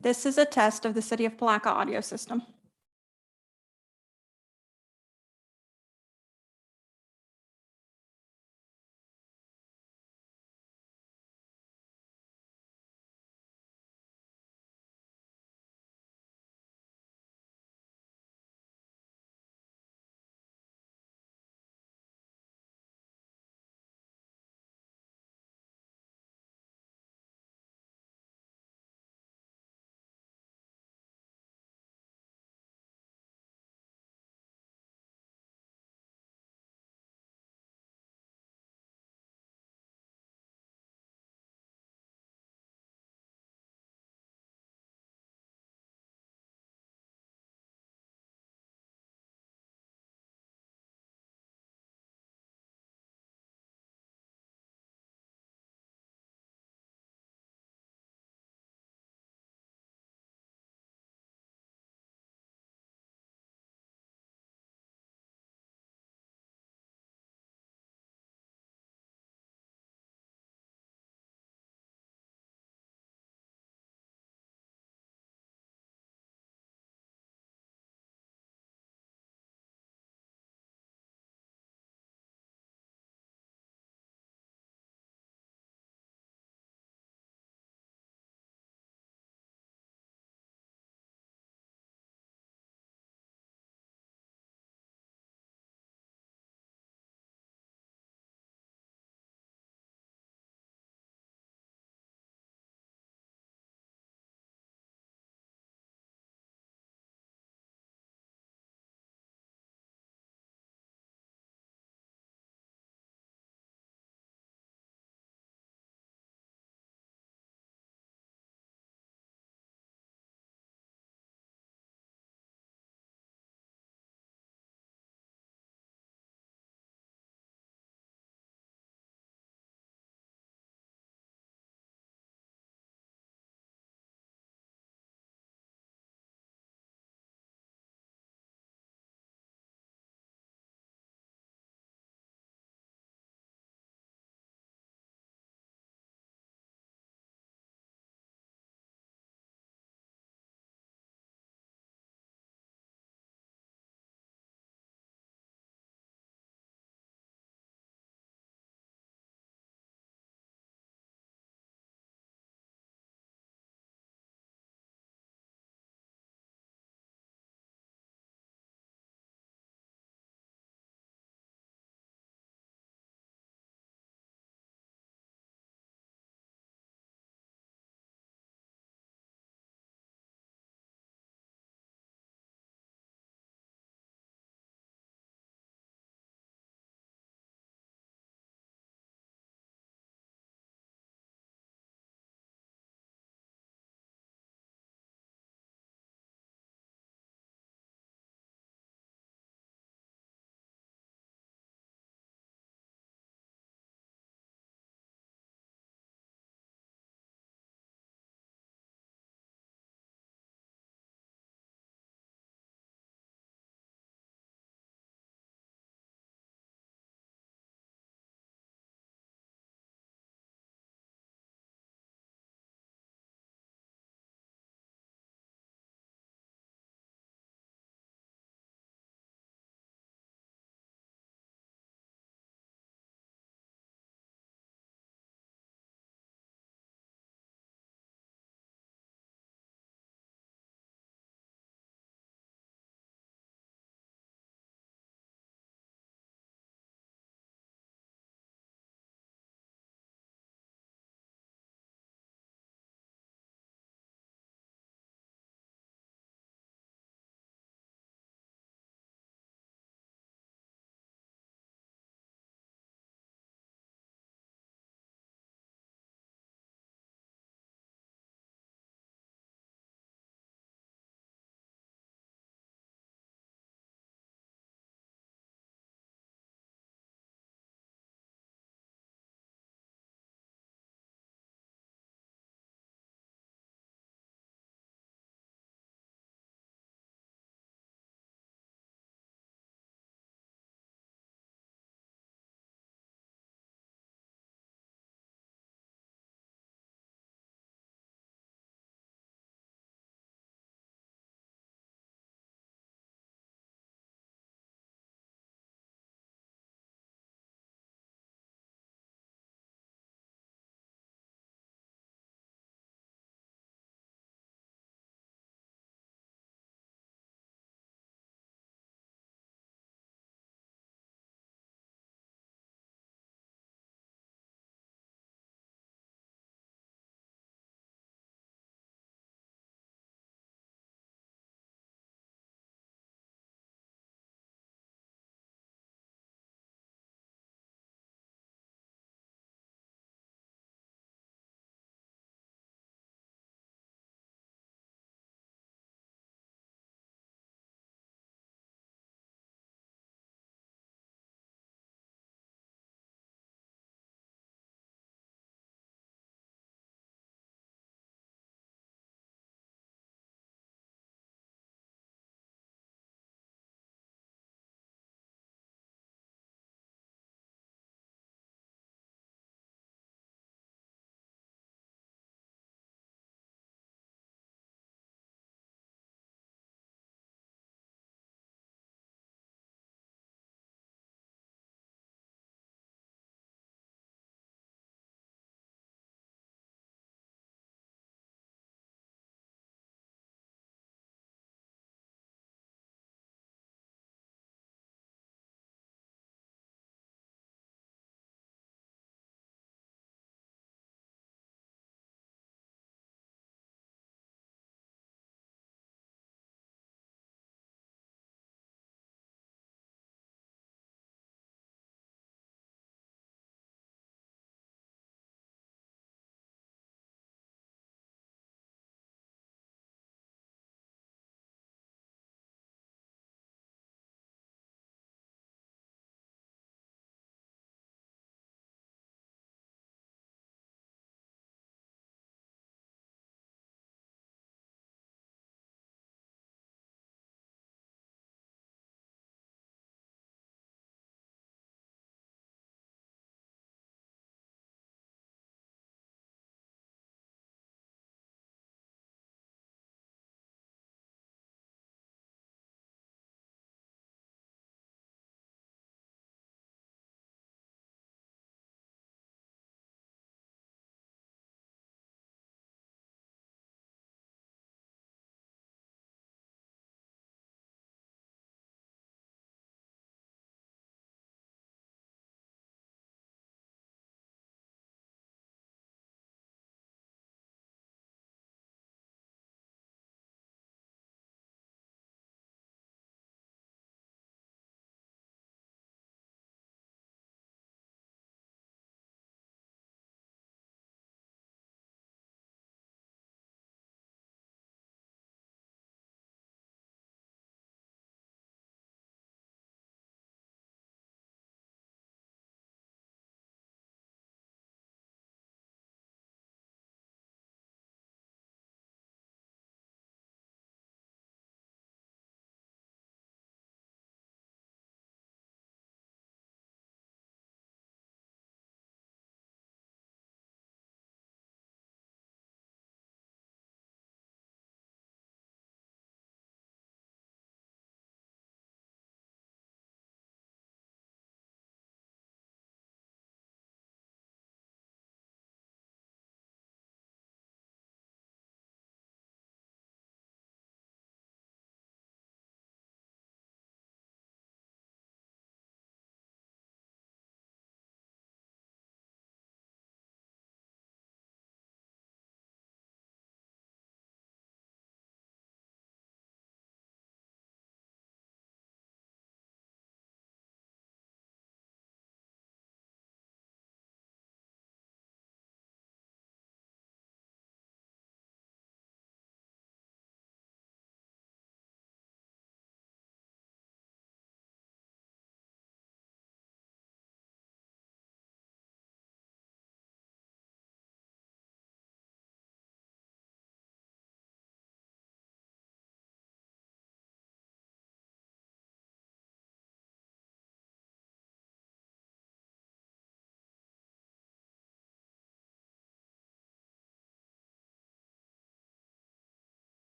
This is a test of the City of Palatka audio system.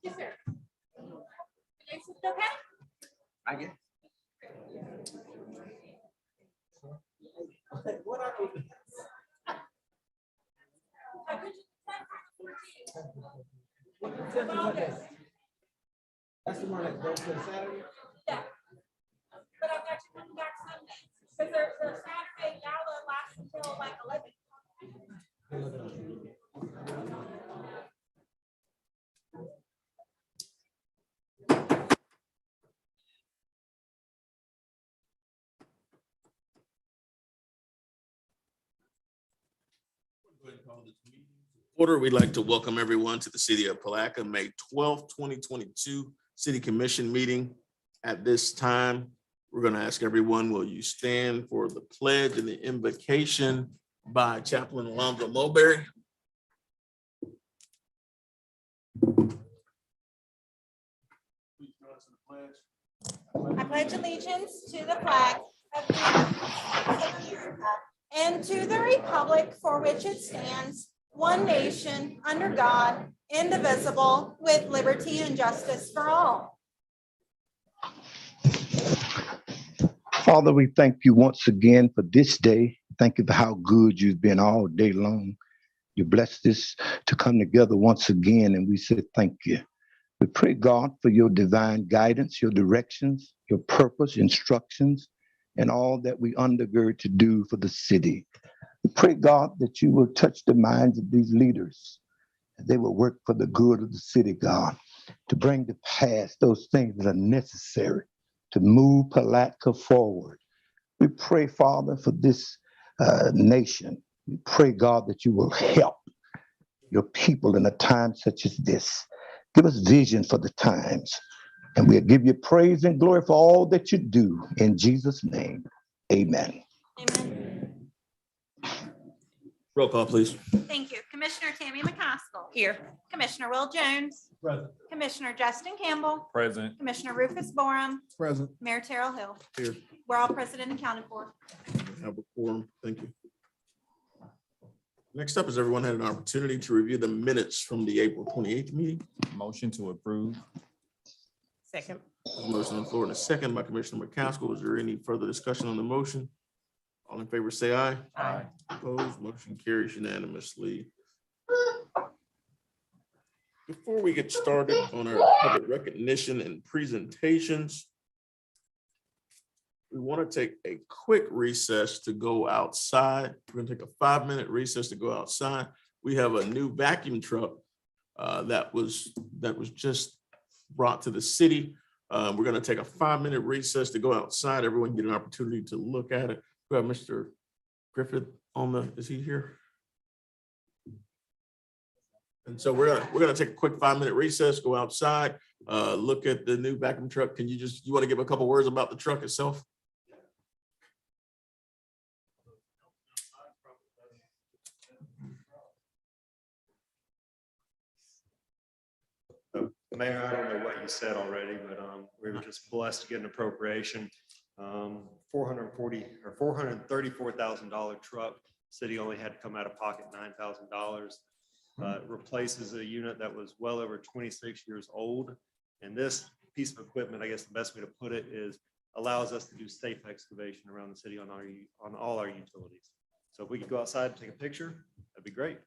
Yes, sir. Okay. I get. That's the one that goes to Saturday? Yeah. But I've got you coming back Sunday. Because their Saturday gala lasts until like 11. Order, we'd like to welcome everyone to the city of Palatka, May 12th, 2022 City Commission meeting. At this time, we're going to ask everyone, will you stand for the pledge and the invocation by Chaplain Alonzo Mulberry? I pledge allegiance to the flag of the United States of America and to the republic for which it stands, one nation, under God, indivisible, with liberty and justice for all. Father, we thank you once again for this day. Thank you for how good you've been all day long. You blessed us to come together once again, and we say thank you. We pray, God, for your divine guidance, your directions, your purpose, instructions, and all that we undergird to do for the city. We pray, God, that you will touch the minds of these leaders. They will work for the good of the city, God, to bring to pass those things that are necessary to move Palatka forward. We pray, Father, for this nation. We pray, God, that you will help your people in a time such as this. Give us vision for the times, and we'll give you praise and glory for all that you do. In Jesus' name, amen. Amen. Roll call, please. Thank you. Commissioner Tammy McCaskill. Here. Commissioner Will Jones. Present. Commissioner Justin Campbell. Present. Commissioner Rufus Borum. Present. Mayor Terrell Hill. Here. We're all present and accounted for. Have a quorum. Thank you. Next up is everyone had an opportunity to review the minutes from the April 28th meeting. Motion to approve. Second. Motion on the floor and a second by Commissioner McCaskill. Is there any further discussion on the motion? All in favor, say aye. Aye. Opposed, motion carries unanimously. Before we get started on our public recognition and presentations, we want to take a quick recess to go outside. We're going to take a 5-minute recess to go outside. We have a new vacuum truck that was just brought to the city. We're going to take a 5-minute recess to go outside. Everyone get an opportunity to look at it. We have Mr. Griffith on is he here? And so we're gonna take a quick 5-minute recess, go outside, look at the new vacuum truck. Can you want to give a couple words about the truck itself? Mayor, I don't know what you said already, but we were just blessed to get an appropriation. $434,000 truck. City only had to come out of pocket $9,000. It replaces a unit that was well over 26 years old. And this piece of equipment, I guess the best way to put it is, allows us to do safe excavation around the city on all our utilities. So if we could go outside and take a picture, that'd be great.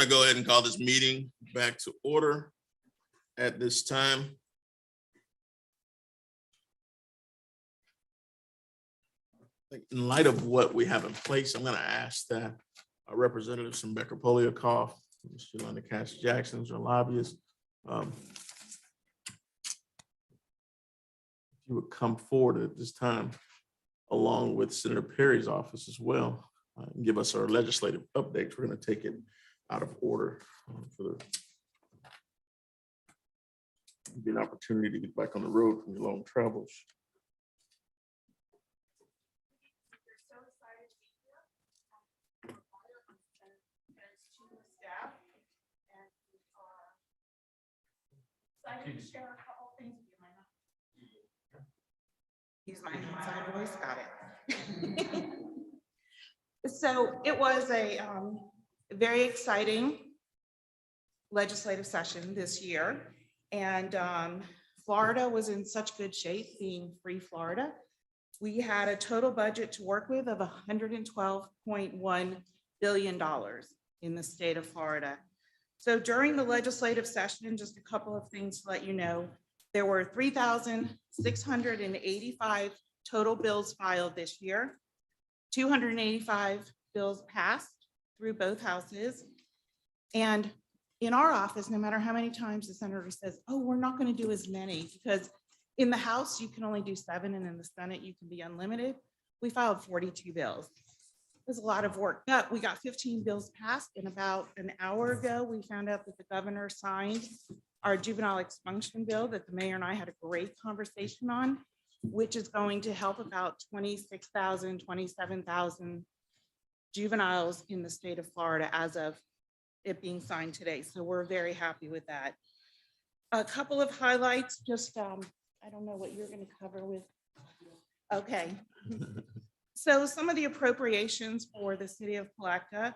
to go ahead and call this meeting back to order at this time. In light of what we have in place, I'm going to ask that our representatives from Becker Poliakoff, Ms. Yolanda Cash Jackson's our lobbyist, if you would come forward at this time, along with Senator Perry's office as well, and give us our legislative updates. We're going to take it out of order for the be an opportunity to get back on the road from your long travels. Excited to share a couple things with you. Use my inside voice, got it. So it was a very exciting legislative session this year. And Florida was in such good shape, being free Florida. We had a total budget to work with of $112.1 billion in the state of Florida. So during the legislative session, just a couple of things to let you know, there were 3,685 total bills filed this year. 285 bills passed through both houses. And in our office, no matter how many times the senator says, oh, we're not going to do as many, because in the House, you can only do 7, and in the Senate, you can be unlimited. We filed 42 bills. It was a lot of work, but we got 15 bills passed. And about an hour ago, we found out that the governor signed our juvenile expunction bill that the mayor and I had a great conversation on, which is going to help about 26,000, 27,000 juveniles in the state of Florida as of it being signed today. So we're very happy with that. A couple of highlights, just, I don't know what you're going to cover with. Okay. So some of the appropriations for the city of Palatka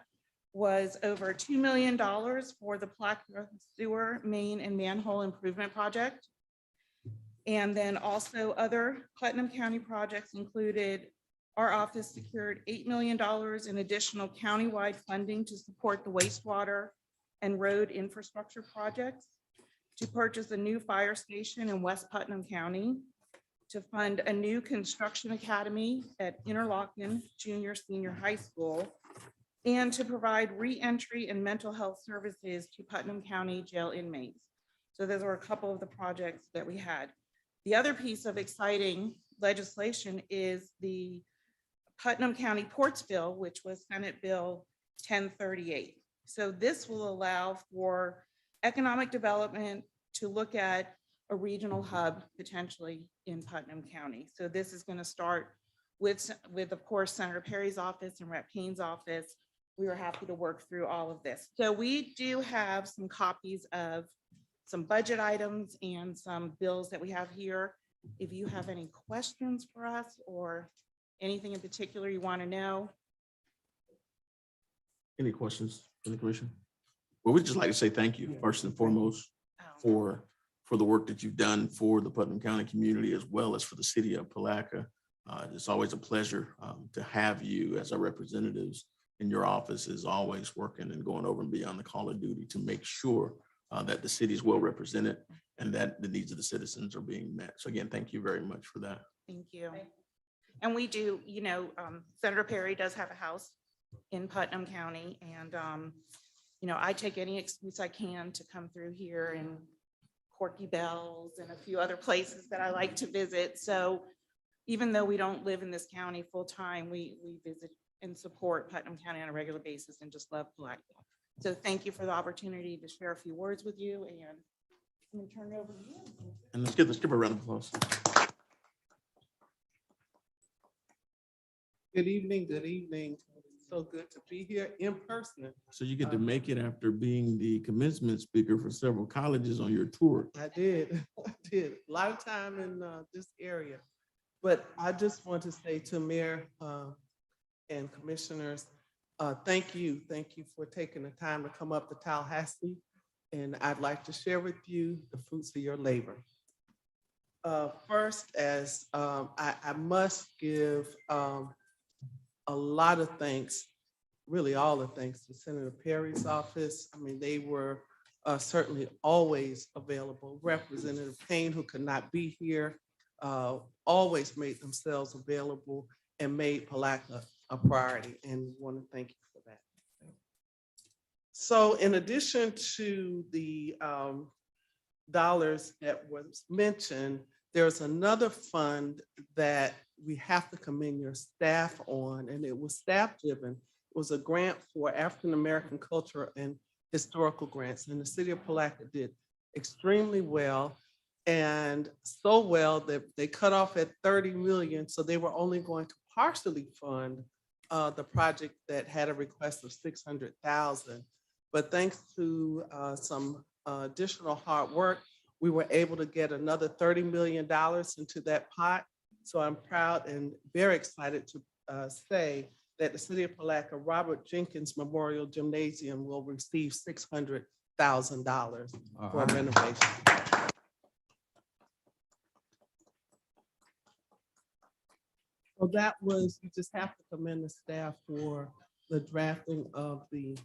was over $2 million for the Palatka sewer main and manhole improvement project. And then also other Putnam County projects included our office secured $8 million in additional countywide funding to support the wastewater and road infrastructure projects, to purchase a new fire station in West Putnam County, to fund a new construction academy at Interlochen Junior Senior High School, and to provide re-entry and mental health services to Putnam County jail inmates. So those were a couple of the projects that we had. The other piece of exciting legislation is the Putnam County Ports Bill, which was Senate Bill 1038. So this will allow for economic development to look at a regional hub potentially in Putnam County. So this is going to start with of course, Senator Perry's office and Rep. Payne's office. We were happy to work through all of this. So we do have some copies of some budget items and some bills that we have here. If you have any questions for us or anything in particular you want to know. Any questions for the commission? Well, we'd just like to say thank you first and foremost for the work that you've done for the Putnam County community, as well as for the city of Palatka. It's always a pleasure to have you as our representatives in your office, is always working and going over and beyond the call of duty to make sure that the city is well represented and that the needs of the citizens are being met. So again, thank you very much for that. Thank you. And we do, you know, Senator Perry does have a house in Putnam County, and, you know, I take any excuse I can to come through here, and Corky Bells and a few other places that I like to visit. So even though we don't live in this county full time, we visit and support Putnam County on a regular basis and just love Palatka. So thank you for the opportunity to share a few words with you, and I'm gonna turn it over to you. And let's give a round of applause. Good evening, good evening. So good to be here in person. So you get to make it after being the commencement speaker for several colleges on your tour. I did, I did. A lot of time in this area. But I just want to say to Mayor and commissioners, thank you for taking the time to come up to Tallahassee. And I'd like to share with you the fruits of your labor. First, as I must give a lot of thanks really all the thanks to Senator Perry's office. I mean, they were certainly always available. Representative Payne, who could not be here, always made themselves available and made Palatka a priority, and want to thank you for that. So in addition to the dollars that was mentioned, there's another fund that we have to commend your staff on, and it was staff-driven. It was a grant for African-American culture and historical grants, and the city of Palatka did extremely well, and so well that they cut off at 30 million, so they were only going to partially fund the project that had a request of 600,000. But thanks to some additional hard work, we were able to get another $30 million into that pot. So I'm proud and very excited to say that the city of Palatka Robert Jenkins Memorial Gymnasium will receive $600,000 for renovation. So that was, you just have to commend the staff for the drafting of the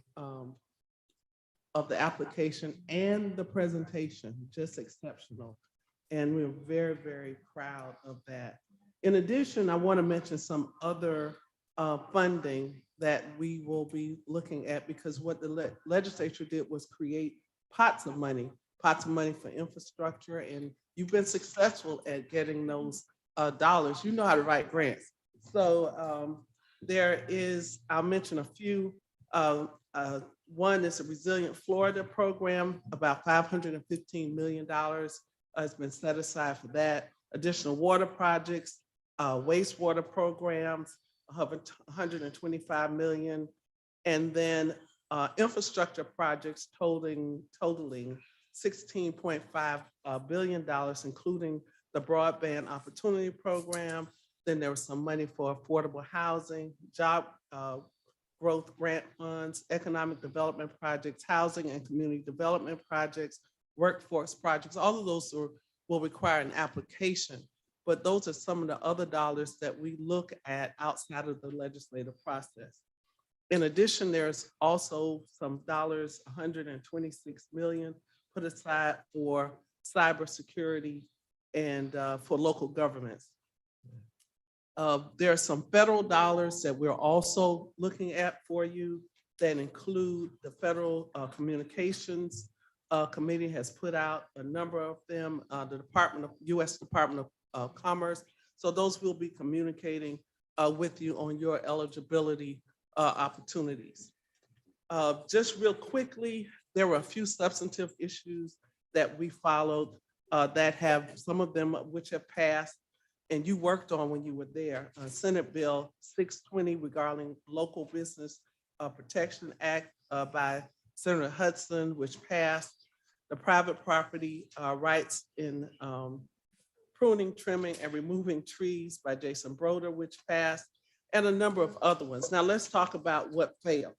application and the presentation, just exceptional. And we're very, very proud of that. In addition, I want to mention some other funding that we will be looking at, because what the legislature did was create pots of money for infrastructure, and you've been successful at getting those dollars. You know how to write grants. So there is, I'll mention a few. One is a Resilient Florida program, about $515 million has been set aside for that. Additional water projects, wastewater programs, $125 million, and then infrastructure projects totaling $16.5 billion, including the Broadband Opportunity Program. Then there was some money for affordable housing, job growth grant funds, economic development projects, housing and community development projects, workforce projects. All of those will require an application, but those are some of the other dollars that we look at outside of the legislative process. In addition, there's also some dollars, 126 million put aside for cybersecurity and for local governments. There are some federal dollars that we're also looking at for you that include the Federal Communications Committee has put out a number of them, the U.S. Department of Commerce. So those will be communicating with you on your eligibility opportunities. Just real quickly, there were a few substantive issues that we followed that have, some of them which have passed and you worked on when you were there. Senate Bill 620 regarding Local Business Protection Act by Senator Hudson, which passed. The private property rights in pruning, trimming, and removing trees by Jason Broder, which passed, and a number of other ones. Now let's talk about what failed.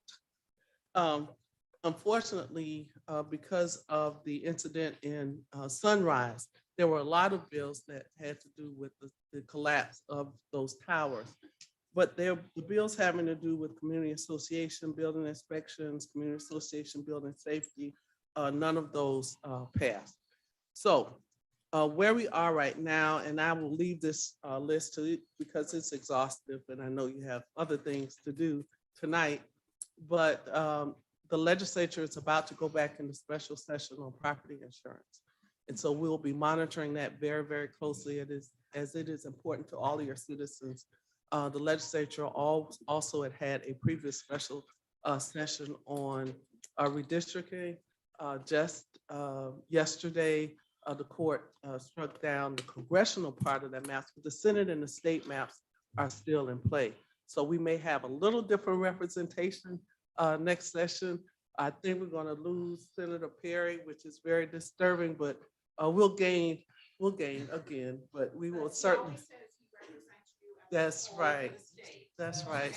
Unfortunately, because of the incident in Sunrise, there were a lot of bills that had to do with the collapse of those towers. But the bills having to do with community association building inspections, community association building safety, none of those passed. So where we are right now, and I will leave this list to it because it's exhaustive and I know you have other things to do tonight, but the legislature is about to go back into special session on property insurance. And so we'll be monitoring that very, very closely. As it is important to all of your citizens. The legislature also had a previous special session on redistricting. Just yesterday, the court struck down the congressional part of that map. The Senate and the state maps are still in play. So we may have a little different representation next session. I think we're going to lose Senator Perry, which is very disturbing, but we'll gain again, but we will certainly. That's right. That's right.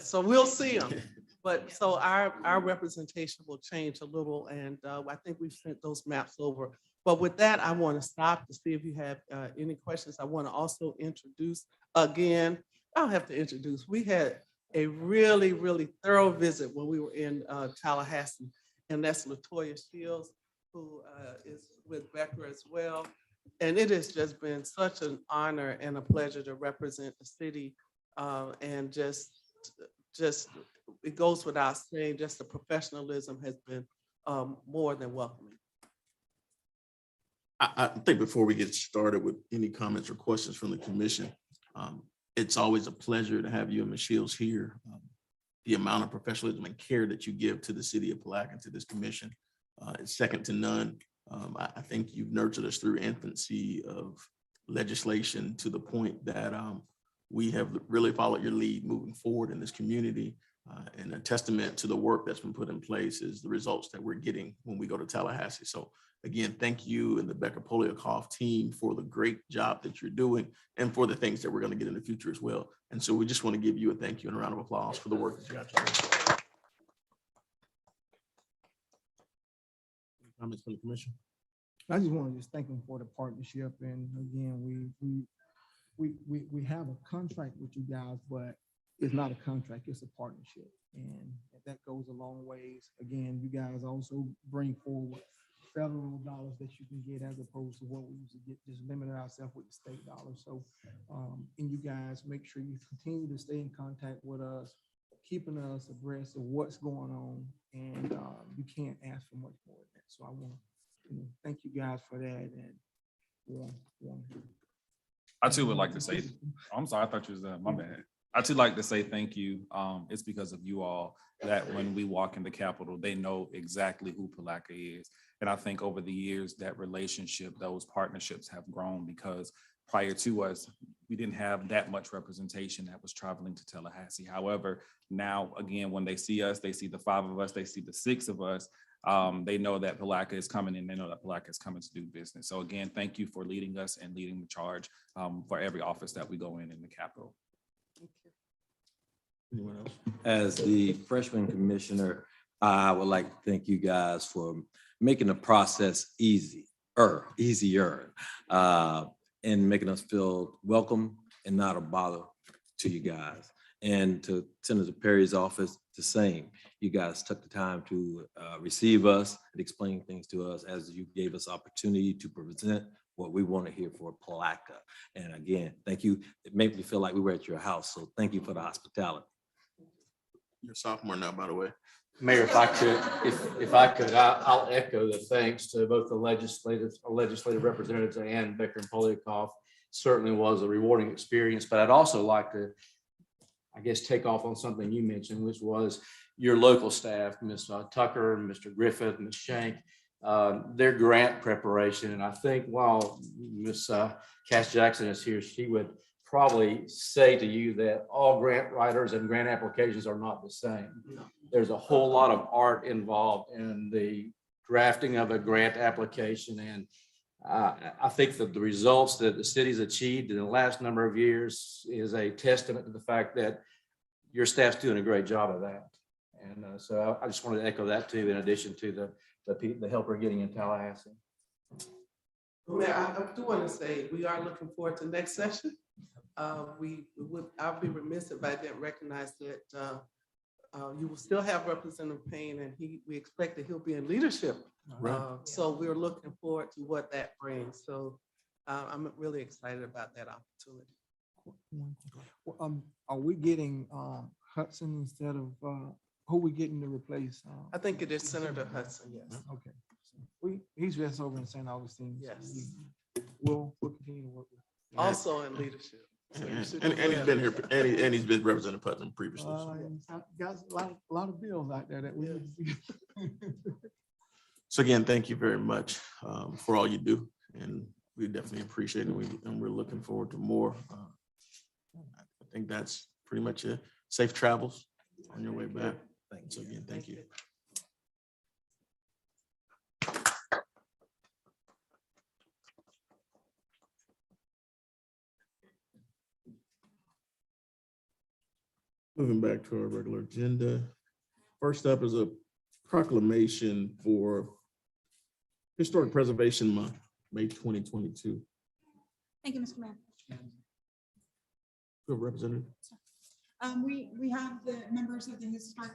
So we'll see them. But so our representation will change a little, and I think we've sent those maps over. But with that, I want to stop to see if you have any questions. I want to also introduce again. I'll have to introduce. We had a really, really thorough visit when we were in Tallahassee. And that's LaToya Shields, who is with Becker as well. And it has just been such an honor and a pleasure to represent the city. And just, it goes without saying, just the professionalism has been more than welcoming. I think before we get started with any comments or questions from the commission, it's always a pleasure to have you and Ms. Shields here. The amount of professionalism and care that you give to the city of Palatka and to this commission is second to none. I think you've nurtured us through infancy of legislation to the point that we have really followed your lead moving forward in this community. And a testament to the work that's been put in place is the results that we're getting when we go to Tallahassee. So again, thank you and the Becker Poliokoff team for the great job that you're doing and for the things that we're going to get in the future as well. And so we just want to give you a thank you and a round of applause for the work that you got to do. Any comments from the commission? I just want to just thank them for the partnership. And again, we have a contract with you guys, but it's not a contract, it's a partnership. And that goes a long ways. Again, you guys also bring forward federal dollars that you can get as opposed to what we used to get, just limiting ourselves with the state dollars. So, and you guys make sure you continue to stay in contact with us, keeping us abreast of what's going on. And you can't ask for much more than that. So I want to thank you guys for that. And I too would like to say, I'm sorry, I thought you was my bad. I too like to say thank you. It's because of you all that when we walk in the Capitol, they know exactly who Palatka is. And I think over the years, that relationship, those partnerships have grown because prior to us, we didn't have that much representation that was traveling to Tallahassee. However, now, again, when they see us, they see the 5 of us, they see the 6 of us, they know that Palatka is coming and they know that Palatka is coming to do business. So again, thank you for leading us and leading the charge for every office that we go in the Capitol. Anyone else? As the freshman commissioner, I would like to thank you guys for making the process easier, and making us feel welcome and not a bother to you guys. And to Senator Perry's office, the same. You guys took the time to receive us and explain things to us as you gave us opportunity to present what we want to hear for Palatka. And again, thank you. It made me feel like we were at your house. So thank you for the hospitality. You're a sophomore now, by the way. Mayor, if I could, I'll echo the thanks to both the legislative representatives and Becker and Poliokoff. Certainly was a rewarding experience, but I'd also like to, I guess, take off on something you mentioned, which was your local staff, Ms. Tucker, Mr. Griffith, Ms. Shank, their grant preparation. And I think while Ms. Cass Jackson is here, she would probably say to you that all grant writers and grant applications are not the same. There's a whole lot of art involved in the drafting of a grant application. And I think that the results that the city's achieved in the last number of years is a testament to the fact that your staff's doing a great job of that. And so I just wanted to echo that too, in addition to the help we're getting in Tallahassee. Mayor, I do want to say we are looking forward to next session. I'll be remiss if I didn't recognize that you will still have Representative Payne, and we expect that he'll be in leadership. Right. So we're looking forward to what that brings. So I'm really excited about that opportunity. are we getting Hudson instead of who we getting to replace? I think it is Senator Hudson, yes. Okay. He's just over in St. Augustine. Yes. We'll continue to work with him. Also in leadership. So you should do And he's well. been here, and he's been Representative Putnam previously. Got a lot of bills out there that we need to see. So again, thank you very much for all you do, and we definitely appreciate it. And we're looking forward to more. I think that's pretty much it. Safe travels on your way back. So again, thank you. Moving back to our regular agenda. First up is a proclamation for Historic Preservation Month, May 2022. Thank you, Mr. Mayor. Representative. We have the members of the Historic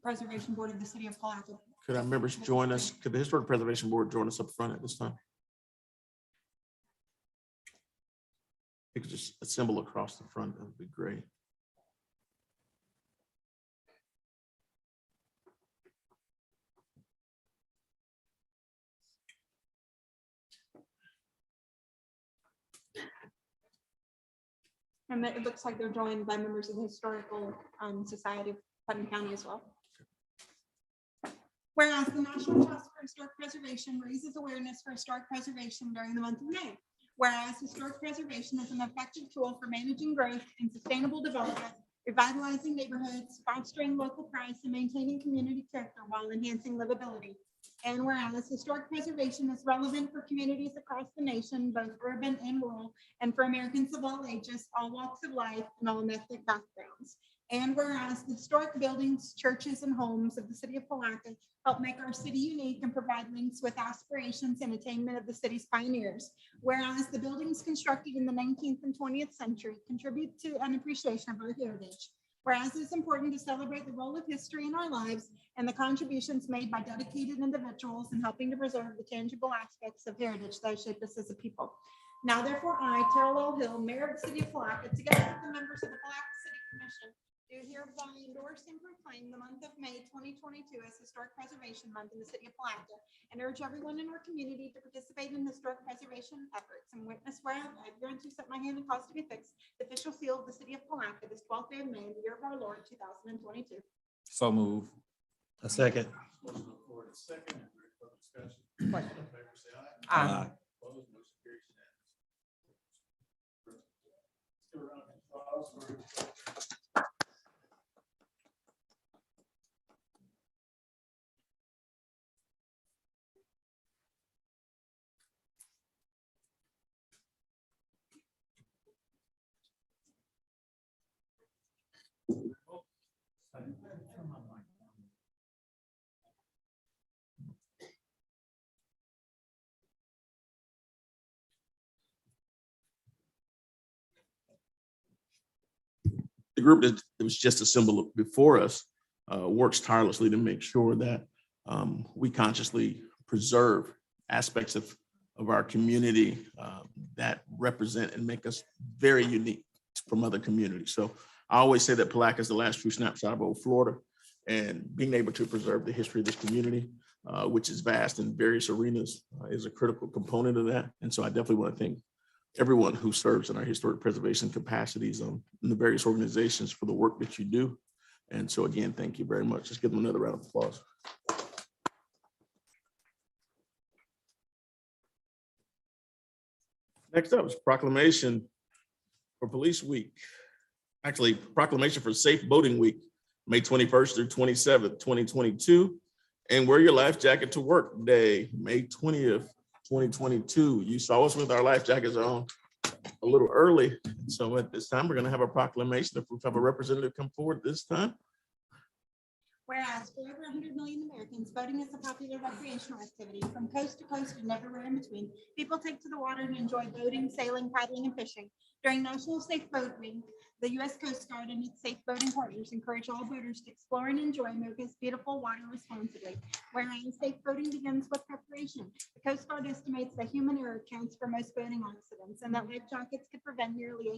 Preservation Board of the City of Palatka. Could our members join us? Could the Historic Preservation Board join us up front at this time? You could just assemble across the front. That would be great. And it looks like they're joined by members of the Historical Society of Putnam County as well. Whereas the National Trust for Historic Preservation raises awareness for historic preservation during the month of May. Whereas historic preservation is an effective tool for managing growth and sustainable development, revitalizing neighborhoods, fostering local pride, and maintaining community character while enhancing livability. And whereas historic preservation is relevant for communities across the nation, both urban and rural, and for Americans of all ages, all walks of life, and all ethnic backgrounds. And whereas the historic buildings, churches, and homes of the city of Palatka help make our city unique and provide links with aspirations and attainment of the city's pioneers. Whereas the buildings constructed in the 19th and 20th century contribute to an appreciation of our heritage. Whereas it's important to celebrate the role of history in our lives and the contributions made by dedicated individuals in helping to preserve the tangible aspects of heritage that shape us as a people. Now, therefore, I, Terrell Hill, Mayor of the City of Palatka, together with the members of the Palatka City Commission, do hereby endorse and proclaim the month of May 2022 as Historic Preservation Month in the City of Palatka, and urge everyone in our community to participate in historic preservation efforts and witness where I grant to set my hand and cause to be fixed the official seal of the City of Palatka this 12th day of May in the year of our Lord 2022. So move. A second. Aye. The group that was just assembled before us works tirelessly to make sure that we consciously preserve aspects of our community that represent and make us very unique from other communities. So I always say that Palatka is the last true snapshot of old Florida, and being able to preserve the history of this community, which is vast in various arenas, is a critical component of that. And so I definitely want to thank everyone who serves in our historic preservation capacities in the various organizations for the work that you do. And so again, thank you very much. Let's give them another round of applause. Next up is Proclamation for Police Week. Actually, Proclamation for Safe Boating Week, May 21st through 27th, 2022. And Wear Your Life Jacket to Work Day, May 20th, 2022. You saw us with our life jackets on a little early. So at this time, we're going to have a proclamation. If we have a representative come forward this time. Whereas for over 100 million Americans, boating is a popular recreational activity from coast to coast and everywhere in between. People take to the water to enjoy boating, sailing, paddling, and fishing. During National Safe Boat Week, the U.S. Coast Guard and its safe boating partners encourage all boaters to explore and enjoy America's beautiful water responsibly. Whereas safe boating begins with preparation. The Coast Guard estimates that human error counts for most boating accidents, and that life jackets could prevent nearly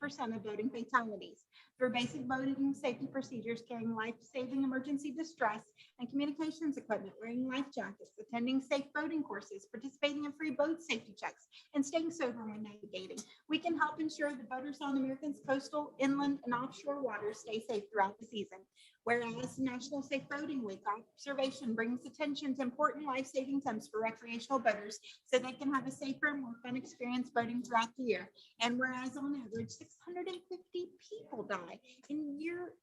86% of boating fatalities. Through basic boating safety procedures, carrying life-saving emergency distress and communications equipment, wearing life jackets, attending safe boating courses, participating in free boat safety checks, and staying sober when navigating, we can help ensure that boaters on Americans' coastal, inland, and offshore waters stay safe throughout the season. Whereas National Safe Boating Week observation brings attention to important life-saving tips for recreational boaters so they can have a safer and more fun experience boating throughout the year. And whereas on average, 650 people die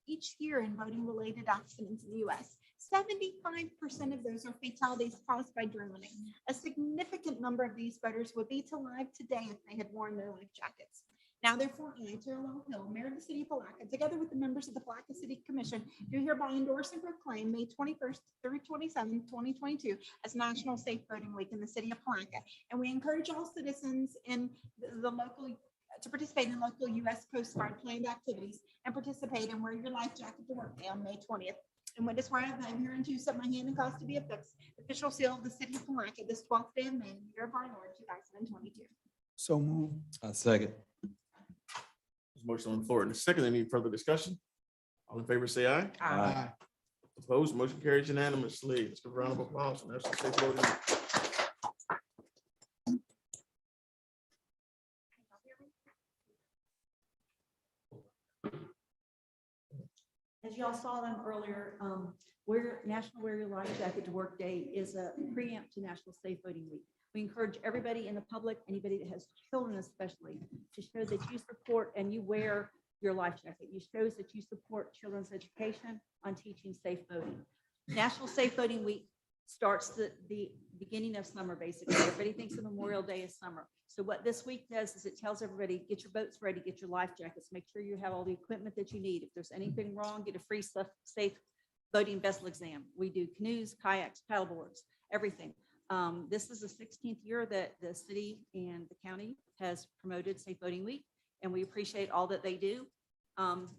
each year in boating-related accidents in the U.S., 75% of those are fatalities caused by drowning. A significant number of these boaters would be alive today if they had worn their life jackets. Now, therefore, I, Terrell Hill, Mayor of the City of Palatka, together with the members of the Palatka City Commission, do hereby endorse and proclaim May 21st through 27th, 2022 as National Safe Boating Week in the City of Palatka. And we encourage all citizens in the local to participate in local U.S. Coast Guard planned activities and participate and wear your life jacket to work day on May 20th. And when it's where I'm here and to set my hand and cause to be affixed, official seal of the city of Palatka, this 12th day of May, year of our Lord, 2022. So move. Second. There's a motion on the floor and a second. Any further discussion? All in favor, say aye. Aye. Opposed, motion carries unanimously. Let's give a round of applause for National Safe Voting. As y'all saw them earlier, National Wear Your Life Jacket to Work Day is a preempt to National Safe Voting Week. We encourage everybody in the public, anybody that has children especially, to show that you support and you wear your life jacket. It shows that you support children's education on teaching safe voting. National Safe Voting Week starts the beginning of summer, basically. Everybody thinks of Memorial Day as summer. So what this week does is it tells everybody, get your boats ready, get your life jackets, make sure you have all the equipment that you need. If there's anything wrong, get a free safe voting vessel exam. We do canoes, kayaks, paddleboards, everything. This is the 16th year that the city and the county has promoted Safe Voting Week, and we appreciate all that they do.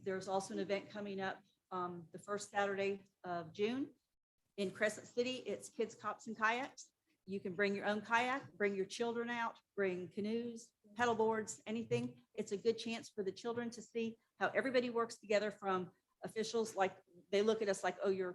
There's also an event coming up the first Saturday of June in Crescent City. It's Kids, Cops, and Kayaks. You can bring your own kayak, bring your children out, bring canoes, paddle boards, anything. It's a good chance for the children to see how everybody works together, from officials, like they look at us like, oh, you're,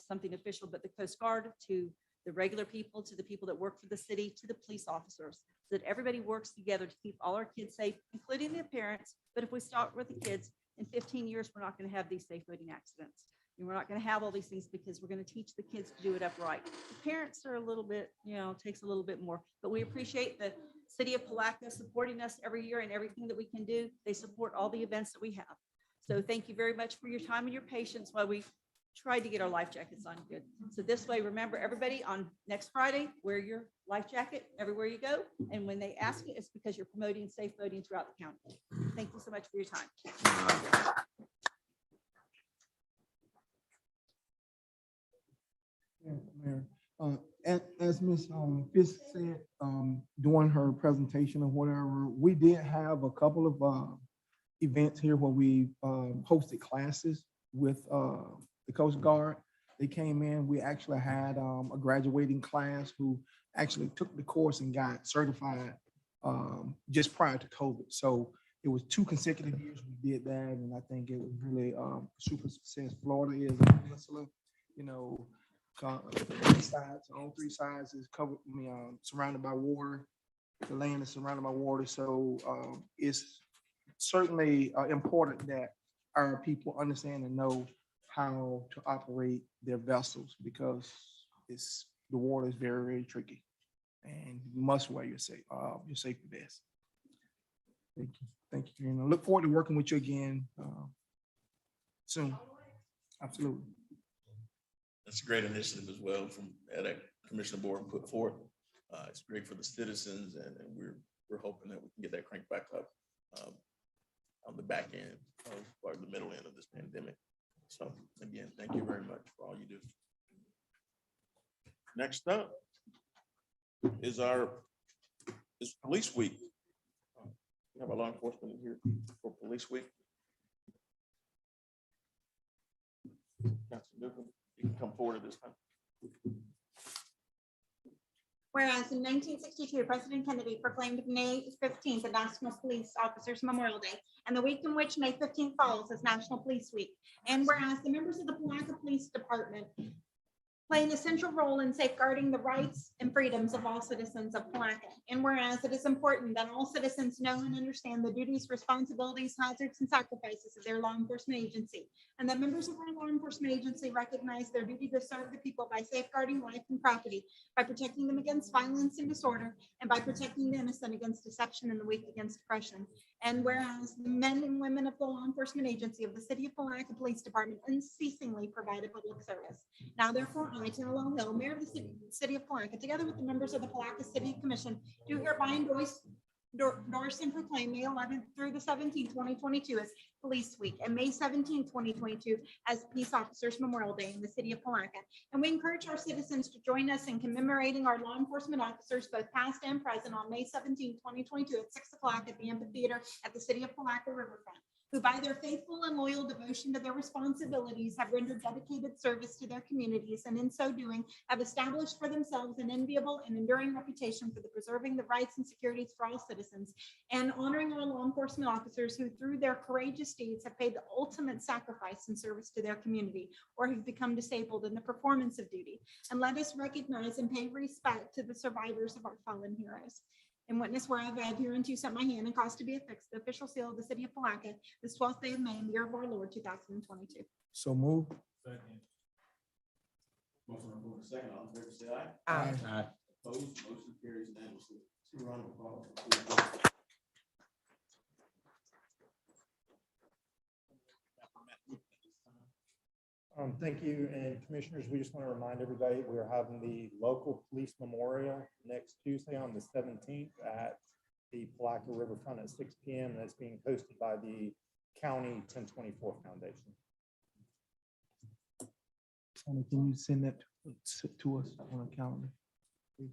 something official, but the Coast Guard, to the regular people, to the people that work for the city, to the police officers, so that everybody works together to keep all our kids safe, including the parents. But if we start with the kids, in 15 years, we're not going to have these safe voting accidents. And we're not going to have all these things because we're going to teach the kids to do it upright. The parents are a little bit, takes a little bit more, but we appreciate the city of Palatka supporting us every year and everything that we can do. They support all the events that we have. So thank you very much for your time and your patience while we tried to get our life jackets on good. So this way, remember, everybody, on next Friday, wear your life jacket everywhere you go. And when they ask you, it's because you're promoting safe voting throughout the county. Thank you so much for your time. Mayor, as Ms. Fisk said, during her presentation or whatever, we did have a couple of events here where we hosted classes with the Coast Guard. They came in, we actually had a graduating class who actually took the course and got certified just prior to COVID. So it was 2 consecutive years we did that, and I think it was really super success. Florida is a peninsula, on 3 sides is covered, surrounded by water. The land is surrounded by water, so it's certainly important that our people understand and know how to operate their vessels, because the water is very, very tricky, and you must wear your safety vest. Thank you, and I look forward to working with you again soon. Absolutely. That's a great initiative as well from that Commissioner Board put forth. It's great for the citizens, and we're hoping that we can get that crank back up on the back end, or the middle end of this pandemic. So again, thank you very much for all you do. Next up is Police Week. We have our law enforcement in here for Police Week. Councilor Newcomb, you can come forward at this time. Whereas in 1962, President Kennedy proclaimed May 15th a National Police Officers Memorial Day, and the week in which May 15th falls is National Police Week. And whereas the members of the Palatka Police Department play an essential role in safeguarding the rights and freedoms of all citizens of Palatka. And whereas it is important that all citizens know and understand the duties, responsibilities, hazards, and sacrifices of their law enforcement agency, and that members of our law enforcement agency recognize their duty to serve the people by safeguarding life and property, by protecting them against violence and disorder, and by protecting the innocent against deception and the weak against oppression. And whereas the men and women of the law enforcement agency of the City of Palatka Police Department unceasingly provide a public service. Now, therefore, I, Tanner Hill, Mayor of the City of Palatka, together with the members of the Palatka City Commission, do hereby endorse endorse and proclaim May 11th through the 17th, 2022 as Police Week, and May 17th, 2022 as Peace Officers Memorial Day in the city of Palatka. And we encourage our citizens to join us in commemorating our law enforcement officers, both past and present, on May 17th, 2022 at 6 o'clock at the amphitheater at the city of Palatka Riverfront, who by their faithful and loyal devotion to their responsibilities have rendered dedicated service to their communities, and in so doing have established for themselves an enviable and enduring reputation for the preserving the rights and securities for all citizens, and honoring our law enforcement officers who through their courageous deeds have paid the ultimate sacrifice in service to their community or have become disabled in the performance of duty. And let us recognize and pay respect to the survivors of our fallen heroes. In witness whereof I have hereunto set my hand and caused to be affixed the official seal of the city of Palatka this 12th day of May in the year of our Lord 2022. So move. Motion on the floor, second, all in favor, say aye. Aye. Opposed, motion carries unanimously. 2 round of applause. Thank you, and commissioners, we just want to remind everybody, we are having the local police memorial next Tuesday on the 17th at the Palatka Riverfront at 6 p.m. That's being hosted by the County 1024 Foundation. Tony, can you send that to us on a calendar? please?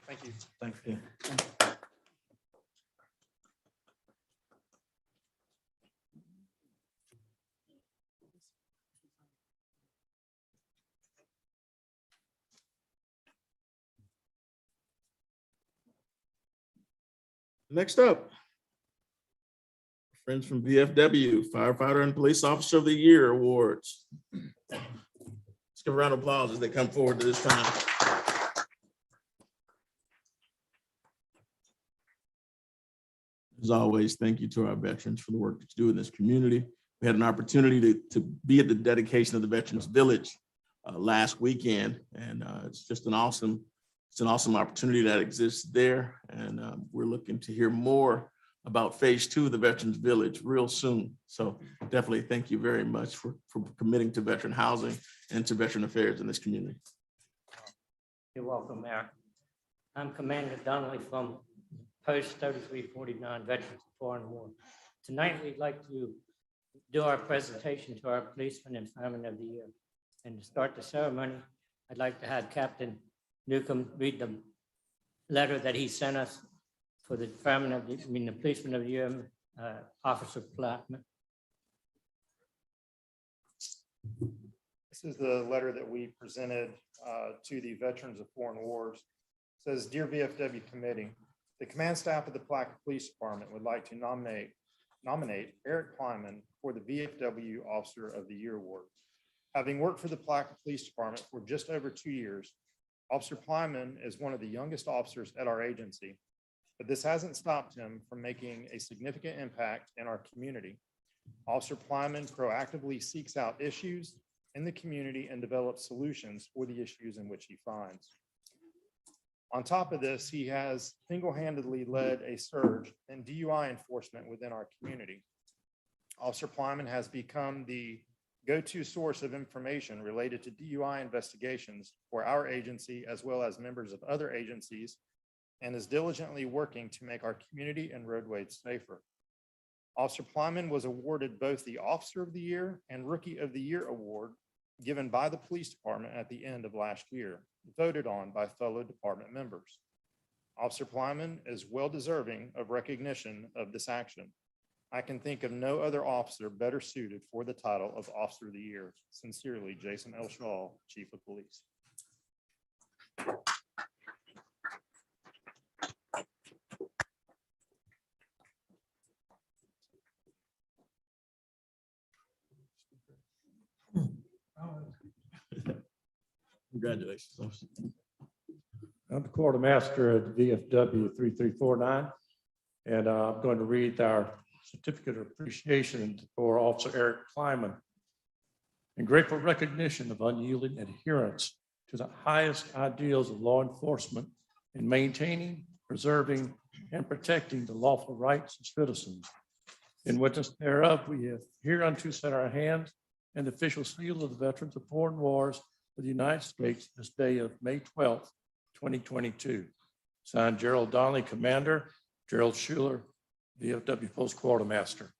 Thank you. Thank you. Next up, friends from VFW, Firefighter and Police Officer of the Year Awards. Let's give a round of applause as they come forward to this time. As always, thank you to our veterans for the work that you do in this community. We had an opportunity to be at the dedication of the Veterans Village last weekend, and it's just an awesome opportunity that exists there. And we're looking to hear more about phase 2 of the Veterans Village real soon. So definitely thank you very much for committing to veteran housing and to veteran affairs in this community. You're welcome, Mayor. I'm Commander Donnelly from Post 3349, Veterans of Foreign War. Tonight, we'd like to do our presentation to our Policeman and Fireman of the Year. And to start the ceremony, I'd like to have Captain Newcomb read the letter that he sent us for the Fireman of the, the Policeman of the Year, Officer Plattman. This is the letter that we presented to the Veterans of Foreign Wars. It says, Dear VFW Committee, the command staff of the Palatka Police Department would like to nominate Eric Kleiman for the VFW Officer of the Year Award. Having worked for the Palatka Police Department for just over 2 years, Officer Kleiman is one of the youngest officers at our agency, but this hasn't stopped him from making a significant impact in our community. Officer Kleiman proactively seeks out issues in the community and develops solutions for the issues in which he finds. On top of this, he has single-handedly led a surge in DUI enforcement within our community. Officer Kleiman has become the go-to source of information related to DUI investigations for our agency as well as members of other agencies, and is diligently working to make our community and roadways safer. Officer Kleiman was awarded both the Officer of the Year and Rookie of the Year award given by the police department at the end of last year, voted on by fellow department members. Officer Kleiman is well deserving of recognition of this action. I can think of no other officer better suited for the title of Officer of the Year. Sincerely, Jason L. Shaw, Chief of Police. Congratulations, officer. I'm the quartermaster at VFW 3349, and I'm going to read our certificate of appreciation for Officer Eric Kleiman. In grateful recognition of unyielding adherence to the highest ideals of law enforcement in maintaining, preserving, and protecting the lawful rights of citizens. In witness thereof, we have hereunto set our hands and the official seal of the Veterans of Foreign Wars for the United States this day of May 12th, 2022. Signed, Gerald Donnelly, Commander, Gerald Schuler, VFW Post Quartermaster.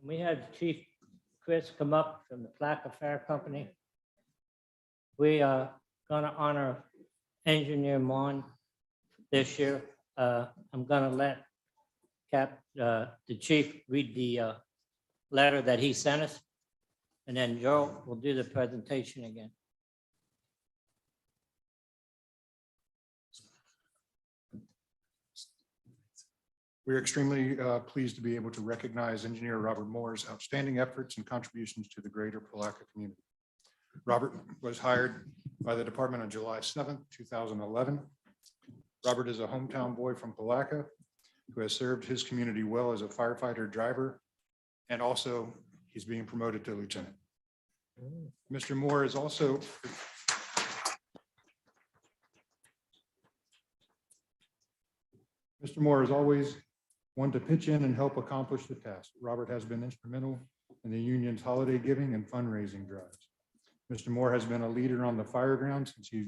We had Chief Chris come up from the Palatka Fire Company. We are gonna honor Engineer Mon this year. I'm gonna let the chief read the letter that he sent us, and then Joe will do the presentation again. We are extremely pleased to be able to recognize Engineer Robert Moore's outstanding efforts and contributions to the greater Palatka community. Robert was hired by the department on July 7th, 2011. Robert is a hometown boy from Palatka who has served his community well as a firefighter driver, and also he's being promoted to lieutenant. Mr. Moore is also Mr. Moore is always one to pitch in and help accomplish the task. Robert has been instrumental in the union's holiday giving and fundraising drives. Mr. Moore has been a leader on the fire ground since he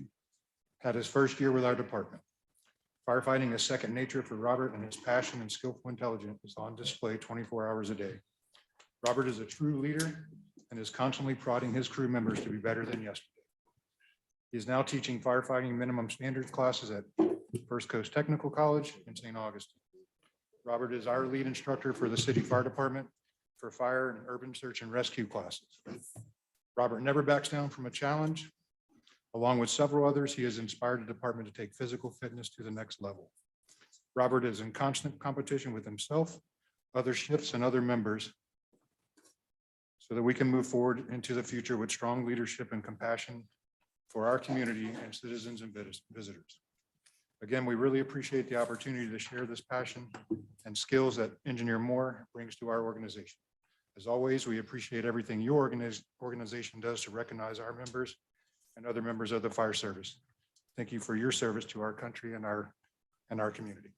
had his first year with our department. Firefighting is second nature for Robert, and his passion and skillful intelligence is on display 24 hours a day. Robert is a true leader and is constantly prodding his crew members to be better than yesterday. He is now teaching firefighting minimum standards classes at First Coast Technical College in St. Augustine. Robert is our lead instructor for the city fire department for fire and urban search and rescue classes. Robert never backs down from a challenge. Along with several others, he has inspired the department to take physical fitness to the next level. Robert is in constant competition with himself, other shifts, and other members so that we can move forward into the future with strong leadership and compassion for our community and citizens and visitors. Again, we really appreciate the opportunity to share this passion and skills that Engineer Moore brings to our organization. As always, we appreciate everything your organization does to recognize our members and other members of the fire service. Thank you for your service to our country and our community.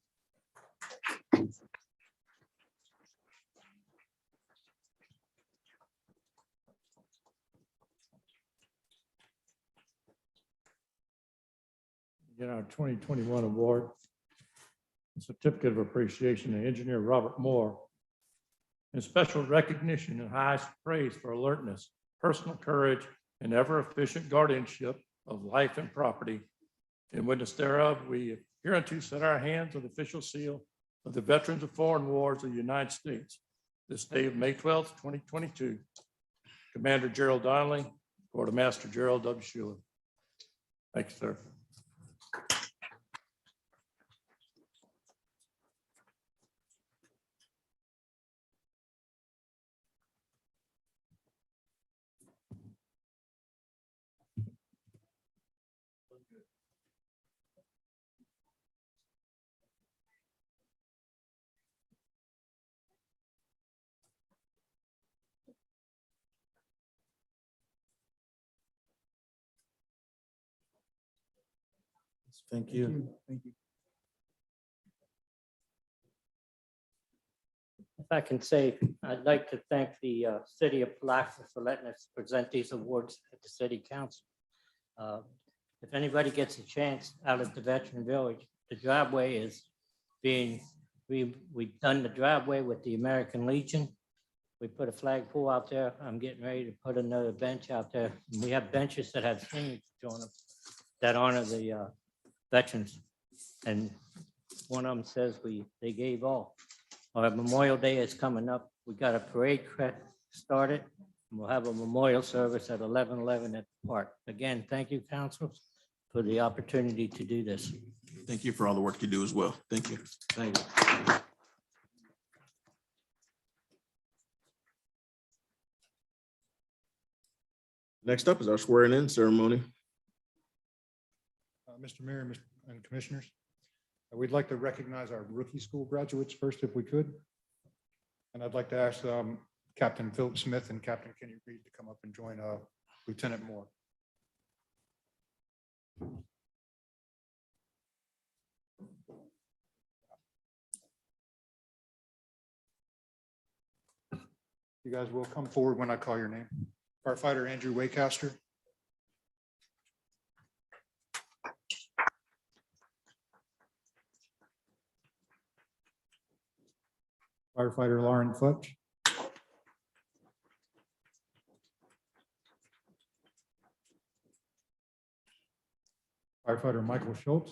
Get our 2021 award, certificate of appreciation to Engineer Robert Moore, and special recognition and highest praise for alertness, personal courage, and ever-efficient guardianship of life and property. In witness thereof, we hereunto set our hands on the official seal of the Veterans of Foreign Wars of the United States, this day of May 12th, 2022. Commander Gerald Donnelly, Quartermaster Gerald W. Schuler. Thank you, sir. Thank you. Thank you. If I can say, I'd like to thank the city of Palatka for letting us present these awards at the city council. If anybody gets a chance out at the Veteran Village, the driveway is we've done the driveway with the American Legion. We put a flagpole out there. I'm getting ready to put another bench out there. And we have benches that have signatures on them that honor the veterans. And one of them says they gave all. Our Memorial Day is coming up. We got a parade started. And we'll have a memorial service at 11:11 at the park. Again, thank you, council, for the opportunity to do this. Thank you for all the work you do as well. Thank you. Thank you. Next up is our swearing in ceremony. Mr. Mayor and Commissioners, we'd like to recognize our rookie school graduates first, if we could. And I'd like to ask Captain Philip Smith and Captain Kenny Reed to come up and join Lieutenant Moore. You guys will come forward when I call your name. Firefighter Andrew Waycaster. Firefighter Lauren Futch. Firefighter Michael Schultz.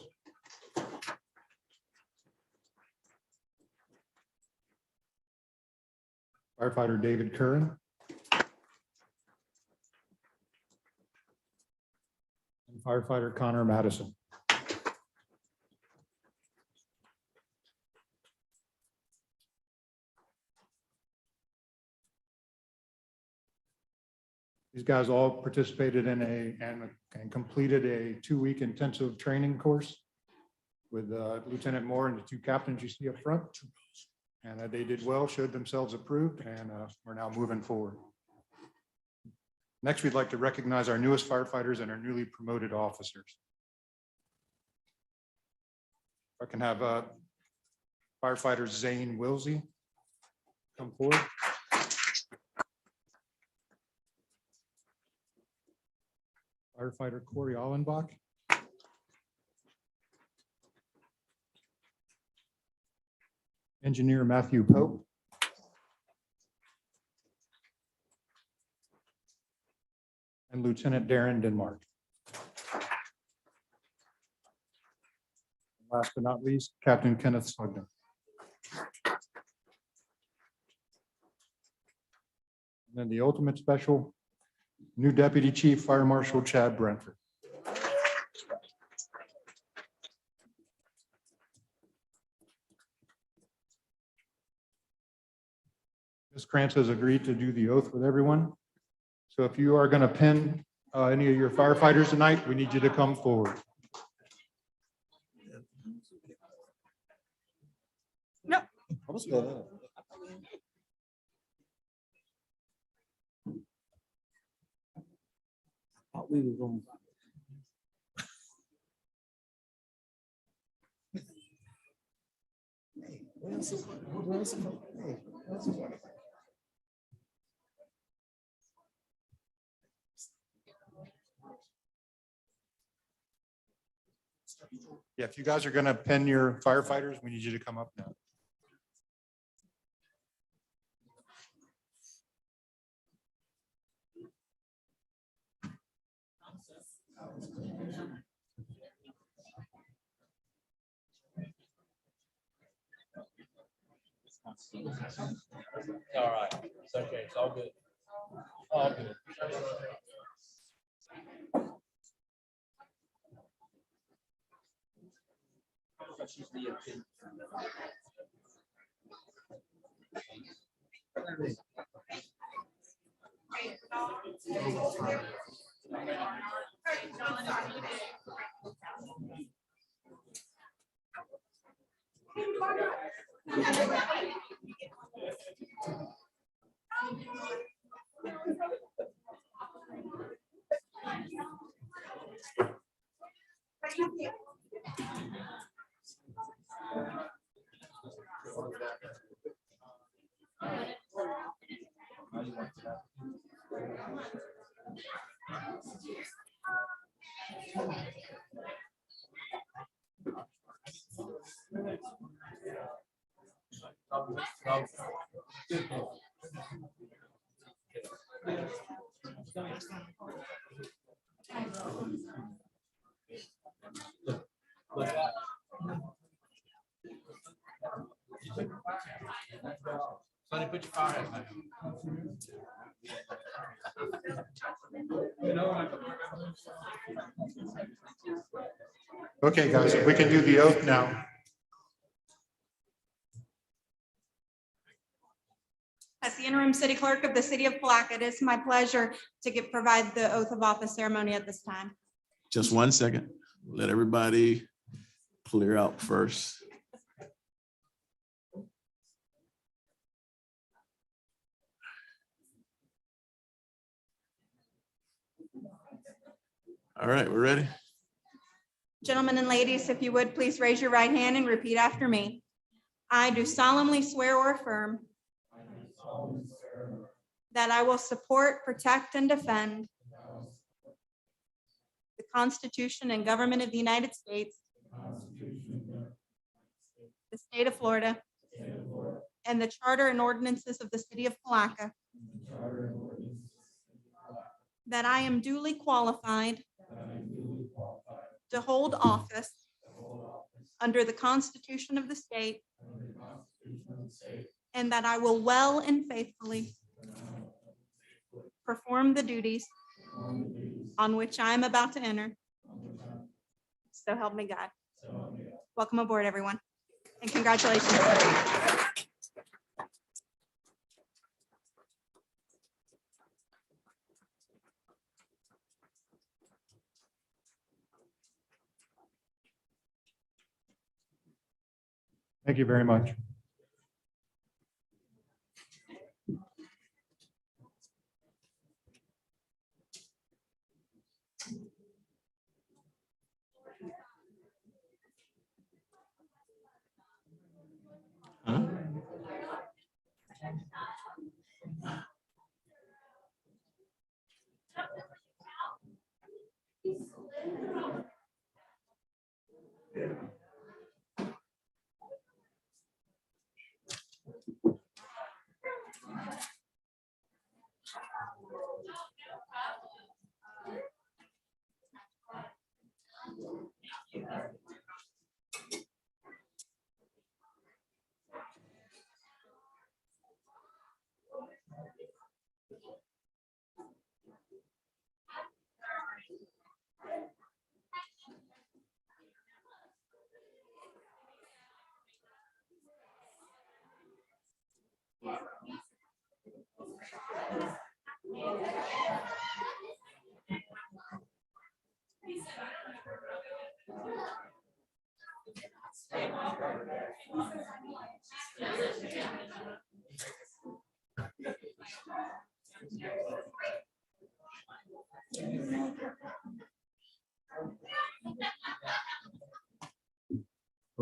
Firefighter David Curran. And Firefighter Connor Madison. These guys all participated in and completed a 2-week intensive training course with Lieutenant Moore and the 2 captains you see up front. And they did well, showed themselves approved, and we're now moving forward. Next, we'd like to recognize our newest firefighters and our newly promoted officers. I can have Firefighter Zane Wilsey come forward. Firefighter Corey Allenbach. Engineer Matthew Pope. And Lieutenant Darren Denmark. Last but not least, Captain Kenneth Sugden. And then the ultimate special, new Deputy Chief Fire Marshal Chad Brentford. Ms. Krantz has agreed to do the oath with everyone. So if you are going to pin any of your firefighters tonight, we need you to come forward. No. We were going. Yeah, if you guys are going to pin your firefighters, we need you to come up now. All right, it's okay, it's all good. All good. Sonny, put your fire hat back. Okay, guys, if we can do the oath now. As the interim city clerk of the city of Palatka, it is my pleasure to provide the oath of office ceremony at this time. Just 1 second. Let everybody clear out first. All right, we're ready. Gentlemen and ladies, if you would, please raise your right hand and repeat after me. I do solemnly swear or affirm that I will support, protect, and defend the Constitution and government of the United States, the state of Florida, and the charter and ordinances of the city of Palatka, that I am duly qualified to hold office under the Constitution of the state, and that I will well and faithfully perform the duties on which I am about to enter. So help me God. Welcome aboard, everyone, and congratulations. Thank you very much. Huh?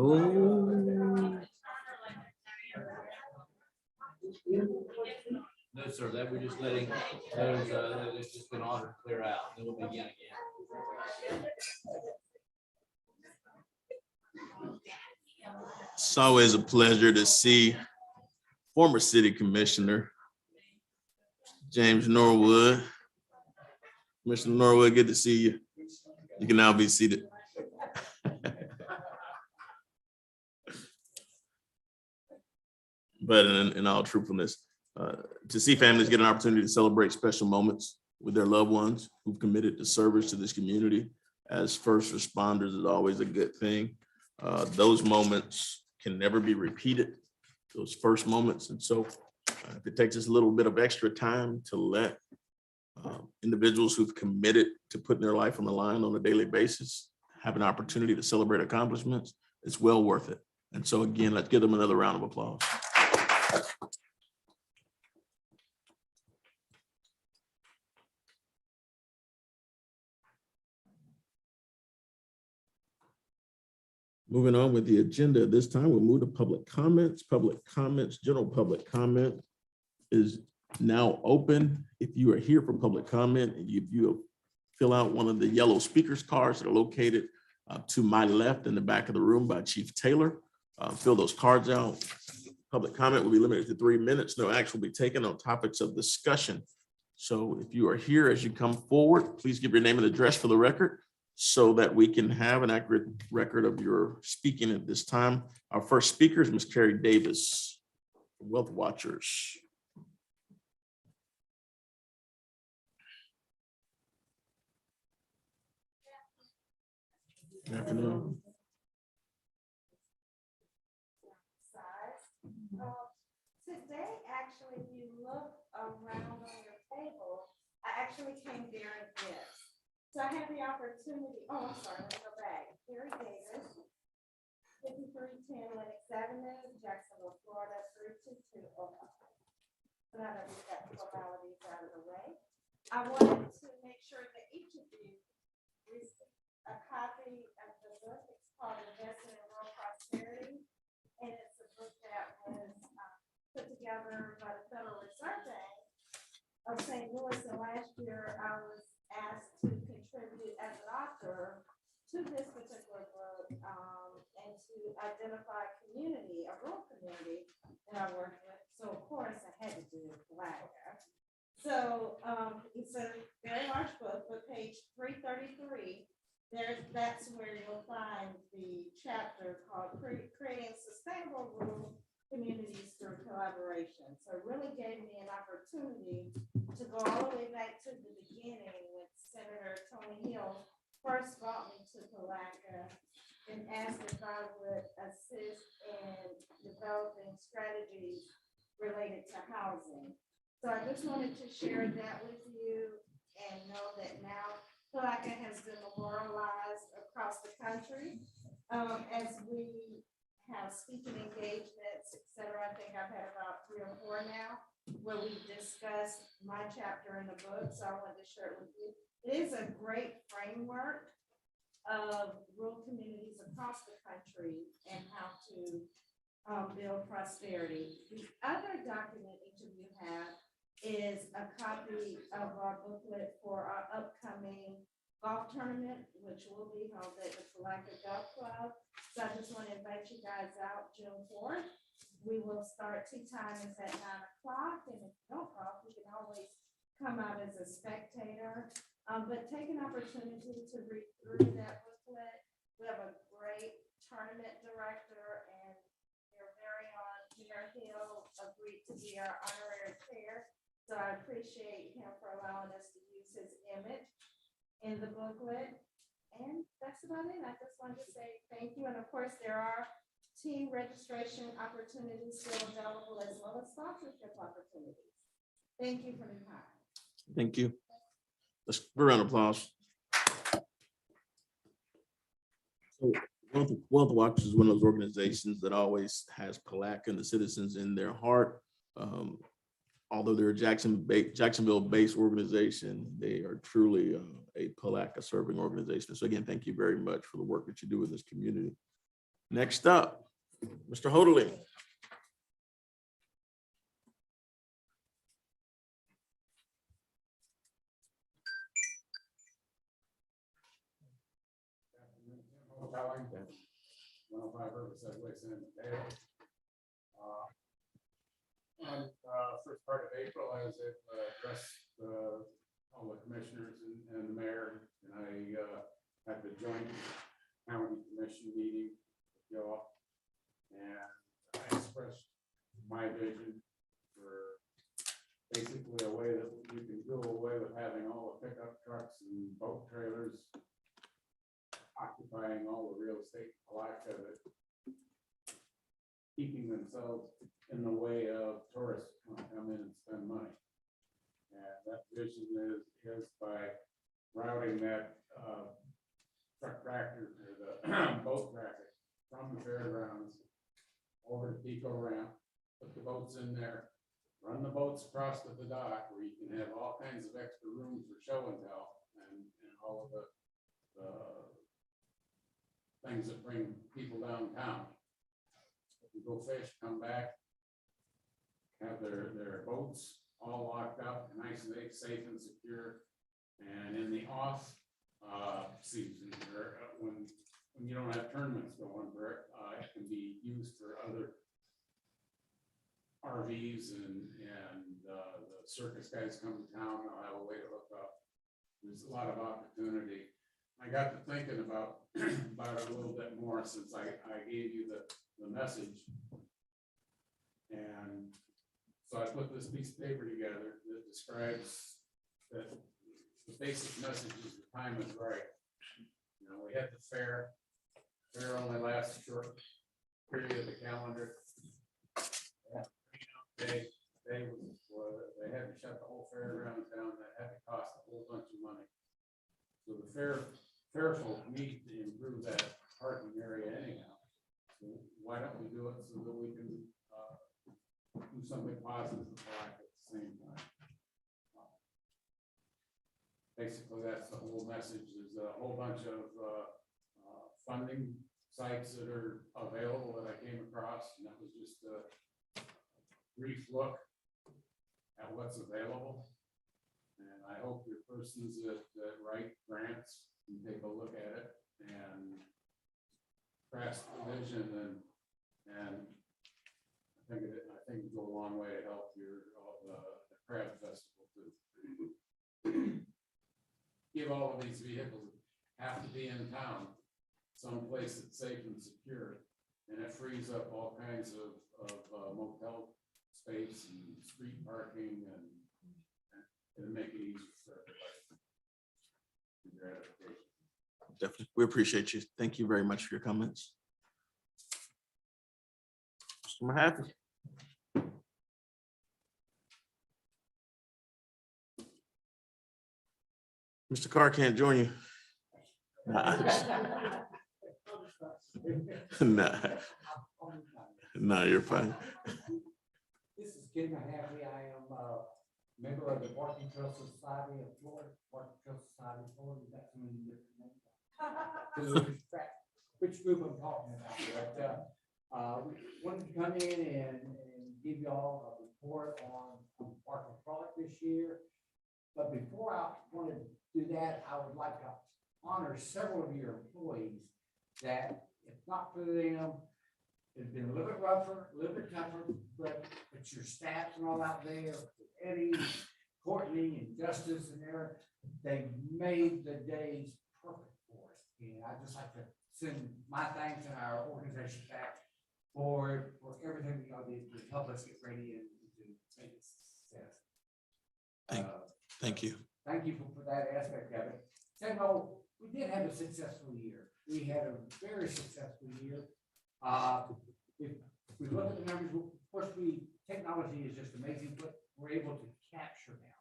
Oh. No, sir, that we're just letting those, it's just been ordered to clear out, then we'll begin again. It's always a pleasure to see former city commissioner James Norwood. Commissioner Norwood, good to see you. You can now be seated. But in all truthfulness, to see families get an opportunity to celebrate special moments with their loved ones who've committed to service to this community as first responders is always a good thing. Those moments can never be repeated, those first moments. And so if it takes us a little bit of extra time to let individuals who've committed to putting their life on the line on a daily basis have an opportunity to celebrate accomplishments, it's well worth it. And so again, let's give them another round of applause. Moving on with the agenda, this time we'll move to public comments. Public comments, general public comment is now open. If you are here for public comment, and you fill out one of the yellow speakers cards that are located to my left in the back of the room by Chief Taylor. Fill those cards out. Public comment will be limited to 3 minutes. No action will be taken on topics of discussion. So if you are here as you come forward, please give your name and address for the record so that we can have an accurate record of your speaking at this time. Our first speaker is Ms. Carrie Davis, Wealth Watchers. Good afternoon. Today, actually, if you look around on your table, I actually came bearing gifts. So I had the opportunity, oh, I'm sorry, let me go back. Gary Davis, 5310 Lennox Avenue, Jacksonville, Florida, 32205. So now that we've got formalities out of the way, I wanted to make sure that each of you receive a copy of the book. It's called Investing in Rural Prosperity. And it's a book that was put together by the Federal Reserve Bank of St. Louis. And last year I was asked to contribute as an author to this particular book and to identify a community, a rural community that I work with. So of course I had to do Palatka. So it's a very large book, but page 333, that's where you'll find the chapter called Creating Sustainable Rural Communities Through Collaboration. So it really gave me an opportunity to go all the way back to the beginning when Senator Tony Hill first brought me to Palatka and asked if I would assist in developing strategies related to housing. So I just wanted to share that with you and know that now Palatka has been memorialized across the country. As we have speaking engagements, et cetera, I think I've had about 3 or 4 now where we discussed my chapter in the book. So I wanted to share it with you. It is a great framework of rural communities across the country and how to build prosperity. The other document each of you have is a copy of our booklet for our upcoming golf tournament, which will be held at the Palatka Golf Club. So I just want to invite you guys out June 4th. We will start tea time is at 9 o'clock. And if you don't golf, you can always come out as a spectator. But take an opportunity to read through that booklet. We have a great tournament director, and your very own Mayor Hill agreed to be our honorary chair. So I appreciate him for allowing us to use his image in the booklet. And that's about it. I just wanted to say thank you. And of course, there are team registration opportunities still available as well as sponsorship opportunities. Thank you for the time. Thank you. Let's give a round of applause. So Wealth Watch is one of those organizations that always has Palatka and the citizens in their heart. Although they're a Jacksonville-based organization, they are truly a Palatka serving organization. So again, thank you very much for the work that you do in this community. Next up, Mr. Hoderling. On first part of April, I was at addressed all the commissioners and the mayor, and I had the joint county commission meeting with y'all, and I expressed my vision for basically a way that you can do away with having all the pickup trucks and boat trailers occupying all the real estate in Palatka, that keeping themselves in the way of tourists who come in and spend money. And that vision is by routing that truck tractor or the boat traffic from the fairgrounds over to Pico Ramp, put the boats in there, run the boats across to the dock where you can have all kinds of extra room for show and tell and all of the things that bring people downtown. If you go fish, come back, have their boats all locked up, nice and safe and secure. And in the off season, or when you don't have tournaments going, where it can be used for other RVs and the circus guys come to town, they'll have a way to hook up. There's a lot of opportunity. I got to thinking about it a little bit more since I gave you the message. And so I put this piece of paper together that describes that the basic message is the time is right. You know, we had the fair. Fair only lasts a short period of the calendar. Day fair folk need to improve that parking area anyhow. So why don't we do it so that we can do something positive for Black at the same time? Basically, that's the whole message, is a whole bunch of funding sites that are available that I came across, and that was just a brief look at what's available. And I hope your persons that write grants can take a look at it and grasp the vision, and I think it go a long way to help the crab festival too. Give all of these vehicles have to be in town, someplace that's safe and secure, and it frees up all kinds of motel space and street parking, and it'll make it easier for everybody. Definitely. We appreciate you. Thank you very much for your comments. Mr. Mahaffey. Mr. Carr can't join you. Nah. Nah, you're fine. This is Ken Mahaffey. I am a member of the Parking Trail Society of Florida. Parking Trail Society of Florida. We've got so many different names. Which group I'm talking about. But we wanted to come in and give y'all a report on parking product this year. But before I want to do that, I would like to honor several of your employees that, if not for them, it's been a little bit rougher, a little bit tougher, but your staff and all out there, Eddie, Courtney, and Justice, and they made the days perfect for us. And I'd just like to send my thanks and our organization back for everything y'all did to help us get ready and to make it success. Thank you. Thank you for that aspect of it. So, we did have a successful year. We had a very successful year. If we look at the numbers, of course, technology is just amazing, but we're able to capture now.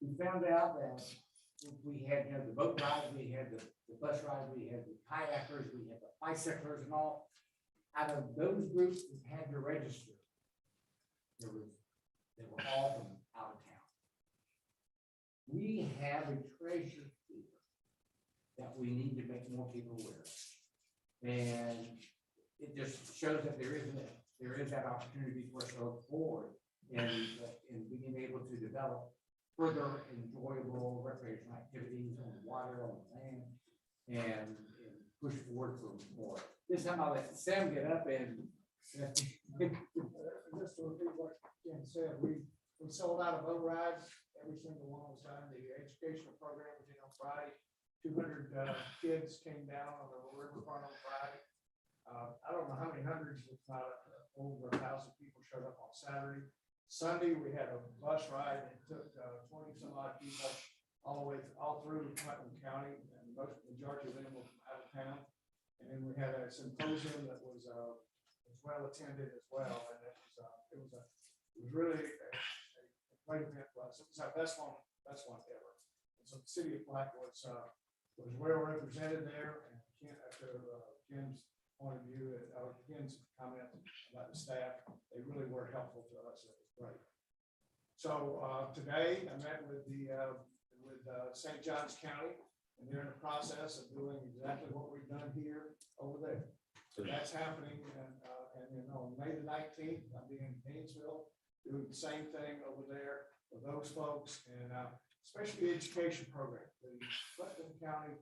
We found out that we had the boat ride, we had the bus ride, we had the kayakers, we had the bicyclers and all. Out of those groups that had to register, they were all from out of town. We have a treasure here that we need to make more people aware of. And it just shows that there is that opportunity for us to look forward and being able to develop further enjoyable recreational activities on the water, on the land, and push forward for more. This time I'll let Sam get up and just to repeat what Ken said, we sold out of boat rides, every single one was done. The educational program was in on Friday. 200 kids came down on the riverfront on Friday. I don't know how many hundreds, if not over 1,000 people showed up on Saturday. Sunday, we had a bus ride that took 20 some odd people all through Putnam County, and majority of them were from out of town. And then we had a symposium that was well attended as well, and it was really a great event for us. It was our best one ever. And so the city of Black was well represented there, and Ken's point of view, Ken's comment about the staff, they really were helpful to us. It was great. So today I met with St. Johns County, and they're in the process of doing exactly what we've done here over there. So that's happening, and on May the 19th, I'll be in Gainesville doing the same thing over there for those folks, and especially the education program. The Putnam County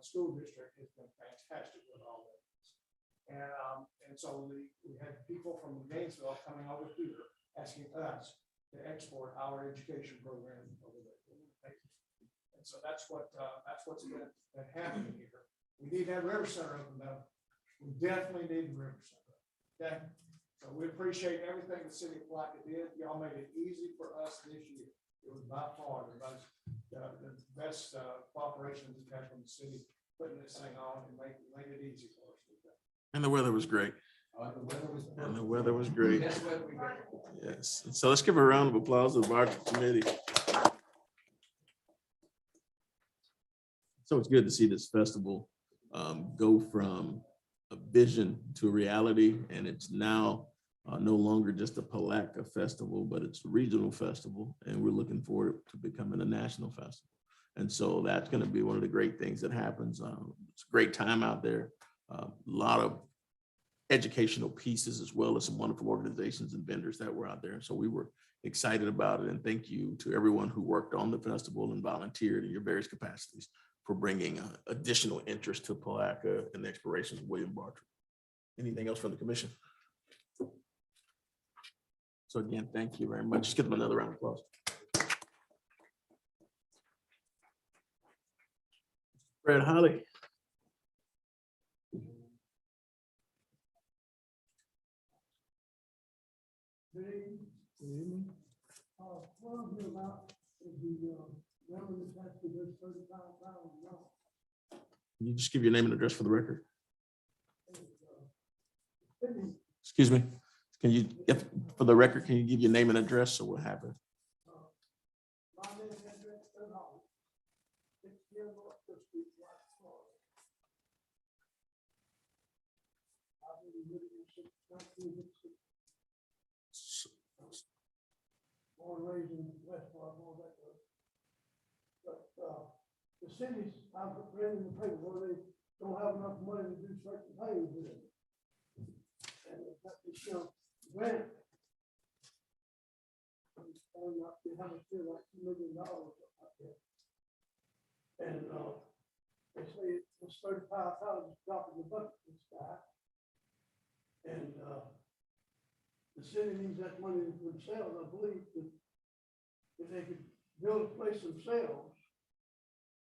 School District has been fantastic with all of this. And so we had people from Gainesville coming over here asking us to export our education program over there. And so that's what's been happening here. We need that river center opened up. We definitely need the river center. Okay. So we appreciate everything the city of Palatka did. Y'all made it easy for us this year. It was by far the best cooperation we've had from the city putting this thing on and made it easy for us. And the weather was great. The weather was great. Yes. So let's give a round of applause to the Market Committee. So it's good to see this festival go from a vision to a reality, and it's now no longer just a Palatka festival, but it's a regional festival, and we're looking forward to becoming a national festival. And so that's going to be one of the great things that happens. It's a great time out there. A lot of educational pieces, as well as some wonderful organizations and vendors that were out there. So we were excited about it. And thank you to everyone who worked on the festival and volunteered in your various capacities for bringing additional interest to Palatka and the explorations of William Bartram. Anything else from the commission? So again, thank you very much. Just give them another round of applause. Brad Holly. What I'm here about is the revenue tax to this $35,000. Can you just give your name and address for the record? Excuse me. Can you, if for the record, can you give your name and address so what happened? My name is Hendrick Hall. 610 North Fifth Street, White, Florida. I've been living in 1960. Born and raised in West Florida, all that good. But the cities, I've read in the paper where they don't have enough money to do certain things with it. And it's got this grant. It's going up to how much feel like $2 million up there. And they say it's 35,000 dropping the bucket this guy. And the city needs that money for themselves, I believe, that if they could build a place themselves,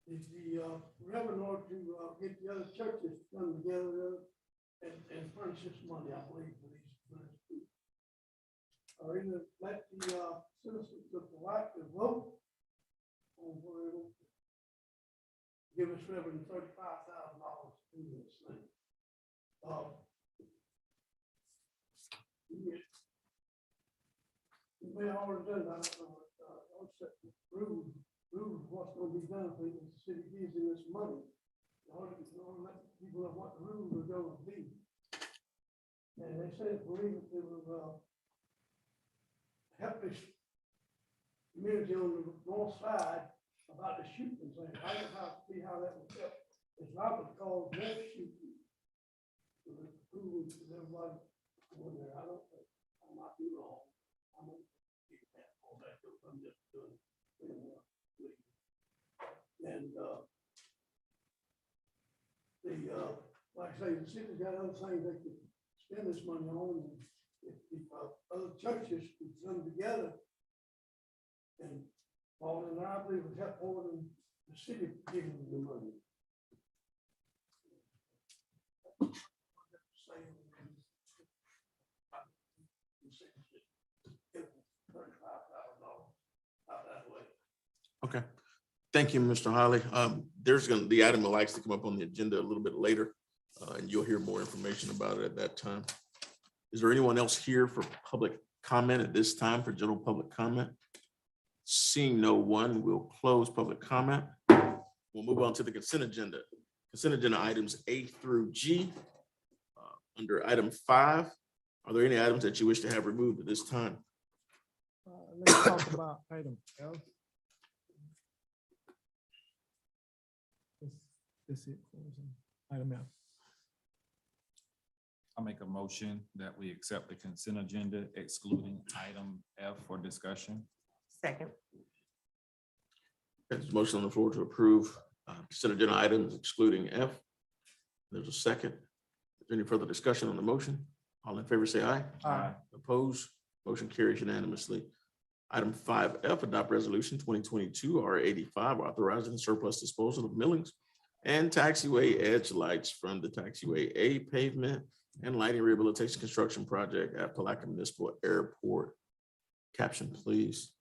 the revenue to get the other churches to come together and furnish this money, I believe, for these people. Or either let the citizens of the right to vote on where it'll give us revenue $35,000 to do this thing. You may already done, I don't know what, rules, what's going to be done if the city gives them this money. In order to let people know what the rules are going to be. And they said, believe it, they will help this community on the north side about the shooting thing. I don't have to see how that would help. It's not what's called mass shooting. Who was everybody going there? I don't think, I might be wrong. I'm gonna get that all back up. I'm just doing. And like I say, the city's got other things they could spend this money on. If other churches could come together and fall in line, I believe would help more than the city giving them the money. Okay. Thank you, Mr. Holly. There's going to, the item likes to come up on the agenda a little bit later, and you'll hear more information about it at that time. Is there anyone else here for public comment at this time, for general public comment? Seeing no one, we'll close public comment. We'll move on to the consent agenda. Consent agenda items A through G. Under item 5, are there any items that you wish to have removed at this time? Let's talk about item F. That's it. Item F. I'll make a motion that we accept the consent agenda excluding item F for discussion. Second. There's a motion on the floor to approve consent agenda items excluding F. There's a second. Is there any further discussion on the motion? All in favor say aye. Aye. Opposed? Motion carries unanimously. Item 5F, adopt resolution 2022 R85, authorizing the surplus disposal of millings and taxiway edge lights from the taxiway A pavement and lighting rehabilitation construction project at Palatka Municipal Airport. Caption, please.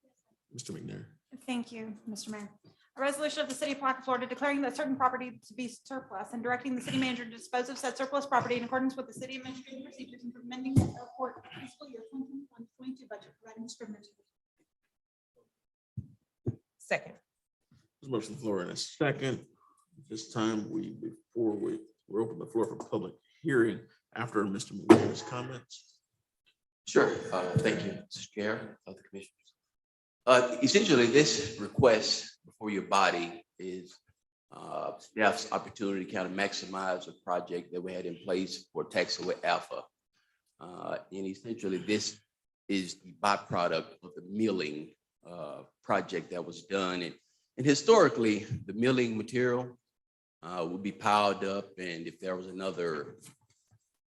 Mr. McNair. Thank you, Mr. Mayor. A resolution of the city of Palatka, Florida, declaring that certain property to be surplus and directing the city manager to dispose of said surplus property in accordance with the city administrative procedures and amending the airport fiscal year 2021-22 budget, providing discriminatory. Second. There's a motion on the floor in a second. This time we're open the floor for public hearing after Mr. McMillan's comments. Sure. Thank you, Mr. Chair, other commissioners. Essentially, this request before your body is staff's opportunity to kind of maximize a project that we had in place for Taxiway Alpha. And essentially, this is the byproduct of the milling project that was done. And historically, the milling material would be piled up, and if there was another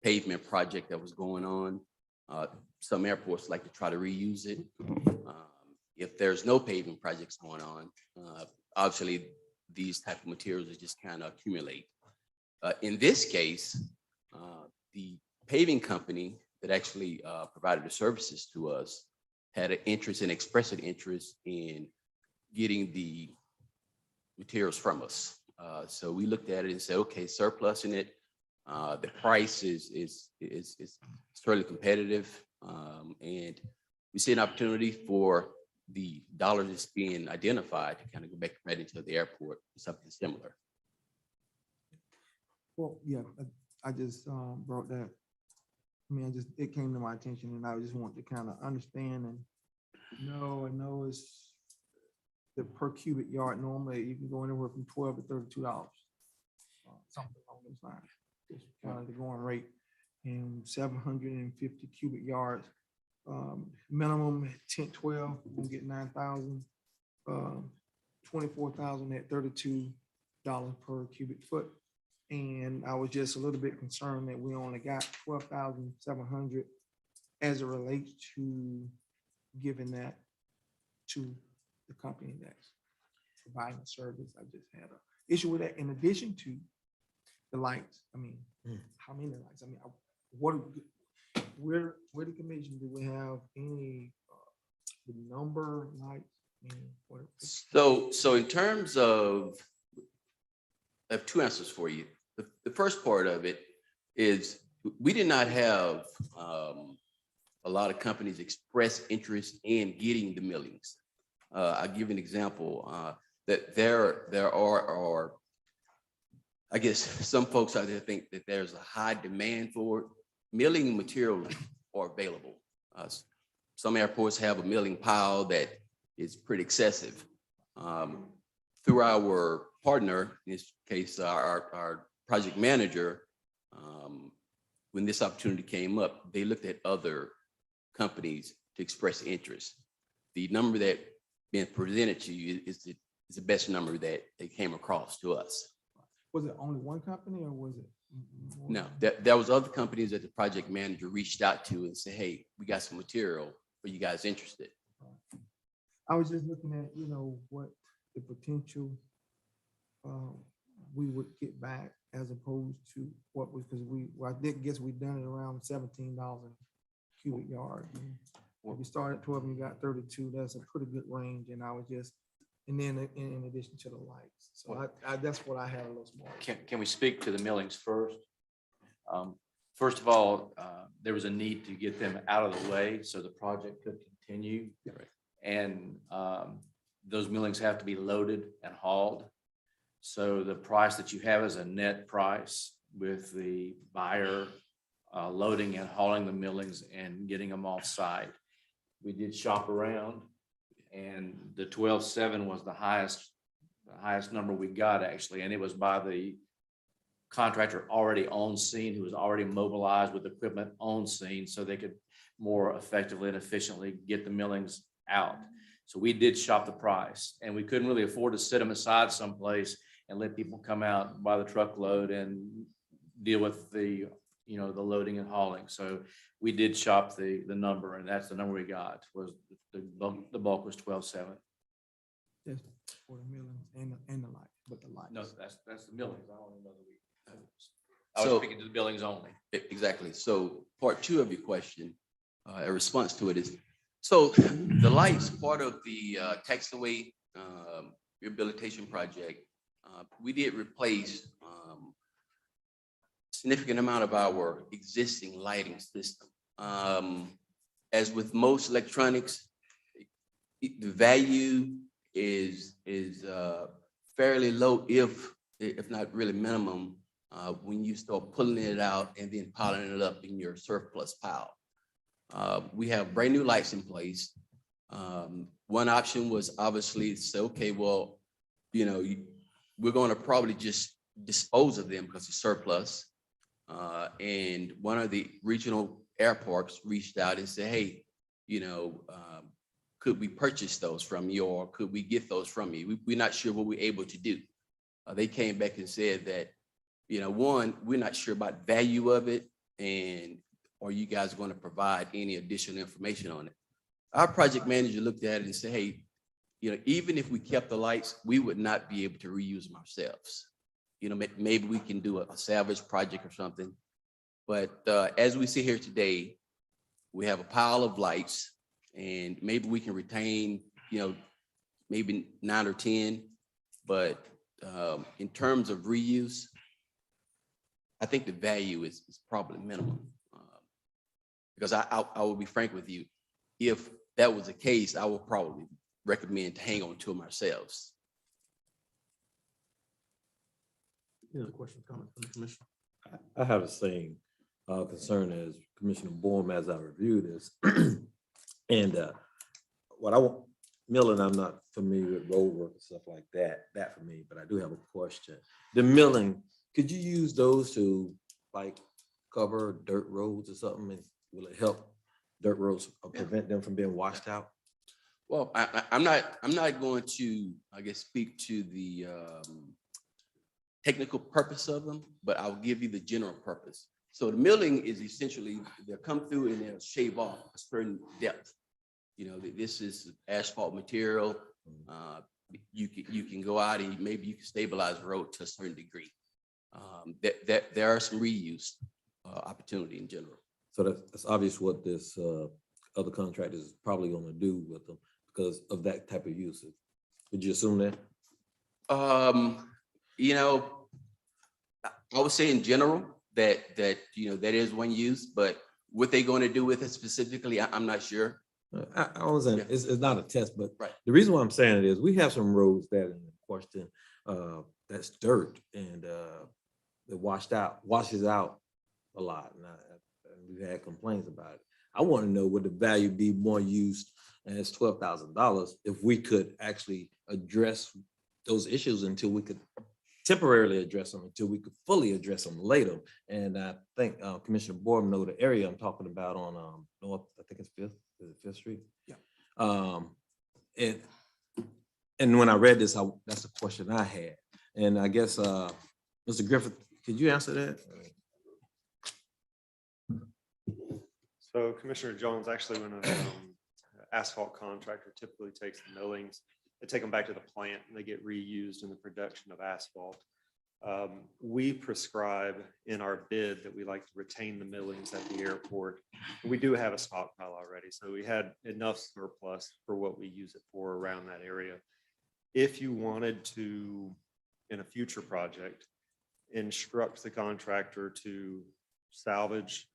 pavement project that was going on, some airports like to try to reuse it. If there's no paving projects going on, obviously these type of materials are just kind of accumulate. In this case, the paving company that actually provided the services to us had an interest and expressed an interest in getting the materials from us. So we looked at it and said, okay, surplusing it. The price is fairly competitive, and we see an opportunity for the dollar that's being identified to kind of go back right into the airport, something similar. Well, yeah, I just brought that. I mean, it came to my attention, and I just want to kind of understand and know it's the per cubic yard. Normally, you can go anywhere from $12 to $32, something along those lines. Just kind of the going rate, and 750 cubic yards. Minimum 10, 12, we'll get 9,000, 24,000 at $32 per cubic foot. And I was just a little bit concerned that we only got 12,700 as it relates to giving that to the company that's providing the service. I just had an issue with that. In addition to the lights, I mean, how many lights? I mean, where the commission, do we have any the number of lights? So in terms of, I have two answers for you. The first part of it is we did not have a lot of companies express interest in getting the millings. I'll give an example that there are, I guess some folks out there think that there's a high demand for it. Milling materials are available. Some airports have a milling pile that is pretty excessive. Through our partner, in this case, our project manager, when this opportunity came up, they looked at other companies to express interest. The number that being presented to you is the best number that they came across to us. Was it only one company, or was it more? No, there was other companies that the project manager reached out to and said, hey, we got some material. Are you guys interested? I was just looking at, what the potential we would get back as opposed to what was, because I did guess we done it around $17 cubic yard. And when we started at 12 and you got 32, that's a pretty good range. And I was just, and then in addition to the lights. So that's what I had a little small. Can we speak to the millings first? First of all, there was a need to get them out of the way so the project could continue. Right. And those millings have to be loaded and hauled. So the price that you have is a net price with the buyer loading and hauling the millings and getting them off site. We did shop around, and the 12.7 was the highest number we got, actually, and it was by the contractor already on scene, who was already mobilized with equipment on scene, so they could more effectively and efficiently get the millings out. So we did shop the price, and we couldn't really afford to sit them aside someplace and let people come out by the truckload and deal with the the loading and hauling. So we did shop the number, and that's the number we got. Was the bulk was 12.7. Yes, for the millings and the light, but the lights. No, that's the millings. I don't know that I was speaking to the billings only. Exactly. So part two of your question, a response to it is, so the lights, part of the taxiway rehabilitation project, we did replace significant amount of our existing lighting system. As with most electronics, the value is fairly low if if not really minimum, when you start pulling it out and then piling it up in your surplus pile. We have brand new lights in place. One option was obviously to say, okay, well, we're going to probably just dispose of them because it's surplus. And one of the regional airports reached out and said, hey, could we purchase those from you, or could we get those from you? We're not sure what we're able to do. They came back and said that, one, we're not sure about value of it, and are you guys going to provide any additional information on it? Our project manager looked at it and said, hey, even if we kept the lights, we would not be able to reuse them ourselves. Maybe we can do a salvage project or something. But as we sit here today, we have a pile of lights, and maybe we can retain, maybe 9 or 10. But in terms of reuse, I think the value is probably minimum. Because I will be frank with you, if that was the case, I would probably recommend to hang on to them ourselves. Any other questions, comments from the commission? I have the same concern as Commissioner Bourne as I review this. And what I want, milling, I'm not familiar with road work and stuff like that for me, but I do have a question. The milling, could you use those to like cover dirt roads or something? And will it help dirt roads or prevent them from being washed out? Well, I'm not going to, I guess, speak to the technical purpose of them, but I'll give you the general purpose. So the milling is essentially, they'll come through and they'll shave off a certain depth. This is asphalt material. You can go out and maybe you can stabilize the road to a certain degree. There are some reuse opportunity in general. So that's obvious what this other contractor is probably going to do with them because of that type of usage. Would you assume that? I would say in general that that is one use, but what they're going to do with it specifically, I'm not sure. I was saying it's not a test, but the reason why I'm saying it is we have some roads that in question that's dirt and it washes out a lot. And we've had complaints about it. I want to know would the value be more used as $12,000 if we could actually address those issues until we could temporarily address them until we could fully address them later. And I think Commissioner Bourne know the area I'm talking about on North, I think it's Fifth Street. Yeah. And when I read this, that's the question I had. And I guess Mr. Griffith, could you answer that? So Commissioner Jones, actually, when an asphalt contractor typically takes the millings, they take them back to the plant and they get reused in the production of asphalt. We prescribe in our bid that we like to retain the millings at the airport. We do have a stockpile already, so we had enough surplus for what we use it for around that area. If you wanted to, in a future project, instruct the contractor to salvage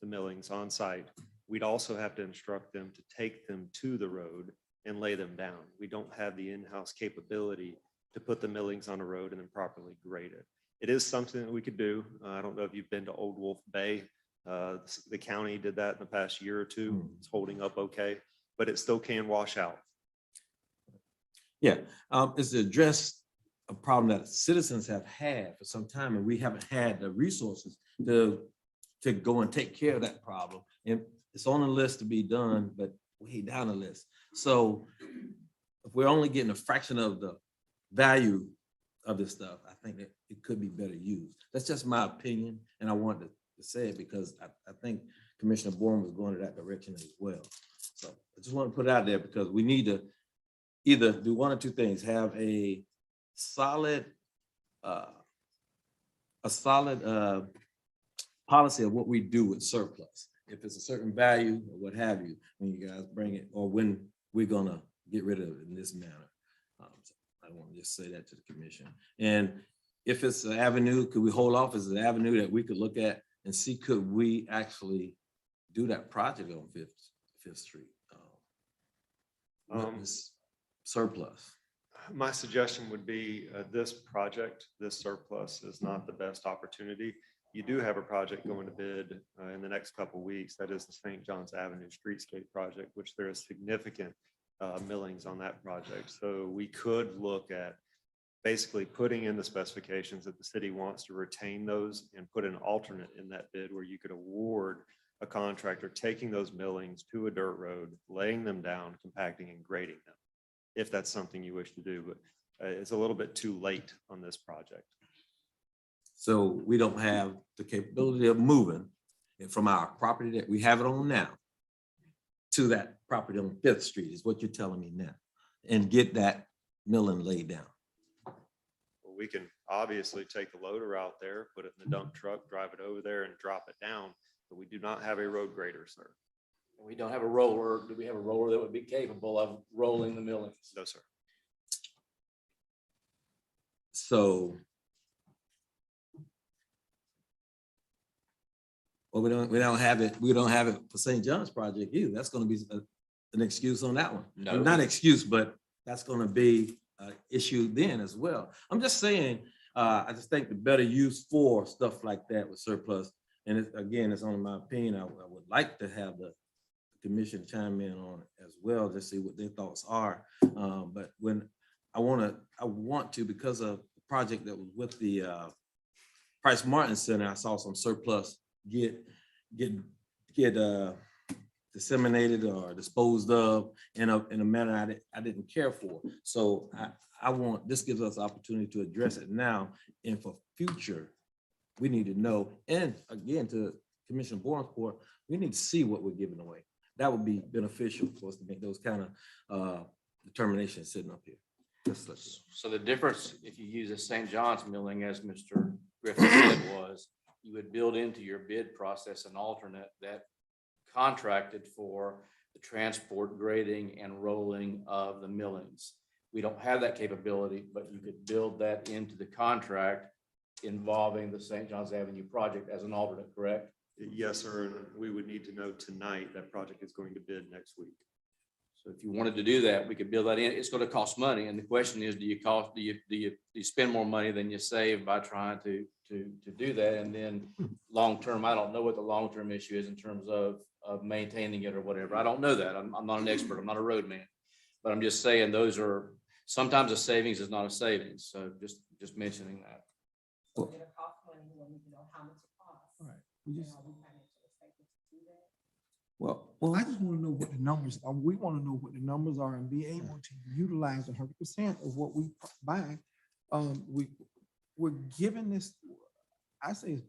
the millings on site, we'd also have to instruct them to take them to the road and lay them down. We don't have the in-house capability to put the millings on a road and then properly grade it. It is something that we could do. I don't know if you've been to Old Wolf Bay. The county did that in the past year or two. It's holding up okay, but it still can wash out. Yeah, it's to address a problem that citizens have had for some time, and we haven't had the resources to go and take care of that problem. And it's on the list to be done, but way down the list. So if we're only getting a fraction of the value of this stuff, I think that it could be better used. That's just my opinion, and I wanted to say it because I think Commissioner Bourne was going in that direction as well. So I just want to put it out there because we need to either do one or two things: have a solid policy of what we do with surplus. If it's a certain value or what have you, when you guys bring it, or when we're gonna get rid of it in this manner. So I want to just say that to the commission. And if it's an avenue, could we hold off as an avenue that we could look at and see could we actually do that project on Fifth Street? This surplus. My suggestion would be this project, this surplus is not the best opportunity. You do have a project going to bid in the next couple of weeks. That is the St. John's Avenue Streetscape project, which there is significant millings on that project. So we could look at basically putting in the specifications that the city wants to retain those and put an alternate in that bid where you could award a contractor taking those millings to a dirt road, laying them down, compacting and grading them, if that's something you wish to do. But it's a little bit too late on this project. So we don't have the capability of moving it from our property that we have it on now to that property on Fifth Street is what you're telling me now, and get that milling laid down. Well, we can obviously take the loader out there, put it in the dump truck, drive it over there and drop it down, but we do not have a road grader, sir. We don't have a roller. Do we have a roller that would be capable of rolling the millings? No, sir. So. Well, we don't have it for St. John's project either. That's gonna be an excuse on that one. No. Not excuse, but that's gonna be an issue then as well. I'm just saying, I just think the better use for stuff like that with surplus, and again, it's only my opinion, I would like to have the commission chime in on it as well, to see what their thoughts are. But when I want to, because of the project that was with the Price Martin Center, I saw some surplus get disseminated or disposed of in a manner I didn't care for. So I want, this gives us opportunity to address it now, and for future, we need to know. And again, to Commissioner Boren's point, we need to see what we're giving away. That would be beneficial for us to make those kind of determinations sitting up here. So the difference, if you use a St. John's milling, as Mr. Griffin said, was you would build into your bid process an alternate that contracted for the transport, grading and rolling of the millings. We don't have that capability, but you could build that into the contract involving the St. John's Avenue project as an alternate, correct? Yes, sir. And we would need to know tonight that project is going to bid next week. So if you wanted to do that, we could build that in. It's going to cost money. And the question is, do you spend more money than you save by trying to do that? And then long-term, I don't know what the long-term issue is in terms of maintaining it or whatever. I don't know that. I'm not an expert. I'm not a road man, but I'm just saying those are, sometimes a savings is not a savings. So just mentioning that. All right. Well, I just want to know what the numbers are. We want to know what the numbers are and be able to utilize 100% of what we buy. We're giving this, I say it's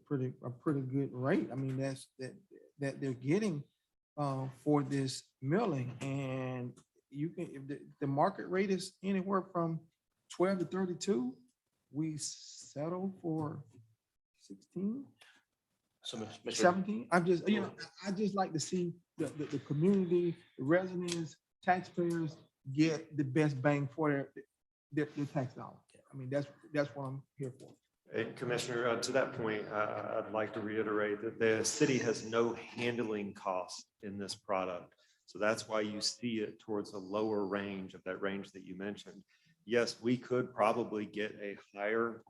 a pretty good rate. I mean, that they're getting for this milling, and you can, if the market rate is anywhere from 12 to 32, we settle for 16. So, Mr. 17. I just like to see the community, the residents, taxpayers get the best bang for their tax dollar. I mean, that's what I'm here for. And Commissioner, to that point, I'd like to reiterate that the city has no handling cost in this product. So that's why you see it towards a lower range of that range that you mentioned. Yes, we could probably get a higher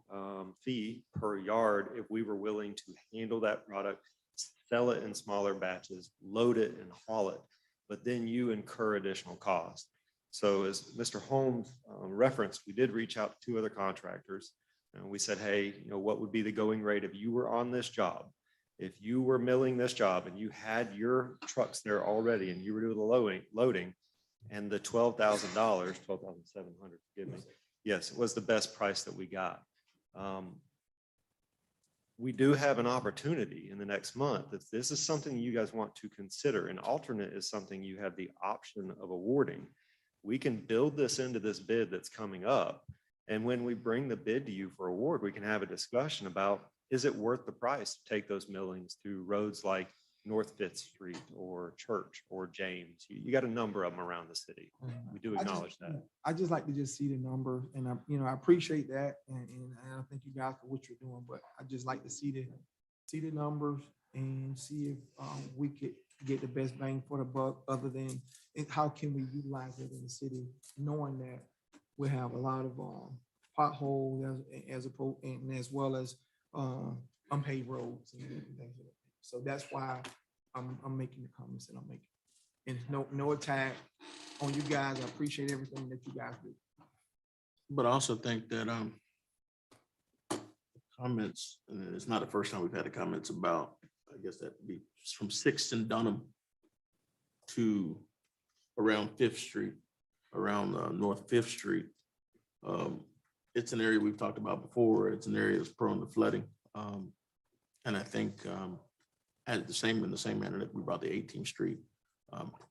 fee per yard if we were willing to handle that product, sell it in smaller batches, load it and haul it, but then you incur additional costs. So as Mr. Holmes referenced, we did reach out to 2 other contractors, and we said, hey, what would be the going rate if you were on this job? If you were milling this job and you had your trucks there already and you were doing the loading, and the $12,000, $12,700, forgive me. Yes, it was the best price that we got. We do have an opportunity in the next month. If this is something you guys want to consider, an alternate is something you have the option of awarding. We can build this into this bid that's coming up. And when we bring the bid to you for award, we can have a discussion about, is it worth the price to take those millings through roads like North Fifth Street or Church or James? You got a number of them around the city. We do acknowledge that. I just like to just see the number, and I appreciate that, and I thank you guys for what you're doing, but I just like to see the numbers and see if we could get the best bang for the buck, other than how can we utilize it in the city, knowing that we have a lot of potholes as opposed, and as well as unpaved roads and things like that. So that's why I'm making the comments that I'm making. And no attack on you guys. I appreciate everything that you guys do. But I also think that comments, and it's not the first time we've had the comments about, I guess that'd be from 6th and Dunham to around 5th Street, around North 5th Street. It's an area we've talked about before. It's an area that's prone to flooding. And I think in the same manner that we brought the 18th Street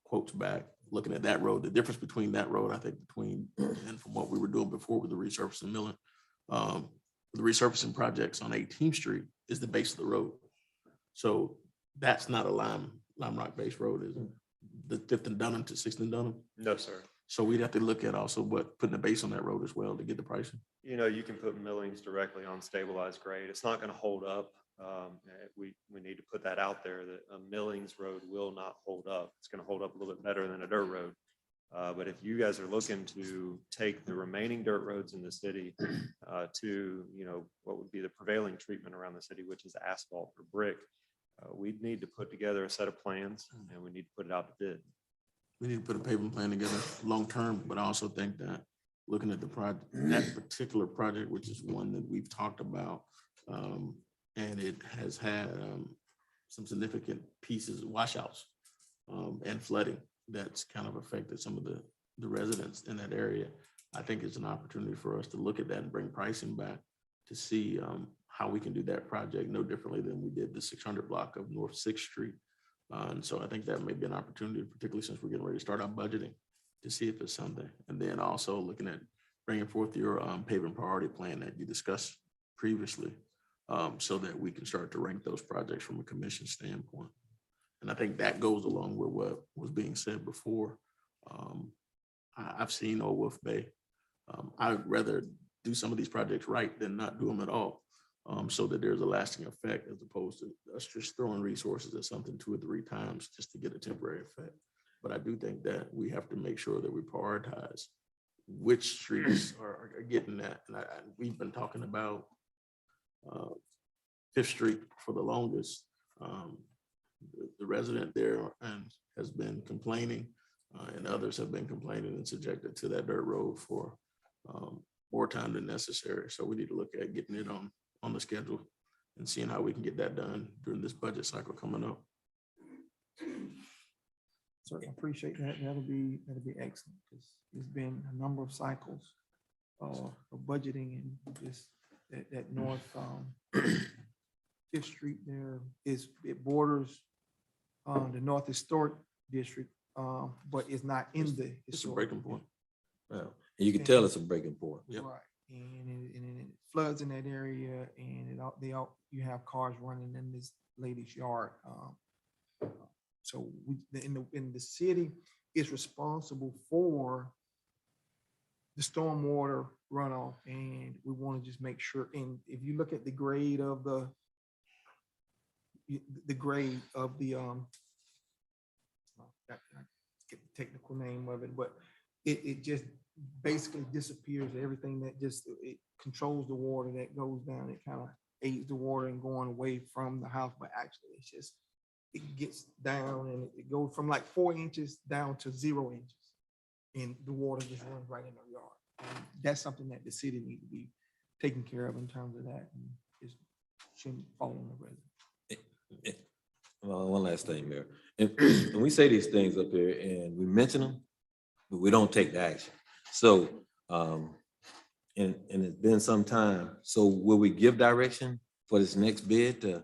quotes back, looking at that road, the difference between that road, I think and from what we were doing before with the resurfacing milling, the resurfacing projects on 18th Street is the base of the road. So that's not a lime rock based road, is it? The 5th and Dunham to 6th and Dunham? No, sir. So we'd have to look at also putting a base on that road as well to get the pricing. You can put millings directly on stabilized grade. It's not going to hold up. We need to put that out there that a millings road will not hold up. It's going to hold up a little bit better than a dirt road. But if you guys are looking to take the remaining dirt roads in the city to, what would be the prevailing treatment around the city, which is asphalt or brick, we need to put together a set of plans and we need to put it out to bid. We need to put a pavement plan together long-term, but I also think that looking at the project, that particular project, which is one that we've talked about, and it has had some significant pieces, washouts, and flooding that's kind of affected some of the residents in that area. I think it's an opportunity for us to look at that and bring pricing back to see how we can do that project no differently than we did the 600 block of North 6th Street. And so I think that may be an opportunity, particularly since we're getting ready to start our budgeting, to see if it's something. And then also looking at bringing forth your paving priority plan that you discussed previously, so that we can start to rank those projects from a commission standpoint. And I think that goes along with what was being said before. I've seen Old Wolf Bay. I'd rather do some of these projects right than not do them at all. So that there's a lasting effect, as opposed to us just throwing resources at something 2 or 3 times just to get a temporary effect. But I do think that we have to make sure that we prioritize which streets are getting that. And we've been talking about 5th Street for the longest. The resident there has been complaining, and others have been complaining and subjected to that dirt road for more time than necessary. So we need to look at getting it on the schedule and seeing how we can get that done during this budget cycle coming up. Certainly appreciate that. That'll be excellent, because there's been a number of cycles of budgeting, and just that North 5th Street there it borders the North Historic District, but it's not in the It's a historic. breaking point. Well, and you can tell it's a breaking point. Yep. Right. And it floods in that area, and you have cars running in this lady's yard. So in the city is responsible for the stormwater runoff, and we want to just make sure. And if you look at the grade of the I get the technical name of it, but it just basically disappears. Everything that it controls the water that goes down. It kind of aids the water and going away from the house, but actually it gets down, and it goes from like 4 inches down to 0 inches, and the water just runs right in the yard. And that's something that the city needs to be taking care of in terms of that, and it shouldn't fall on the resident. Well, one last thing, Mayor. And we say these things up here and we mention them, but we don't take the action. So, and it's been some time. So will we give direction for this next bid to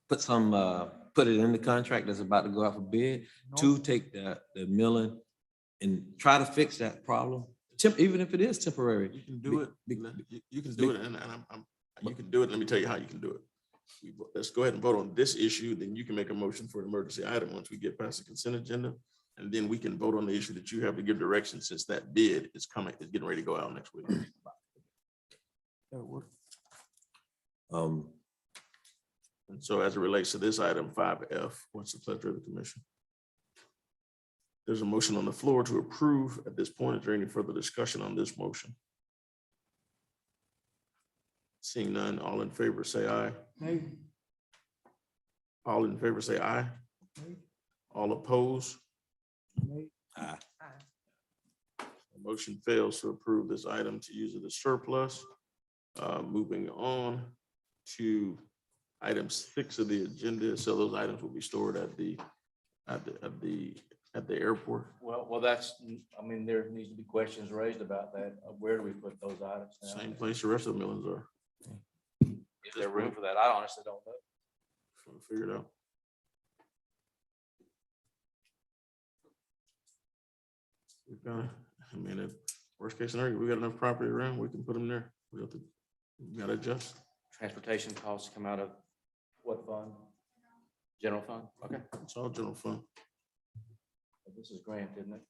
put it in the contract that's about to go out for bid to take the milling and try to fix that problem? Even if it is temporary. You can do it. You can do it, and you can do it. Let me tell you how you can do it. Let's go ahead and vote on this issue. Then you can make a motion for an emergency item once we get past the consent agenda. And then we can vote on the issue that you have to give direction, since that bid is getting ready to go out next week. And so as it relates to this item 5F, what's the pleasure of the commission? There's a motion on the floor to approve. At this point, is there any further discussion on this motion? Seeing none, all in favor, say aye. Nay. All in favor, say aye. All opposed? Nay. Aye. The motion fails to approve this item to use it as surplus. Moving on to item 6 of the agenda. So those items will be stored at the airport. Well, that's, I mean, there needs to be questions raised about that. Where do we put those items now? Same place the rest of the millions are. Is there room for that? I honestly don't know. Trying to figure it out. We've got, I mean, if worst case scenario, we got enough property around, we can put them there. We got to adjust. Transportation costs come out of what fund? General fund? Okay. It's all general fund. This is grant, isn't it?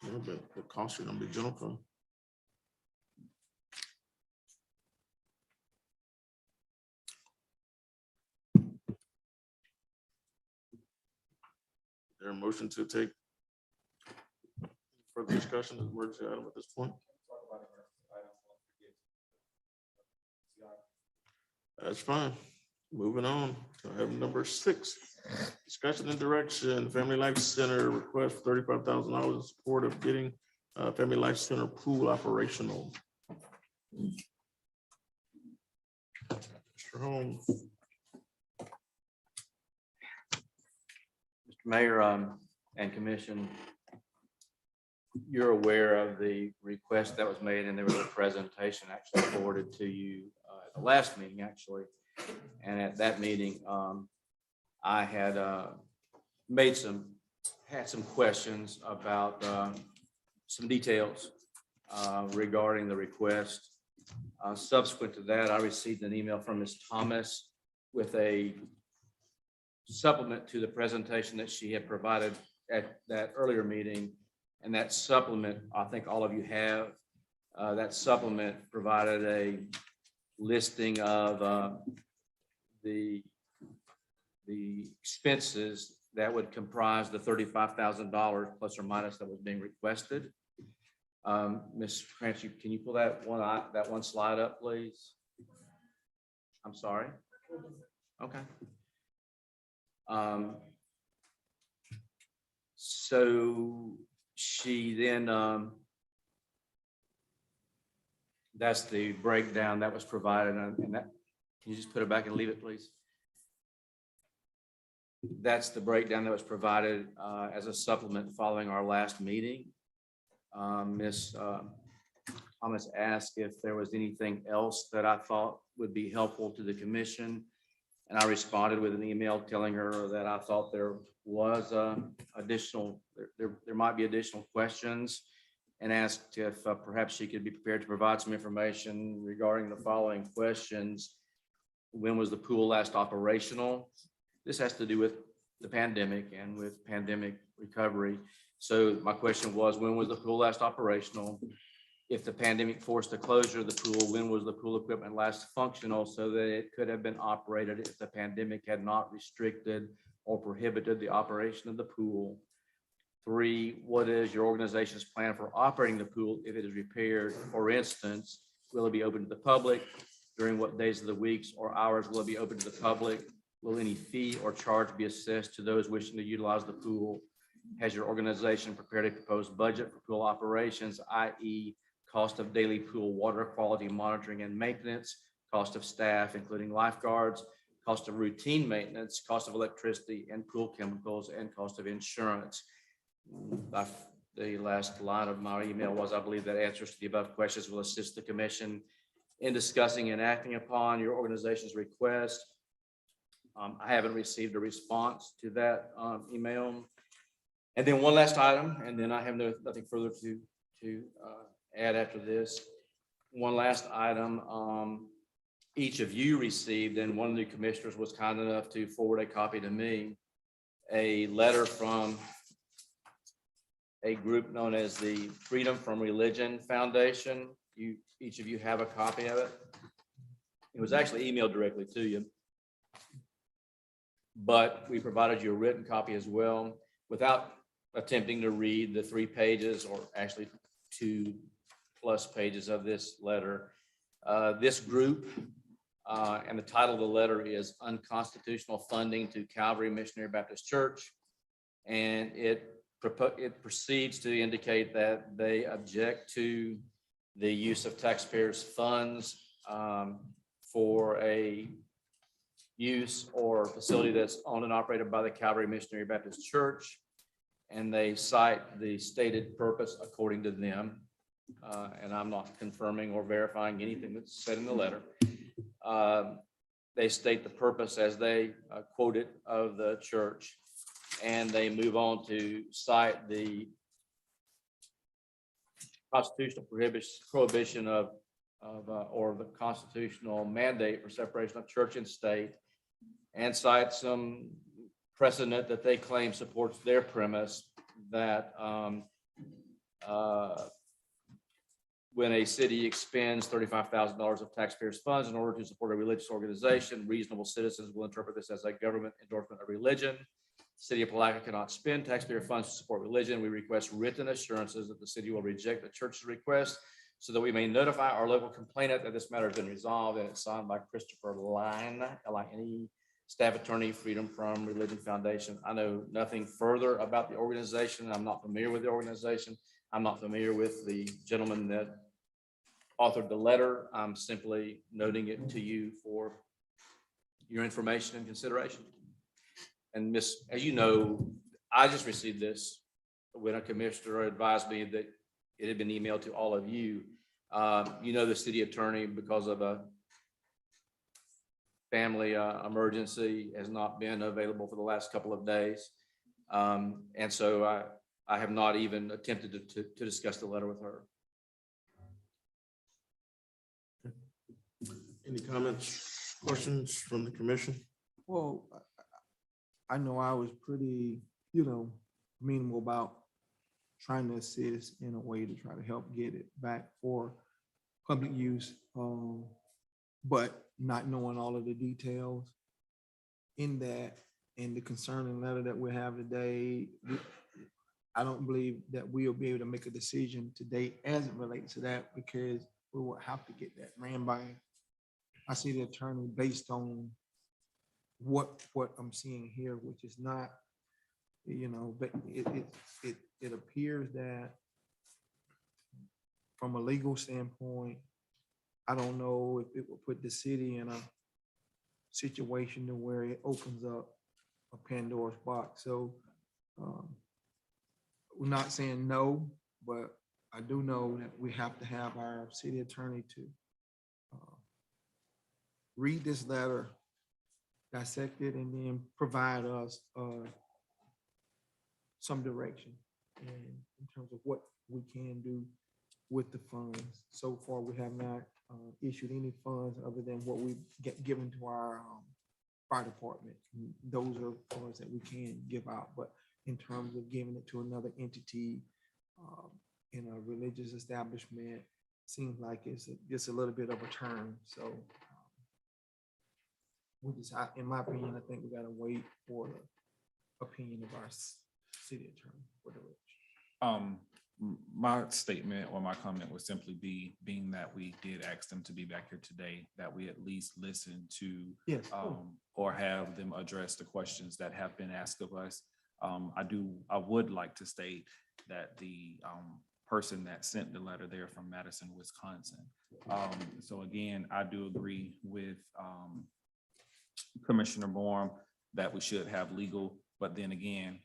Yeah, but the costs are gonna be general fund. There a motion to take further discussion of emergency item at this point? That's fine. Moving on to item number 6. Discussion and direction, Family Life Center request for $35,000 in support of getting Family Life Center pool operational. Mr. Holmes. Mr. Mayor and Commission, you're aware of the request that was made, and there was a presentation actually forwarded to you at the last meeting, actually. And at that meeting, I had had some questions about some details regarding the request. Subsequent to that, I received an email from Ms. Thomas with a supplement to the presentation that she had provided at that earlier meeting. And that supplement, I think all of you have, that supplement provided a listing of the expenses that would comprise the $35,000 plus or minus that was being requested. Ms. Cranch, can you pull that one slide up, please? I'm sorry. Okay. So she then, that's the breakdown that was provided, and that, can you just put it back and leave it, please? That's the breakdown that was provided as a supplement following our last meeting. Ms. Thomas asked if there was anything else that I thought would be helpful to the commission. And I responded with an email telling her that I thought there was there might be additional questions, and asked if perhaps she could be prepared to provide some information regarding the following questions. When was the pool last operational? This has to do with the pandemic and with pandemic recovery. So my question was, when was the pool last operational? If the pandemic forced the closure of the pool, when was the pool equipment last functional so that it could have been operated if the pandemic had not restricted or prohibited the operation of the pool? 3, what is your organization's plan for operating the pool if it is repaired? For instance, will it be open to the public? During what days of the weeks or hours will it be open to the public? Will any fee or charge be assessed to those wishing to utilize the pool? Has your organization prepared a proposed budget for pool operations, i.e. cost of daily pool water quality monitoring and maintenance, cost of staff, including lifeguards, cost of routine maintenance, cost of electricity and pool chemicals, and cost of insurance? The last line of my email was, I believe that answers to the above questions will assist the commission in discussing and acting upon your organization's request. I haven't received a response to that email. And then one last item, and then I have nothing further to add after this. One last item, each of you received, and one of the commissioners was kind enough to forward a copy to me, a letter from a group known as the Freedom from Religion Foundation. Each of you have a copy of it. It was actually emailed directly to you, but we provided you a written copy as well, without attempting to read the 3 pages or actually 2+ pages of this letter, this group, and the title of the letter is Unconstitutional Funding to Calvary Missionary Baptist Church. And it proceeds to indicate that they object to the use of taxpayers' funds for a use or facility that's owned and operated by the Calvary Missionary Baptist Church. And they cite the stated purpose according to them. And I'm not confirming or verifying anything that's said in the letter. They state the purpose as they quote it of the church, and they move on to cite the constitutional prohibition of or the constitutional mandate for separation of church and state, and cite some precedent that they claim supports their premise that when a city expends $35,000 of taxpayers' funds in order to support a religious organization, reasonable citizens will interpret this as a government endorsement of religion. City of Palatka cannot spend taxpayer funds to support religion. We request written assurances that the city will reject the church's request so that we may notify our local complainant that this matter has been resolved. And it's signed by Christopher Line, L-I-N-E, staff attorney, Freedom from Religion Foundation. I know nothing further about the organization. I'm not familiar with the organization. I'm not familiar with the gentleman that authored the letter. I'm simply noting it to you for your information and consideration. And Miss, as you know, I just received this when a commissioner advised me that it had been emailed to all of you. You know, the city attorney, because of a family emergency, has not been available for the last couple of days. And so I have not even attempted to discuss the letter with her. Any comments, questions from the commission? Well, I know I was pretty, amenable about trying to assist in a way to try to help get it back for public use, but not knowing all of the details in that, and the concerning letter that we have today, I don't believe that we'll be able to make a decision today as it relates to that, because we will have to get that ran by our city attorney based on what I'm seeing here, which is not, but it appears that from a legal standpoint, I don't know if it will put the city in a situation to where it opens up a Pandora's box. So we're not saying no, but I do know that we have to have our city attorney to read this letter, dissect it, and then provide us some direction in terms of what we can do with the funds. So far, we have not issued any funds other than what we get given to our fire department. Those are funds that we can give out, but in terms of giving it to another entity in a religious establishment, seems like it's a little bit of a turn. So we just, in my opinion, I think we gotta wait for the opinion of our city attorney. My statement or my comment would simply be, being that we did ask them to be back here today, that we at least listen to or have them address the questions that have been asked of us. I would like to state that the person that sent the letter, there from Madison, Wisconsin. So again, I do agree with Commissioner Bourne that we should have legal, but then again,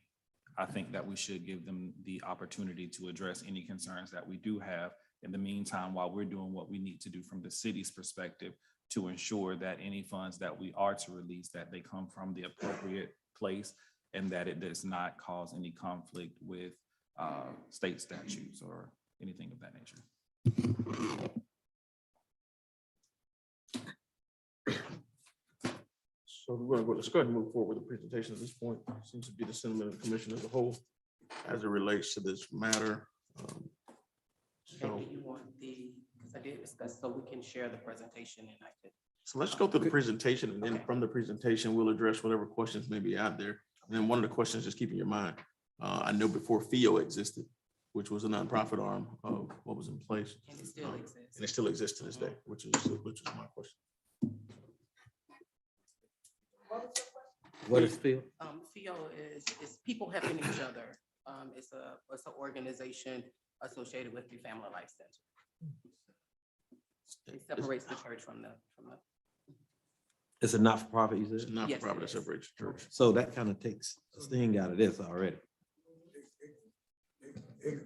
I think that we should give them the opportunity to address any concerns that we do have in the meantime, while we're doing what we need to do from the city's perspective to ensure that any funds that we are to release, that they come from the appropriate place and that it does not cause any conflict with state statutes or anything of that nature. So let's go ahead and move forward with the presentation at this point. Seems to be the sentiment of the commission as a whole as it relates to this matter. Do you want because I did discuss, so we can share the presentation and I could. So let's go through the presentation, and then from the presentation, we'll address whatever questions may be out there. And then one of the questions, just keep in your mind, I know before FIO existed, which was a nonprofit arm of what was in place. And it still exists. And it still exists to this day, which is my question. What is FIO? FIO is people helping each other. It's an organization associated with the Family Life Center. It separates the church from the. It's a not-for-profit, you It's said? not Yes, for profit it that is. separates the church. So that kind of takes the sting out of this already.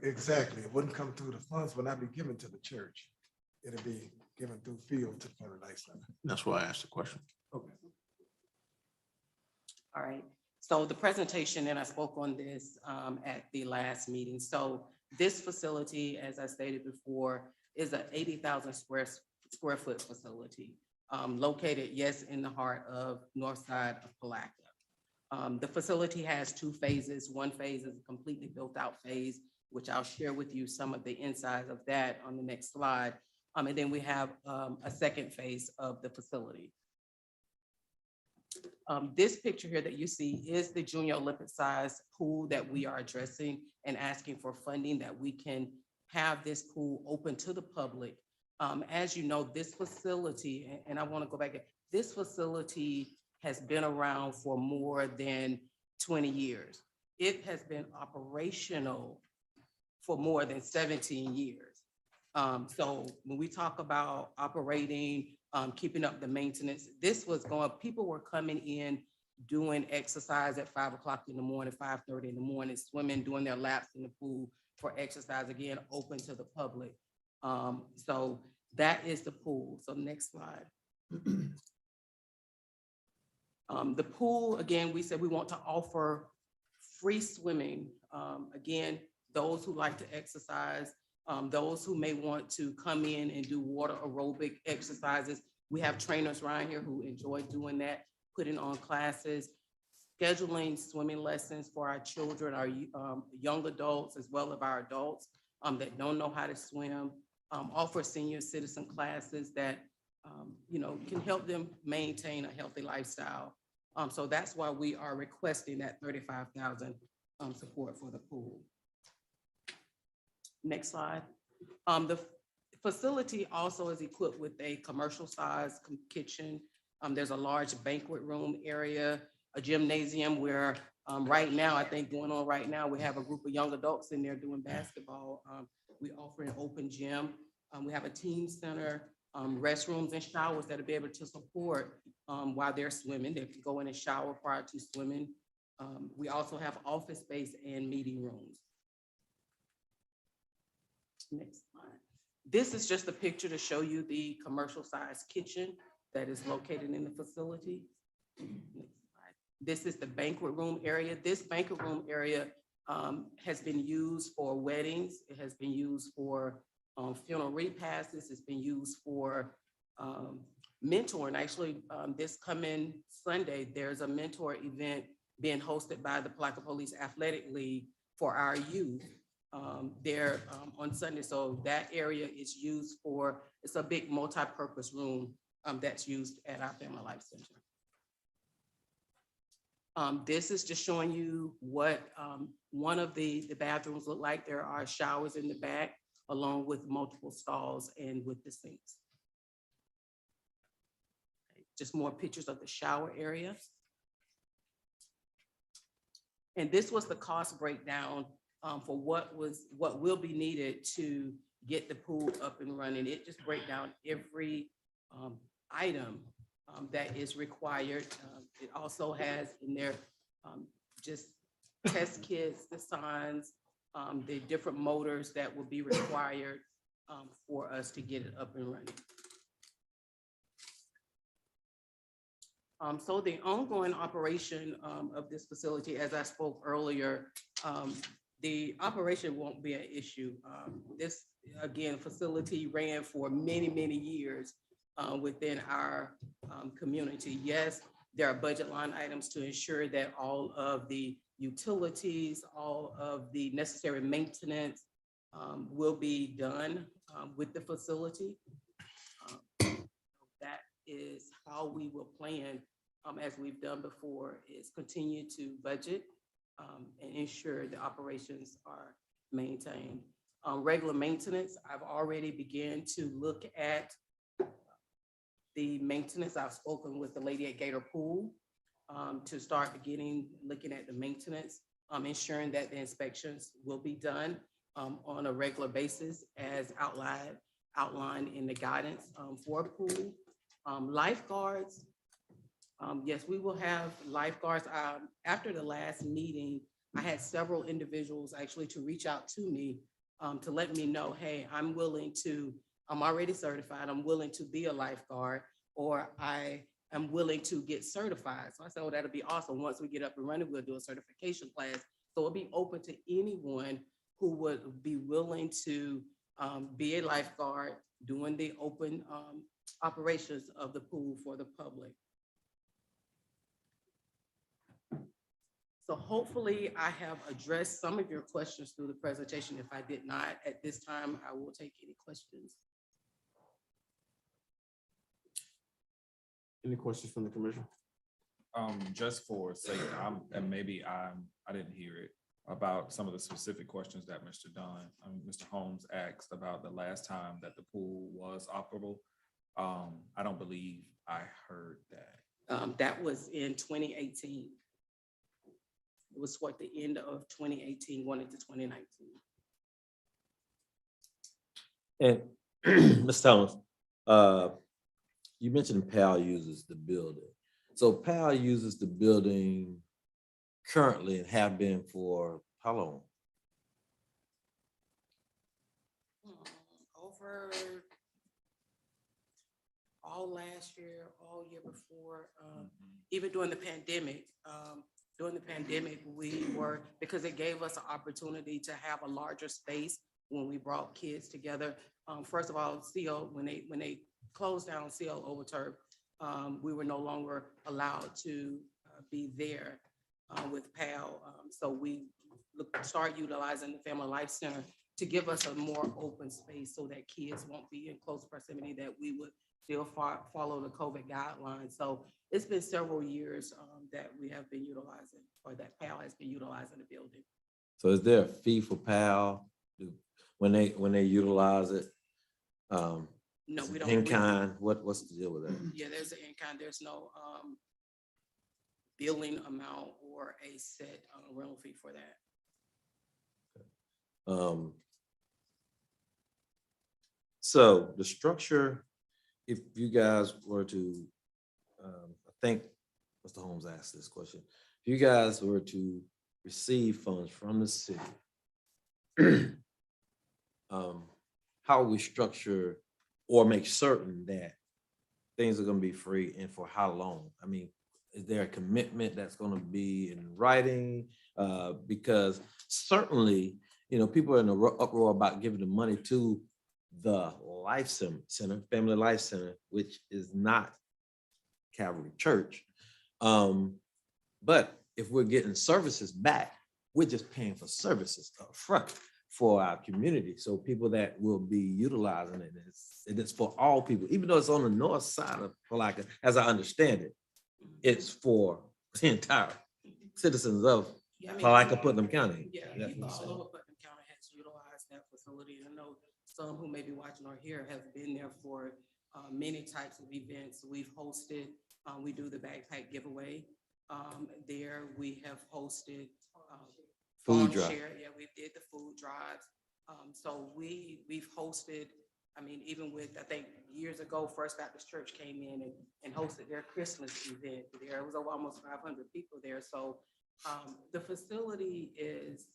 Exactly. It wouldn't come through the funds, would not be given to the church. It'll be given through field to the Family Life Center. That's why I asked the question. Okay. All right, so the presentation, and I spoke on this at the last meeting. So this facility, as I stated before, is a 80,000 square foot facility located, yes, in the heart of north side of Palatka. The facility has two phases. One phase is a completely built out phase, which I'll share with you some of the insides of that on the next slide. And then we have a second phase of the facility. This picture here that you see is the junior Olympic size pool that we are addressing and asking for funding that we can have this pool open to the public. As you know, this facility, and I want to go back, this facility has been around for more than 20 years. It has been operational for more than 17 years. So when we talk about operating, keeping up the maintenance, this was going, people were coming in doing exercise at 5 o'clock in the morning, 5:30 in the morning, swimming, doing their laps in the pool for exercise, again, open to the public. So that is the pool. So next slide. The pool, again, we said we want to offer free swimming. Again, those who like to exercise, those who may want to come in and do water aerobic exercises. We have trainers around here who enjoy doing that, putting on classes, scheduling swimming lessons for our children, our young adults, as well as our adults that don't know how to swim, offer senior citizen classes that can help them maintain a healthy lifestyle. So that's why we are requesting that 35,000 support for the pool. Next slide. The facility also is equipped with a commercial size kitchen. There's a large banquet room area, a gymnasium where right now, I think going on right now, we have a group of young adults in there doing basketball. We offer an open gym. We have a teen center, restrooms and showers that'll be able to support while they're swimming. They can go in and shower prior to swimming. We also have office space and meeting rooms. Next slide. This is just a picture to show you the commercial size kitchen that is located in the facility. Next slide. This is the banquet room area. This banquet room area has been used for weddings. It has been used for funeral repasts. It's been used for mentoring. Actually, this coming Sunday, there's a mentor event being hosted by the Palatka Police Athletic League for our youth there on Sunday. So that area is used for, it's a big multi-purpose room that's used at our Family Life Center. This is just showing you what one of the bathrooms look like. There are showers in the back along with multiple stalls and with the sinks. Just more pictures of the shower area. And this was the cost breakdown for what will be needed to get the pool up and running. It just breaks down every item that is required. It also has in there just test kits, the signs, the different motors that will be required for us to get it up and running. So the ongoing operation of this facility, as I spoke earlier, the operation won't be an issue. This, again, facility ran for many, many years within our community. Yes, there are budget line items to ensure that all of the utilities, all of the necessary maintenance will be done with the facility. That is how we will plan, as we've done before, is continue to budget and ensure the operations are maintained. Regular maintenance, I've already began to look at the maintenance. I've spoken with the lady at Gator Pool to start looking at the maintenance, ensuring that the inspections will be done on a regular basis as outlined in the guidance for pool. Lifeguards, yes, we will have lifeguards. After the last meeting, I had several individuals actually to reach out to me to let me know, hey, I'm already certified, I'm willing to be a lifeguard, or I am willing to get certified. So I said, oh, that'll be awesome. Once we get up and running, we'll do a certification class. So it'll be open to anyone who would be willing to be a lifeguard doing the open operations of the pool for the public. So hopefully I have addressed some of your questions through the presentation. If I did not, at this time, I will take any questions. Any questions from the commission? Just for sake, and maybe I didn't hear it, about some of the specific questions that Mr. Holmes asked about the last time that the pool was operable. I don't believe I heard that. That was in 2018. It was toward the end of 2018, going into 2019. And Ms. Thomas, you mentioned PAL uses the building. So PAL uses the building currently and have been for how long? Over all last year, all year before, even during the pandemic. Because it gave us an opportunity to have a larger space when we brought kids together. First of all, CO, when they closed down CO Overturf, we were no longer allowed to be there with PAL. So we start utilizing the Family Life Center to give us a more open space so that kids won't be in close proximity, that we would still follow the COVID guidelines. So it's been several years that we have been utilizing, or that PAL has been utilizing the building. So is there a fee for PAL when they utilize it? No, we don't. In kind, what's the deal with that? Yeah, there's an in-kind. There's no billing amount or a set rental fee for that. So the structure, if you guys were to, I think Mr. Holmes asked this question, if you guys were to receive funds from the city, how we structure or make certain that things are going to be free, and for how long? I mean, is there a commitment that's going to be in writing? Because certainly, people are in an uproar about giving the money to the Life Center, Family Life Center, which is not Calvary Church. But if we're getting services back, we're just paying for services up front for our community. So people that will be utilizing it, it's for all people, even though it's on the north side of Palatka, as I understand it, it's for the entire citizens of Palatka, Putnam County. Yeah, people all over Putnam County has utilized that facility. I know some who may be watching or here have been there for many types of events. We've hosted, we do the backpack giveaway. There we have hosted food drive. Yeah, we did the food drives. So we've hosted, even with, I think years ago, First Baptist Church came in and hosted their Christmas event there. It was over almost 500 people there. So the facility is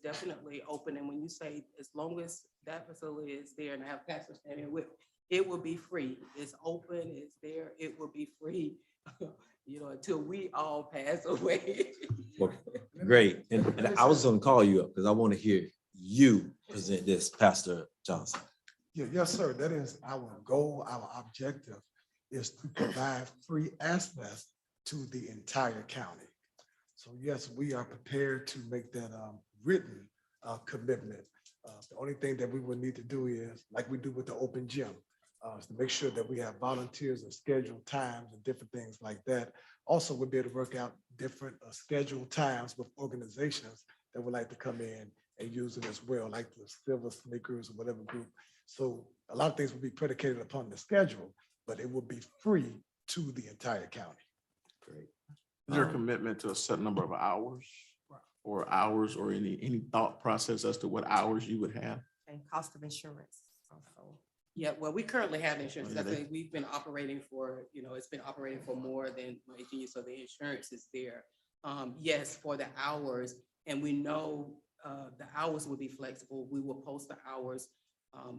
definitely open. And when you say, as long as that facility is there, and I have pastors standing with, it will be free. It's open, it's there, it will be free, until we all pass away. Well, great. And I was going to call you up because I want to hear you present this, Pastor Johnson. Yeah, yes, sir. That is our goal. Our objective is to provide free access to the entire county. So yes, we are prepared to make that written commitment. The only thing that we would need to do is, like we do with the open gym, to make sure that we have volunteers and scheduled times and different things like that. Also, we'll be able to work out different scheduled times with organizations that would like to come in and use it as well, like the Silver Sneakers or whatever group. So a lot of things will be predicated upon the schedule, but it will be free to the entire county. Great. Is there a commitment to a set number of hours? Or hours, or any thought process as to what hours you would have? And cost of insurance also. Yeah, well, we currently have insurance. Yeah, I think we've been operating for, it's been operating for more than 18 years, so the insurance is there. Yes, for the hours, and we know the hours will be flexible. We will post the hours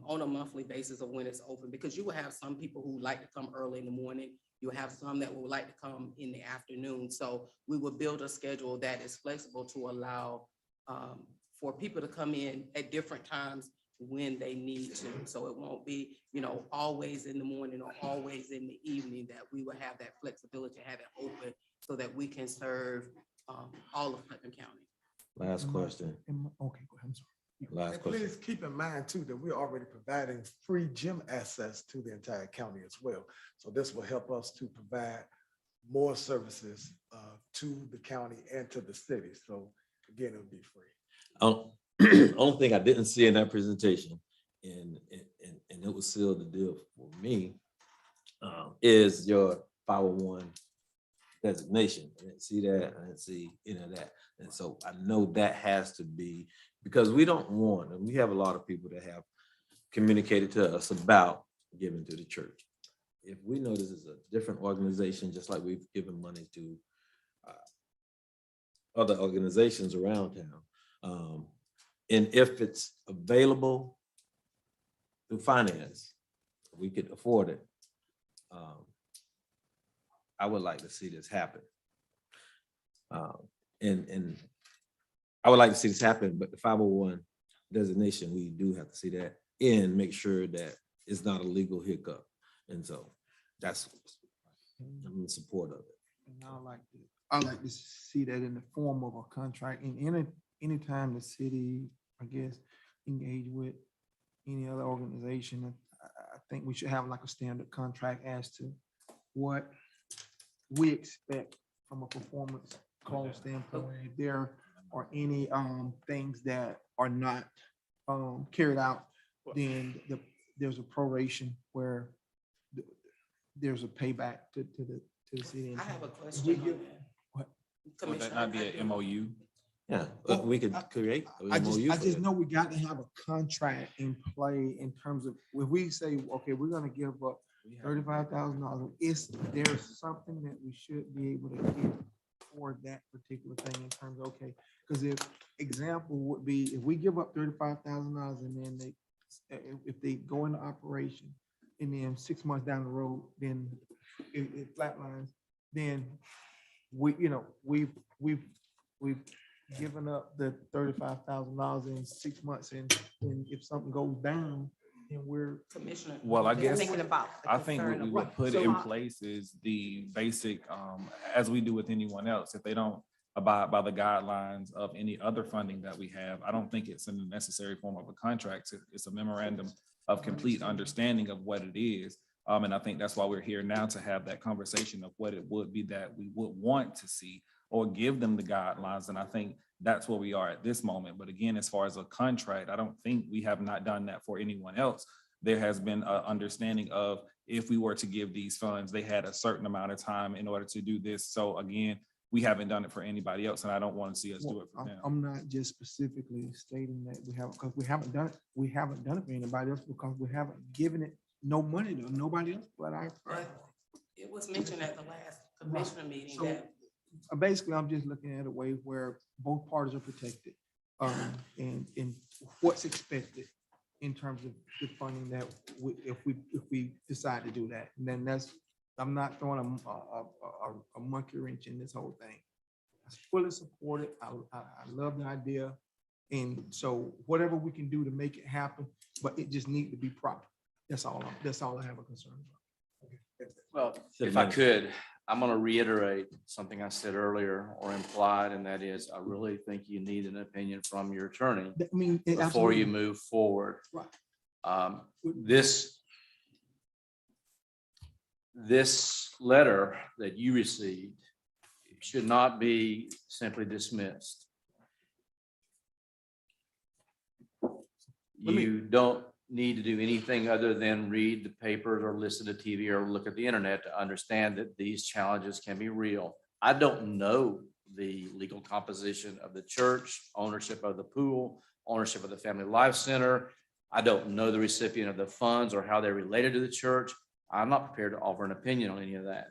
on a monthly basis of when it's open, because you will have some people who like to come early in the morning. You'll have some that would like to come in the afternoon. So we will build a schedule that is flexible to allow for people to come in at different times when they need to. So it won't be, always in the morning or always in the evening, that we will have that flexibility, have it open so that we can serve all of Putnam County. Last question. Okay, go ahead. I'm sorry. Last And question. please keep in mind too, that we're already providing free gym access to the entire county as well. So this will help us to provide more services to the county and to the city. So again, it'll be free. Only thing I didn't see in that presentation, and it was sealed the deal for me, is your 501 designation. I didn't see that. I didn't see any of that. And so I know that has to be, because we don't want, and we have a lot of people that have communicated to us about giving to the church. If we know this is a different organization, just like we've given money to other organizations around town, and if it's available through finance, we could afford it. I would like to see this happen. And I would like to see this happen, but the 501 designation, we do have to see that and make sure that it's not a legal hiccup. And so that's, I'm in support of it. And I like to see that in the form of a contract. And anytime the city, I guess, engage with any other organization, I think we should have like a standard contract as to what we expect from a performance call standpoint. If there are any things that are not carried out, then there's a proration where there's a payback to the city. I have a question. Would that not be an MOU? Yeah, but we could create a I MOU for just that. know we got to have a contract in play in terms of, if we say, okay, we're gonna give up $35,000, there's something that we should be able to get for that particular thing in terms of, okay, because if example would be, if we give up $35,000 and then if they go into operation and then 6 months down the road, then it flatlines, then we've given up the $35,000 in 6 months, and if something goes down, then we're Commissioner. Well, I they're guess, thinking about the I think what concern we of would put So in I- place is the basic, as we do with anyone else, if they don't abide by the guidelines of any other funding that we have, I don't think it's in the necessary form of a contract. It's a memorandum of complete understanding of what it is. And I think that's why we're here now, to have that conversation of what it would be that we would want to see, or give them the guidelines. And I think that's where we are at this moment. But again, as far as a contract, I don't think we have not done that for anyone else. There has been an understanding of, if we were to give these funds, they had a certain amount of time in order to do this. So again, we haven't done it for anybody else, and I don't want to see us do it for them. I'm not just specifically stating that we have, because we haven't done it for anybody else, because we haven't given it no money to nobody else but our. It was mentioned at the last commissioner meeting So that basically, I'm just looking at a way where both parties are protected, and what's expected in terms of the funding that if we decide to do that. And then I'm not throwing a monkey wrench in this whole thing. I fully support it. I love the idea. And so whatever we can do to make it happen, but it just needs to be proper. That's all I have a concern about. Well, if I could, I'm going to reiterate something I said earlier or implied, and that is, I really think you need an opinion from your attorney I mean, before you move forward. Right. This this letter that you received should not be simply dismissed. You don't need to do anything other than read the papers or listen to TV or look at the internet to understand that these challenges can be real. I don't know the legal composition of the church, ownership of the pool, ownership of the Family Life Center. I don't know the recipient of the funds or how they're related to the church. I'm not prepared to offer an opinion on any of that.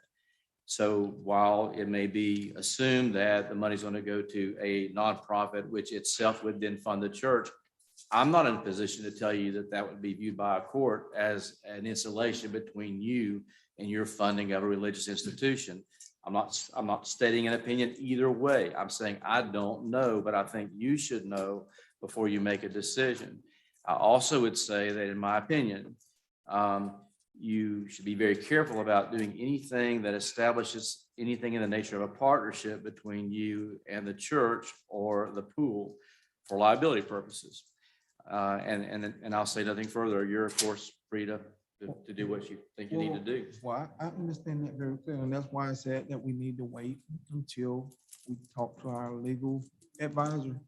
So while it may be assumed that the money's going to go to a nonprofit, which itself would then fund the church, I'm not in a position to tell you that that would be viewed by a court as an insulation between you and your funding of a religious institution. I'm not stating an opinion either way. I'm saying I don't know, but I think you should know before you make a decision. I also would say that, in my opinion, you should be very careful about doing anything that establishes anything in the nature of a partnership between you and the church or the pool for liability purposes. And I'll say nothing further. You're of course free to do what you think you need to do. Well, I understand that very clearly, and that's why I said that we need to wait until we talk to our legal advisor,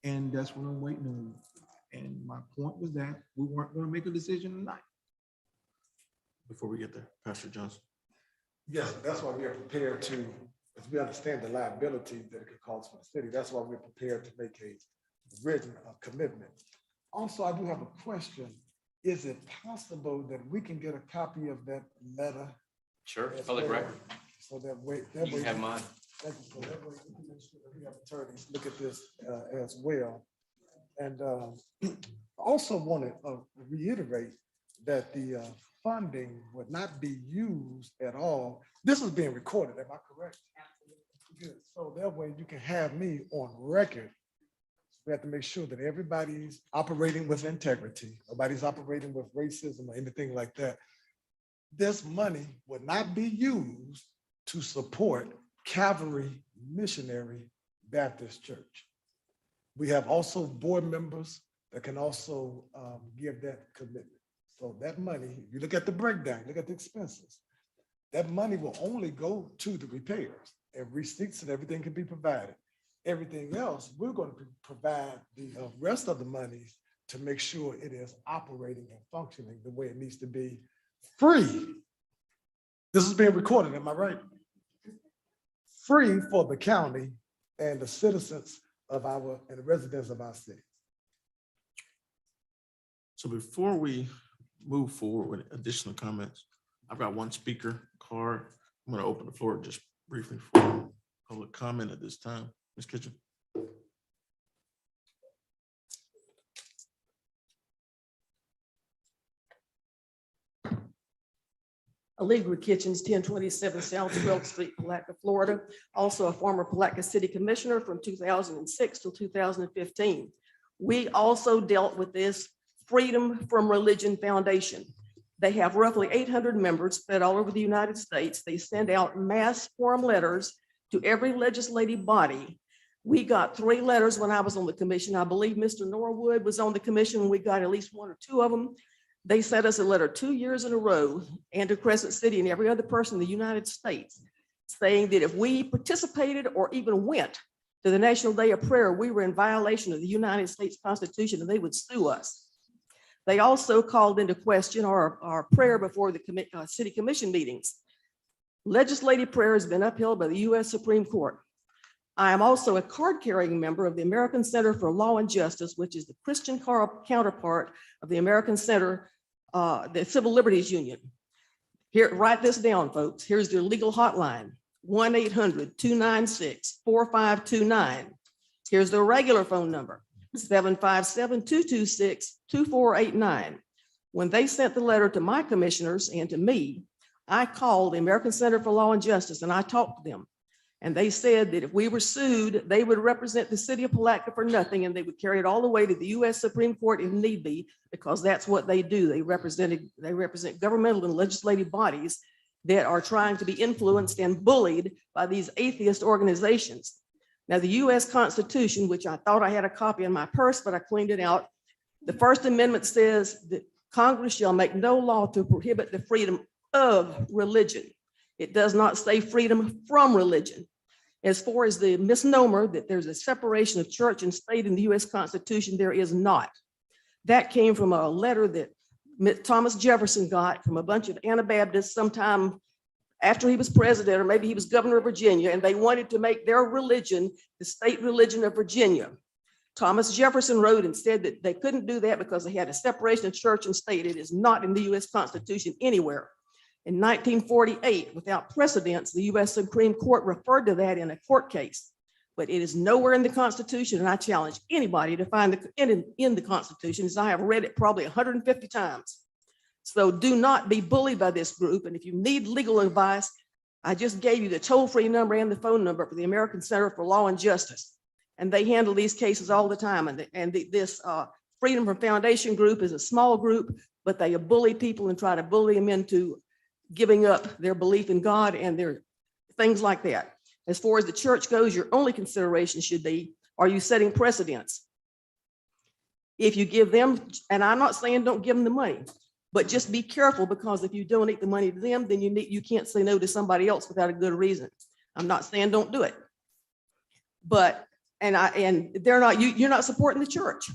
and that's what I'm waiting on. And my point was that we weren't going to make a decision tonight. Before we get there, Pastor Johnson. Yes, that's why we are prepared to, as we understand the liability that it could cause for the city, that's why we're prepared to make a written commitment. Also, I do have a question. Is it possible that we can get a copy of that letter? Sure, public record. So that way. You can have mine. Thank you. So that way we can make sure that we have attorneys look at this as well. And also want to reiterate that the funding would not be used at all. This is being recorded, am I correct? Good. So that way you can have me on record. We have to make sure that everybody's operating with integrity. Nobody's operating with racism or anything like that. This money would not be used to support Calvary Missionary Baptist Church. We have also board members that can also give that commitment. So that money, if you look at the breakdown, look at the expenses, that money will only go to the repairs, and receipts and everything can be provided. Everything else, we're going to provide the rest of the money to make sure it is operating and functioning the way it needs to be, free. This is being recorded, am I right? Free for the county and the citizens of and the residents of our city. So before we move forward with additional comments, I've got one speaker card. I'm going to open the floor just briefly for public comment at this time. Ms. Kitchen. Allegra Kitchens, 1027 South 12th Street, Palatka, Florida. Also a former Palatka City Commissioner from 2006 till 2015. We also dealt with this Freedom from Religion Foundation. They have roughly 800 members spread all over the United States. They send out mass form letters to every legislative body. We got 3 letters when I was on the commission. I believe Mr. Norwood was on the commission when we got at least 1 or 2 of them. They sent us a letter 2 years in a row, and to Crescent City and every other person in the United States, saying that if we participated or even went to the National Day of Prayer, we were in violation of the United States Constitution and they would sue us. They also called into question our prayer before the city commission meetings. Legislative prayer has been upheld by the U.S. Supreme Court. I am also a card-carrying member of the American Center for Law and Justice, which is the Christian counterpart of the American Center, the Civil Liberties Union. Here, write this down, folks. Here's their legal hotline, 1-800-296-4529. Here's their regular phone number, 757-226-2489. When they sent the letter to my commissioners and to me, I called the American Center for Law and Justice and I talked to them. And they said that if we were sued, they would represent the city of Palatka for nothing, and they would carry it all the way to the U.S. Supreme Court if need be, because that's what they do. They represent governmental and legislative bodies that are trying to be influenced and bullied by these atheist organizations. Now, the U.S. Constitution, which I thought I had a copy in my purse, but I cleaned it out. The First Amendment says that Congress shall make no law to prohibit the freedom of religion. It does not say freedom from religion. As far as the misnomer that there's a separation of church and state in the US Constitution, there is not. That came from a letter that Thomas Jefferson got from a bunch of Anabaptists sometime after he was president, or maybe he was governor of Virginia, and they wanted to make their religion the state religion of Virginia. Thomas Jefferson wrote and said that they couldn't do that because they had a separation of church and state. It is not in the US Constitution anywhere. In 1948, without precedence, the US Supreme Court referred to that in a court case, but it is nowhere in the Constitution. And I challenge anybody to find in the Constitution, as I have read it probably 150 times. So do not be bullied by this group. And if you need legal advice, I just gave you the toll-free number and the phone number for the American Center for Law and Justice. And they handle these cases all the time. This Freedom from Foundation group is a small group, but they bully people and try to bully them into giving up their belief in God and their things like that. As far as the church goes, your only consideration should be, are you setting precedents? If you give them, and I'm not saying don't give them the money, but just be careful, because if you donate the money to them, then you can't say no to somebody else without a good reason. I'm not saying don't do it, but they're not, you're not supporting the church.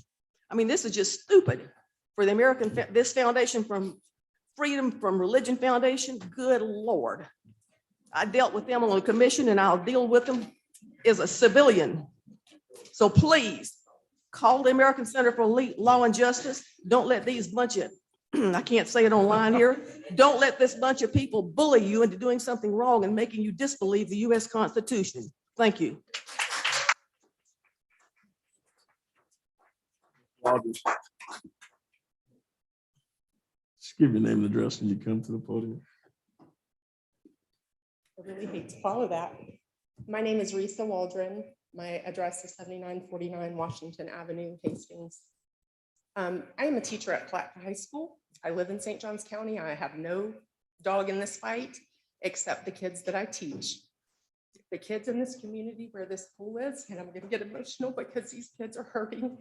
I mean, this is just stupid for the American, this foundation from Freedom from Religion Foundation. Good Lord. I dealt with them on a commission, and I'll deal with them as a civilian. So please call the American Center for Law and Justice. Don't let these bunch of, I can't say it online here. Don't let this bunch of people bully you into doing something wrong and making you disbelieve the US Constitution. Thank you. Just give your name and address when you come to the podium. I really hate to follow that. My name is Risa Waldron. My address is 7949 Washington Avenue, Hastings. I am a teacher at Palatka High School. I live in St. Johns County. I have no dog in this fight except the kids that I teach. The kids in this community where this pool is, and I'm going to get emotional because these kids are hurting.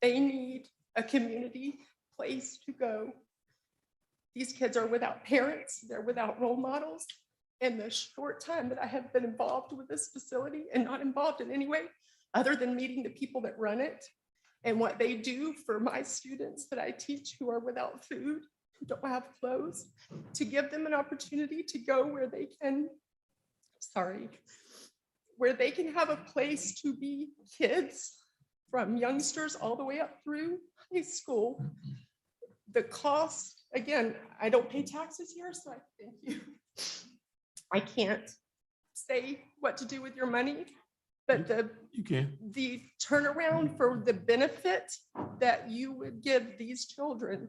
They need a community place to go. These kids are without parents, they're without role models. In the short time that I have been involved with this facility, and not involved in any way other than meeting the people that run it and what they do for my students that I teach who are without food, who don't have clothes, to give them an opportunity to go where they can, where they can have a place to be kids, from youngsters all the way up through high school. The cost, again, I don't pay taxes here, so I thank you. I can't say what to do with your money, but the turnaround for the benefit that you would give these children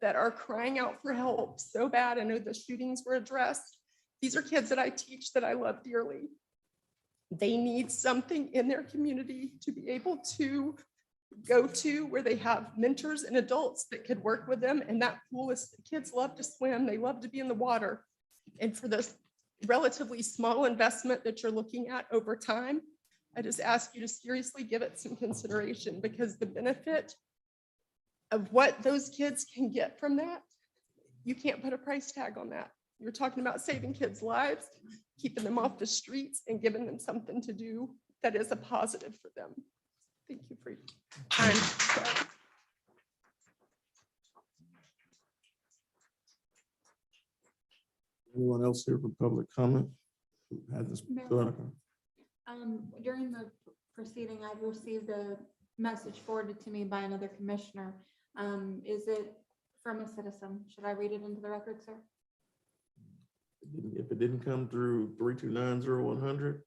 that are crying out for help so bad. I know the shootings were addressed. These are kids that I teach that I love dearly. They need something in their community to be able to go to where they have mentors and adults that could work with them. And that pool is, kids love to swim. They love to be in the water. And for this relatively small investment that you're looking at over time, I just ask you to seriously give it some consideration, because the benefit of what those kids can get from that, you can't put a price tag on that. You're talking about saving kids' lives, keeping them off the streets, and giving them something to do that is a positive for them. Thank you for your time. Anyone else here for public comment? During the proceeding, I've received a message forwarded to me by another commissioner. Is it from a citizen? Should I read it into the record, sir? If it didn't come through 3290100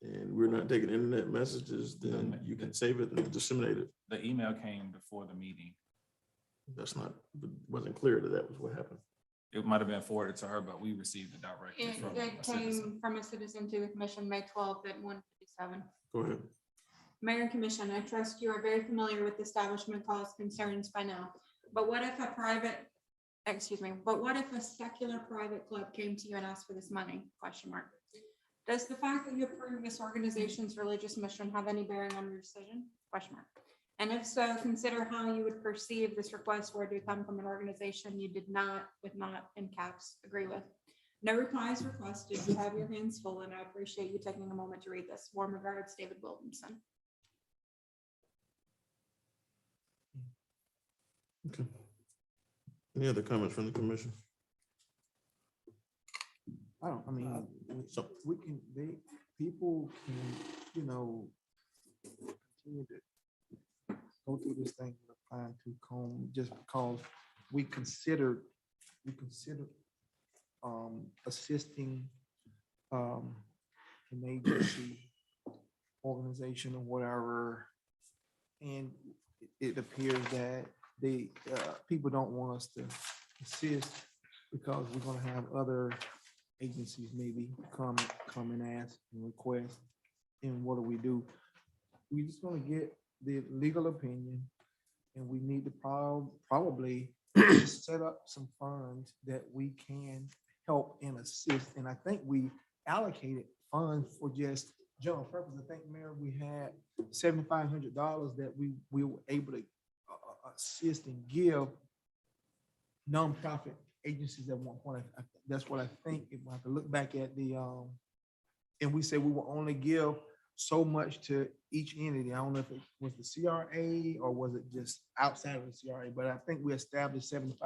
and we're not taking internet messages, then you can save it and disseminate it. The email came before the meeting. That's not, wasn't clear that was what happened. It might have been forwarded to her, but we received it directly from It a citizen. came from a citizen to the commission, May 12th at 1:57. Go ahead. Mayor and Commission, I trust you are very familiar with the establishment cause concerns by now. But what if what if a secular private club came to you and asked for this money? ? Does the fact that you approve this organization's religious mission have any bearing on your decision? ? And if so, consider how you would perceive this request were to come from an organization you did not, with not in caps, agree with. No replies requested. You have your hands full, and I appreciate you taking a moment to read this. Warm regards, David Williamson. Okay. Any other comments from the commission? I mean, So, we can, people can, you know, continue to go through this thing with a fine tooth comb, just because we consider assisting an agency, organization or whatever. And it appears that people don't want us to assist because we're gonna have other agencies maybe come and ask and request. And what do? We just gonna get the legal opinion, and we need to probably set up some funds that we can help and assist. And I think we allocated funds for just general purpose. I think, Mayor, we had $7,500 that we were able to assist and give nonprofit agencies at one point. That's what I think. If I have to look back at and we said we will only give so much to each entity. I don't know if it was the CRA or was it just outside of the CRA, but I think we established $7,500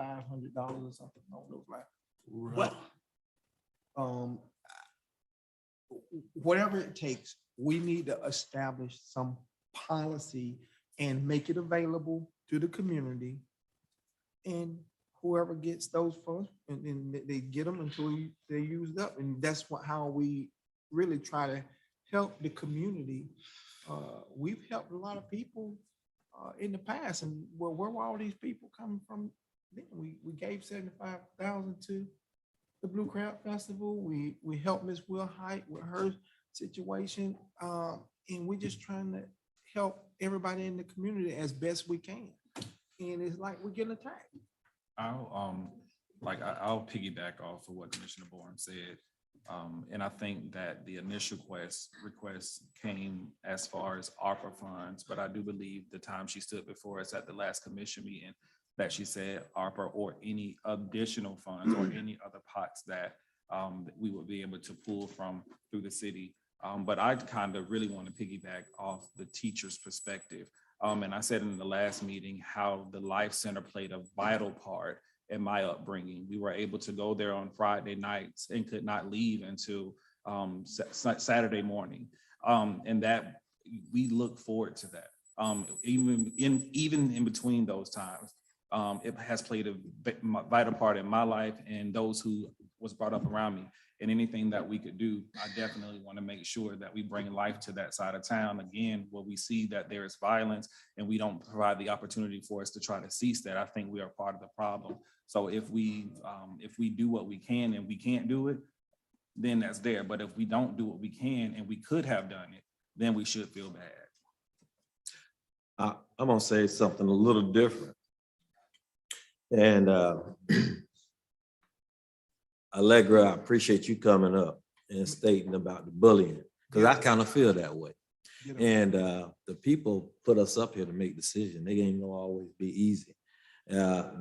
or something along those lines. But whatever it takes, we need to establish some policy and make it available to the community. And whoever gets those funds, and they get them until they're used up. And that's how we really try to help the community. We've helped a lot of people in the past, and where were all these people coming from? Then we gave $75,000 to the Blue Crab Festival. We helped Miss Will Height with her situation, and we're just trying to help everybody in the community as best we can. And it's like we're getting attacked. I'll piggyback off of what Commissioner Bourne said. And I think that the initial request came as far as ARPA funds, but I do believe the time she stood before us at the last commission meeting that she said ARPA or any additional funds or any other pots that we would be able to pull from through the city. But I kind of really want to piggyback off the teacher's perspective. And I said in the last meeting how the Life Center played a vital part in my upbringing. We were able to go there on Friday nights and could not leave until Saturday morning. And that we look forward to that. Even in between those times, it has played a vital part in my life and those who was brought up around me. And anything that we could do, I definitely want to make sure that we bring life to that side of town. Again, where we see that there is violence and we don't provide the opportunity for us to try to cease that, I think we are part of the problem. So if we do what we can and we can't do it, then that's there. But if we don't do what we can and we could have done it, then we should feel bad. I'm gonna say something a little different. And Allegra, I appreciate you coming up and stating about the bullying, because I kind of feel that way. And the people put us up here to make decisions. They ain't gonna always be easy.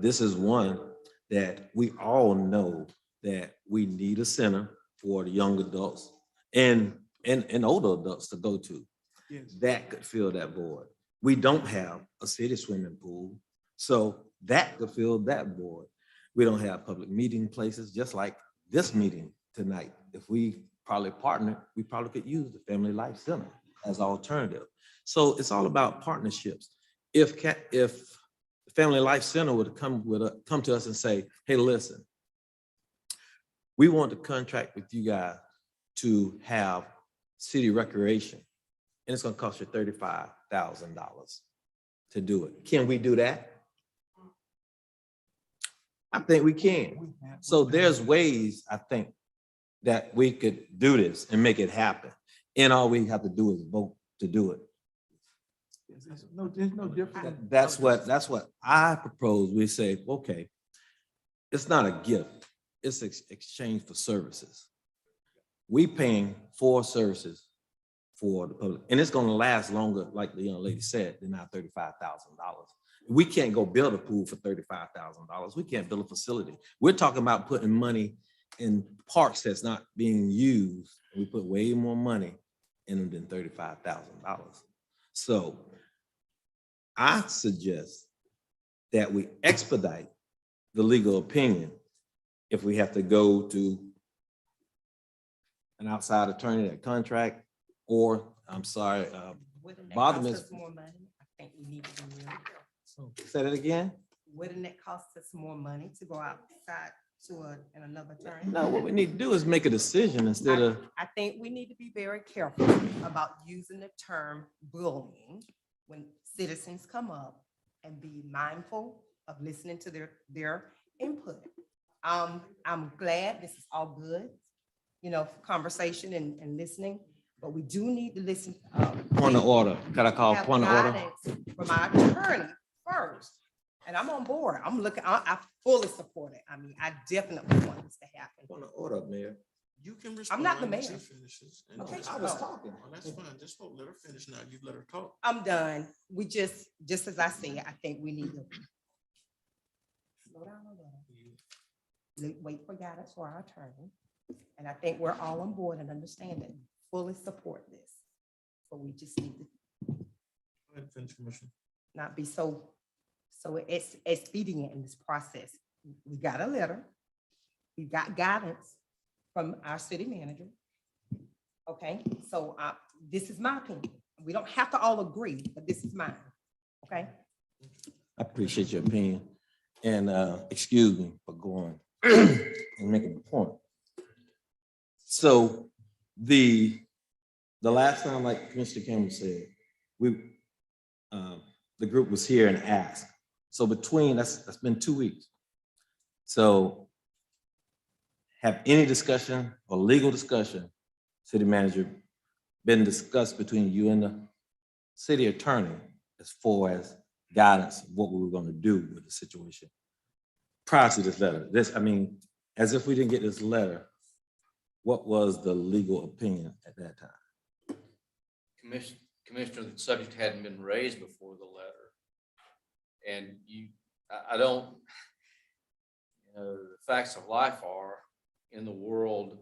This is one that we all know that we need a center for the young adults and older adults to go to. Yes. That could fill that void. We don't have a city swimming pool, so that could fill that void. We don't have public meeting places, just like this meeting tonight. If we probably partner, we probably could use the Family Life Center as alternative. So it's all about partnerships. If the Family Life Center would come to us and say, hey, listen, we want to contract with you guys to have city recreation, and it's gonna cost you $35,000 to do it. Can we do that? I think we can. So there's ways, I think, that we could do this and make it happen. And all we have to do is vote to do it. There's no difference. That's what I propose. We say, okay, it's not a gift, it's exchange for services. We paying for services for the public. And it's gonna last longer, like the young lady said, than our $35,000. We can't go build a pool for $35,000. We can't build a facility. We're talking about putting money in parks that's not being used. We put way more money in them than $35,000. So I suggest that we expedite the legal opinion if we have to go to an outside attorney that contract, or I'm sorry, Wouldn't that bottom cost is, us more money? I think we need to be really careful. say that again? Wouldn't it cost us more money to go outside to another attorney? No, what we need to do is make a decision instead of, I think we need to be very careful about using the term bullying when citizens come up, and be mindful of listening to their input. I'm glad this is all good, conversation and listening, but we do need to listen. point of order. Can I call Have point of order? guidance from our attorney first. And I'm on board. I fully support it. I mean, I definitely want this to happen. Point of order, Mayor. You can I'm respond. not the when she mayor. finishes, and Okay. just- I was talking. Oh, that's fine. Just hold, let her finish now. You let her talk. I'm done. We just as I said, I think we need to slow down a little. Wait for guidance for our attorney. And I think we're all on board and understand it, fully support this. But we just need to Go ahead, finish, Commissioner. not be so it's expedient in this process. We got a letter. We got guidance from our city manager. Okay, so this is my opinion. We don't have to all agree, but this is mine. Okay? I appreciate your opinion, and excuse me for going and making a point. So the last time, like Mr. Campbell said, the group was here and asked. So between, that's been 2 weeks. So have any discussion or legal discussion, city manager, been discussed between you and the city attorney as far as guidance, what we were gonna do with the situation prior to this letter? As if we didn't get this letter, what was the legal opinion at that time? Commissioner, the subject hadn't been raised before the letter. And I don't, the facts of life are, in the world,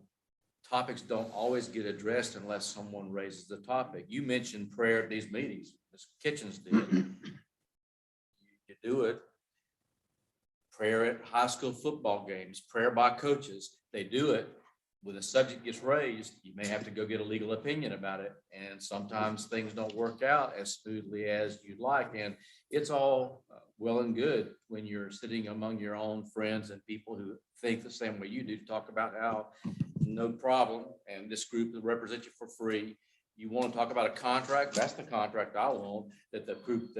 topics don't always get addressed unless someone raises the topic. You mentioned prayer at these meetings, Ms. Kitchens did. You do it. Prayer at high school football games, prayer by coaches, they do it. When a subject gets raised, you may have to go get a legal opinion about it. And sometimes things don't work out as smoothly as you'd like. And it's all well and good when you're sitting among your own friends and people who think the same way you do, to talk about how no problem, and this group will represent you for free. You want to talk about a contract? That's the contract I want, that that group's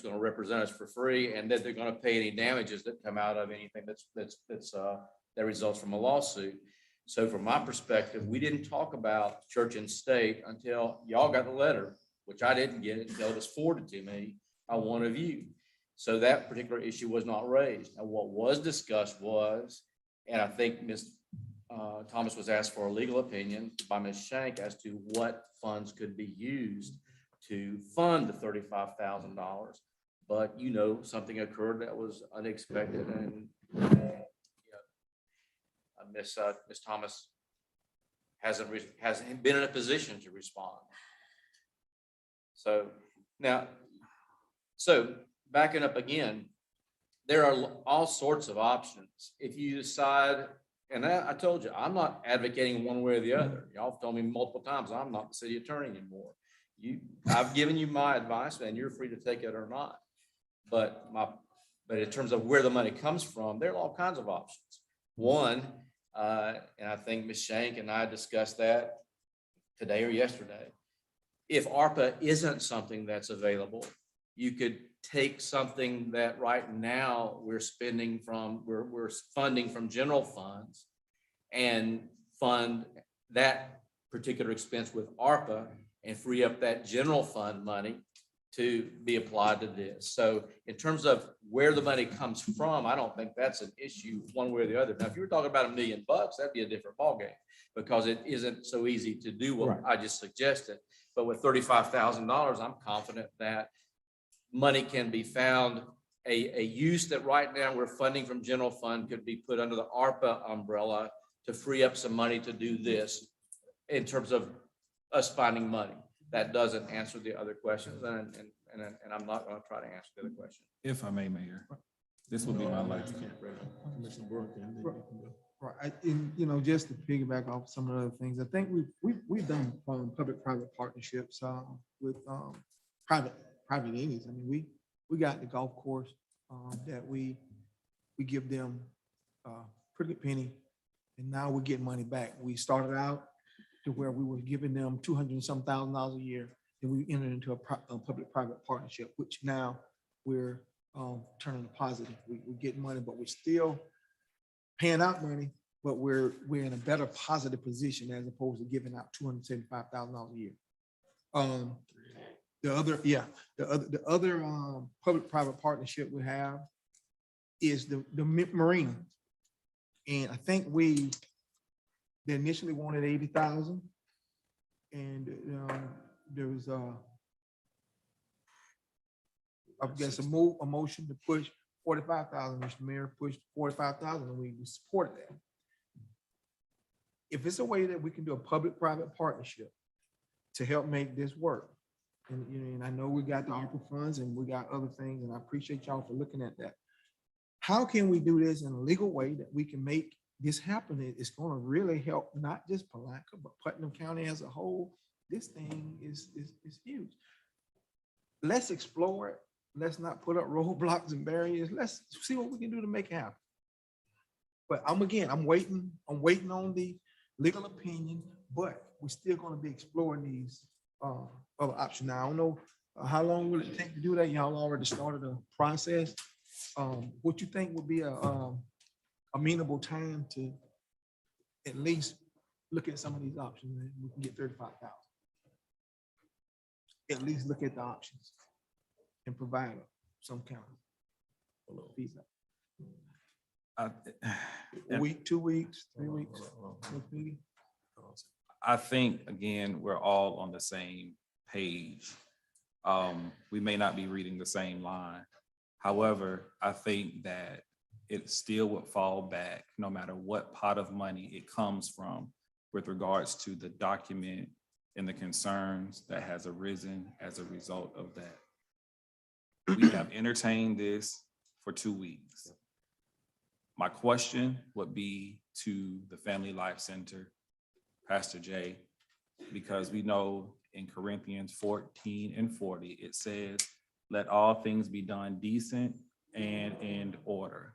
going to represent us for free, and that they're going to pay any damages that come out of anything that results from a lawsuit. So from my perspective, we didn't talk about church and state until y'all got the letter, which I didn't get until it was forwarded to me by one of you. So that particular issue was not raised. Now, what was discussed was, and I think Ms. Thomas was asked for a legal opinion by Ms. Shank as to what funds could be used to fund the $35,000. But something occurred that was unexpected, and Ms. Thomas hasn't been in a position to respond. So now, backing up again, there are all sorts of options. If you decide, and I told you, I'm not advocating one way or the other. Y'all have told me multiple times, I'm not the city attorney anymore. I've given you my advice, and you're free to take it or not. But in terms of where the money comes from, there are all kinds of options. One, and I think Ms. Shank and I discussed that today or yesterday. If ARPA isn't something that's available, you could take something that right now we're funding from general funds and fund that particular expense with ARPA and free up that general fund money to be applied to this. So in terms of where the money comes from, I don't think that's an issue one way or the other. Now, if you were talking about $1 million, that'd be a different ballgame, because it isn't so easy to do what I just suggested. But with $35,000, I'm confident that money can be found. A use that right now we're funding from general fund could be put under the ARPA umbrella to free up some money to do this in terms of us finding money. That doesn't answer the other questions, and I'm not going to try to answer the other question. If I may, Mayor, this will be my last. Right, and just to piggyback off some of the other things, I think we've done public-private partnerships with private entities. I mean, we got the golf course that we give them pretty good penny, and now we're getting money back. We started out to where we were giving them $200 and some thousand a year, and we entered into a public-private partnership, which now we're turning a positive. We're getting money, but we're still paying out money, but we're in a better positive position as opposed to giving out $275,000 a year. The other public-private partnership we have is the marina. And I think they initially wanted 80,000. And there was I guess a motion to push 45,000. Mr. Mayor pushed 45,000 and we supported that. If it's a way that we can do a public-private partnership to help make this work, and I know we got the ARPA funds and we got other things, and I appreciate y'all for looking at that. How can we do this in a legal way that we can make this happen? It's going to really help not just Palatka, but Putnam County as a whole. This thing is huge. Let's explore it. Let's not put up roadblocks and barriers. Let's see what we can do to make it happen. But I'm waiting on the legal opinion, but we're still going to be exploring these other options. Now, I don't know how long will it take to do that. Y'all already started a process. What you think would be a amenable time to at least look at some of these options, and we can get 35,000. At least look at the options and provide some kind of feedback. A week, 2 weeks, 3 weeks. I think, again, we're all on the same page. We may not be reading the same line. However, I think that it still would fall back, no matter what pot of money it comes from, with regards to the document and the concerns that has arisen as a result of that. We have entertained this for 2 weeks. My question would be to the Family Life Center, Pastor Jay, because we know in Corinthians 14:40, it says, let all things be done decent and in order.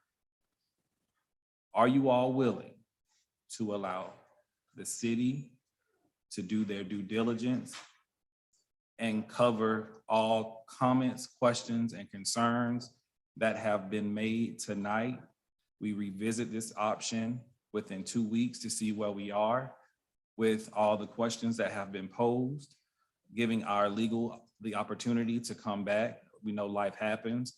Are you all willing to allow the city to do their due diligence and cover all comments, questions, and concerns that have been made tonight? We revisit this option within 2 weeks to see where we are with all the questions that have been posed, giving our legal the opportunity to come back. We know life happens.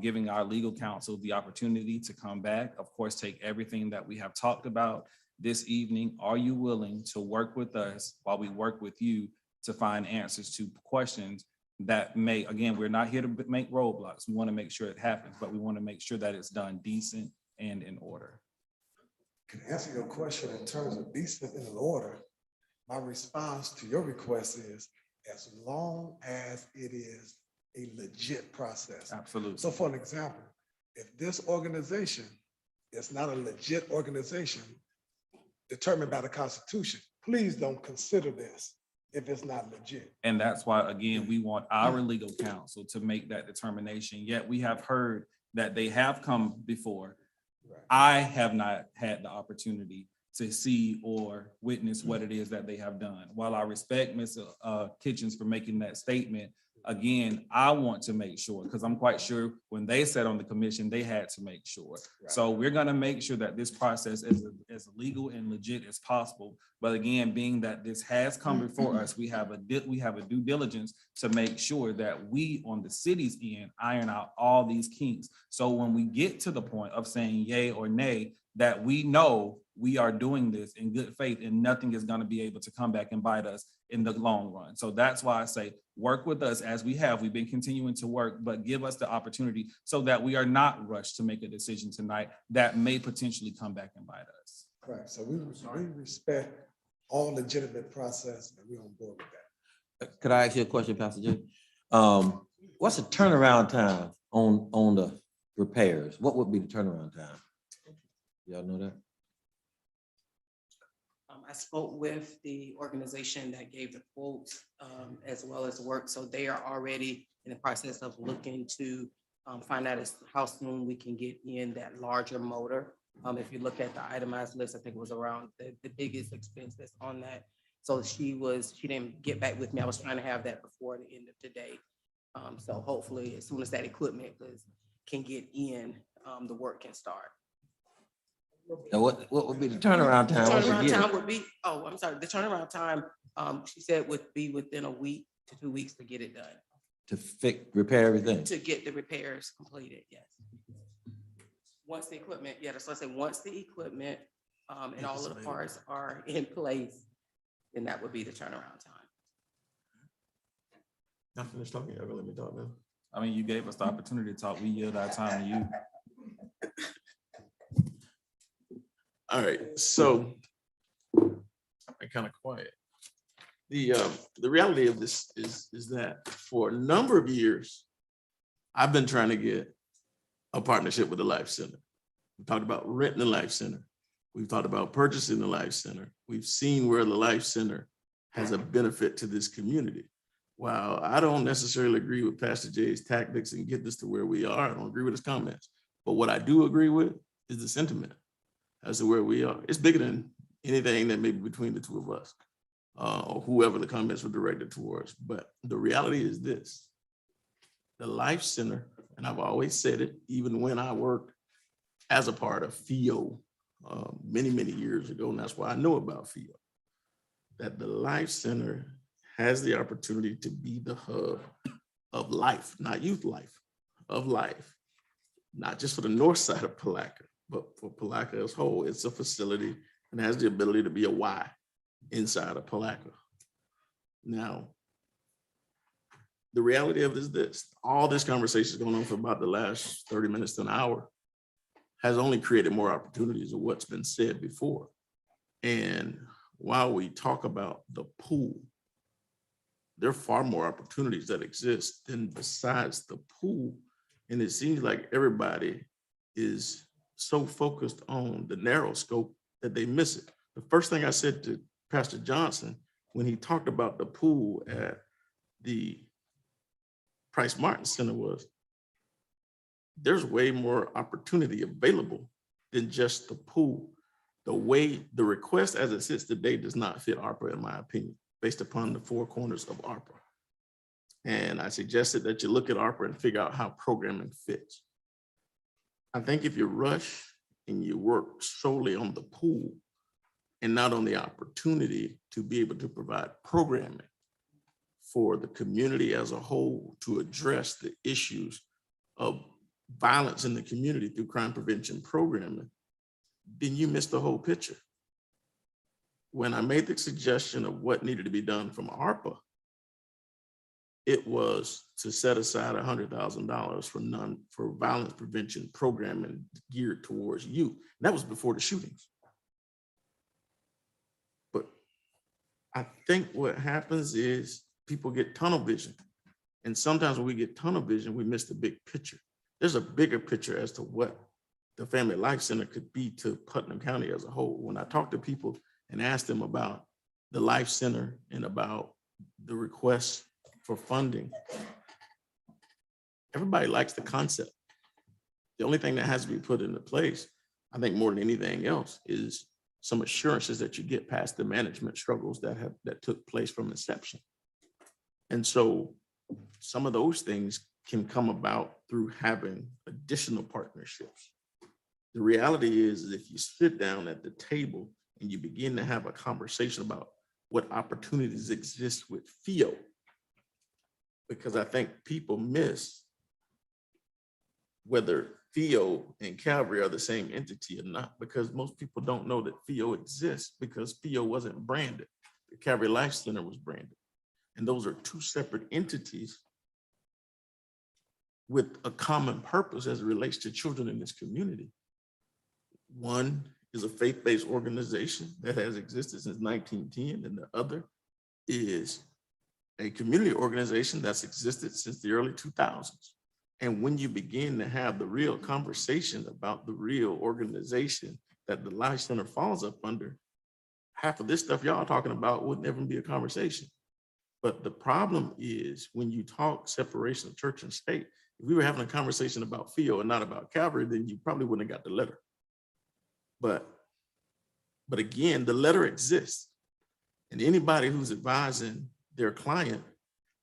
Giving our legal counsel the opportunity to come back, of course, take everything that we have talked about this evening. Are you willing to work with us while we work with you to find answers to questions that may, again, we're not here to make roadblocks. We want to make sure it happens, but we want to make sure that it's done decent and in order. Can answer your question in terms of decent and in order. My response to your request is, as long as it is a legit process. Absolutely. So for an example, if this organization is not a legit organization determined by the Constitution, please don't consider this if it's not legit. And that's why, again, we want our legal counsel to make that determination. Yet we have heard that they have come before. Right. I have not had the opportunity to see or witness what it is that they have done. While I respect Ms. Kitchens for making that statement, again, I want to make sure, because I'm quite sure when they sat on the commission, they had to make sure. Right. So we're going to make sure that this process is as legal and legit as possible. But again, being that this has come before us, we have a due diligence to make sure that we on the city's end iron out all these kinks. So when we get to the point of saying yay or nay, that we know we are doing this in good faith and nothing is going to be able to come back and bite us in the long run. So that's why I say, work with us as we have. We've been continuing to work, but give us the opportunity so that we are not rushed to make a decision tonight that may potentially come back and bite us. Right, so we respect all legitimate process and we're on board with that. Could I ask you a question, Pastor Jay? What's the turnaround time on the repairs? What would be the turnaround time? Y'all know that? I spoke with the organization that gave the quotes as well as the work. So they are already in the process of looking to find out how soon we can get in that larger motor. If you look at the itemized list, I think it was around the biggest expense that's on that. So she didn't get back with me. I was trying to have that before the end of today. So hopefully as soon as that equipment can get in, the work can start. And what would be the turnaround time? once you Turnaround get it? time would be, I'm sorry, the turnaround time, she said would be within a week to 2 weeks to get it done. To repair everything? To get the repairs completed, yes. Once the equipment, yeah, that's what I said, once the equipment and all of the parts are in place, then that would be the turnaround time. Not finished talking, y'all gonna let me talk now? I mean, you gave us the opportunity to talk. We yield our time to you. All right, so I'm kind of quiet. The reality of this is that for a number of years, I've been trying to get a partnership with the Life Center. We talked about renting the Life Center. We've talked about purchasing the Life Center. We've seen where the Life Center has a benefit to this community. While I don't necessarily agree with Pastor Jay's tactics and get this to where we are, I don't agree with his comments. But what I do agree with is the sentiment as to where we are. It's bigger than anything that may be between the two of us, or whoever the comments were directed towards. But the reality is this: the Life Center, and I've always said it, even when I worked as a part of FIO many, many years ago, and that's why I know about FIO, that the Life Center has the opportunity to be the hub of life, not youth life, of life, not just for the north side of Palatka, but for Palatka as a whole. It's a facility and has the ability to be a Y inside of Palatka. Now, the reality of it is this: all this conversation is going on for about the last 30 minutes to an hour has only created more opportunities of what's been said before. And while we talk about the pool, there are far more opportunities that exist than besides the pool. And it seems like everybody is so focused on the narrow scope that they miss it. The first thing I said to Pastor Johnson when he talked about the pool at the Price Martin Center was, there's way more opportunity available than just the pool. The way the request as it sits today does not fit ARPA, in my opinion, based upon the four corners of ARPA. And I suggested that you look at ARPA and figure out how programming fits. I think if you rush and you work solely on the pool and not on the opportunity to be able to provide programming for the community as a whole to address the issues of violence in the community through crime prevention programming, then you miss the whole picture. When I made the suggestion of what needed to be done from ARPA, it was to set aside $100,000 for violence prevention programming geared towards youth. And that was before the shootings. But I think what happens is people get tunnel vision. And sometimes when we get tunnel vision, we miss the big picture. There's a bigger picture as to what the Family Life Center could be to Putnam County as a whole. When I talk to people and ask them about the Life Center and about the requests for funding, everybody likes the concept. The only thing that has to be put into place, I think more than anything else, is some assurances that you get past the management struggles that took place from inception. And so some of those things can come about through having additional partnerships. The reality is if you sit down at the table and you begin to have a conversation about what opportunities exist with FIO, because I think people miss whether FIO and Calvary are the same entity or not, because most people don't know that FIO exists because FIO wasn't branded. The Calvary Life Center was branded. And those are two separate entities with a common purpose as it relates to children in this community. One is a faith-based organization that has existed since 1910, and the other is a community organization that's existed since the early 2000s. And when you begin to have the real conversation about the real organization that the Life Center falls up under, half of this stuff y'all talking about would never be a conversation. But the problem is when you talk separation of church and state, if we were having a conversation about FIO and not about Calvary, then you probably wouldn't have got the letter. But again, the letter exists. And anybody who's advising their client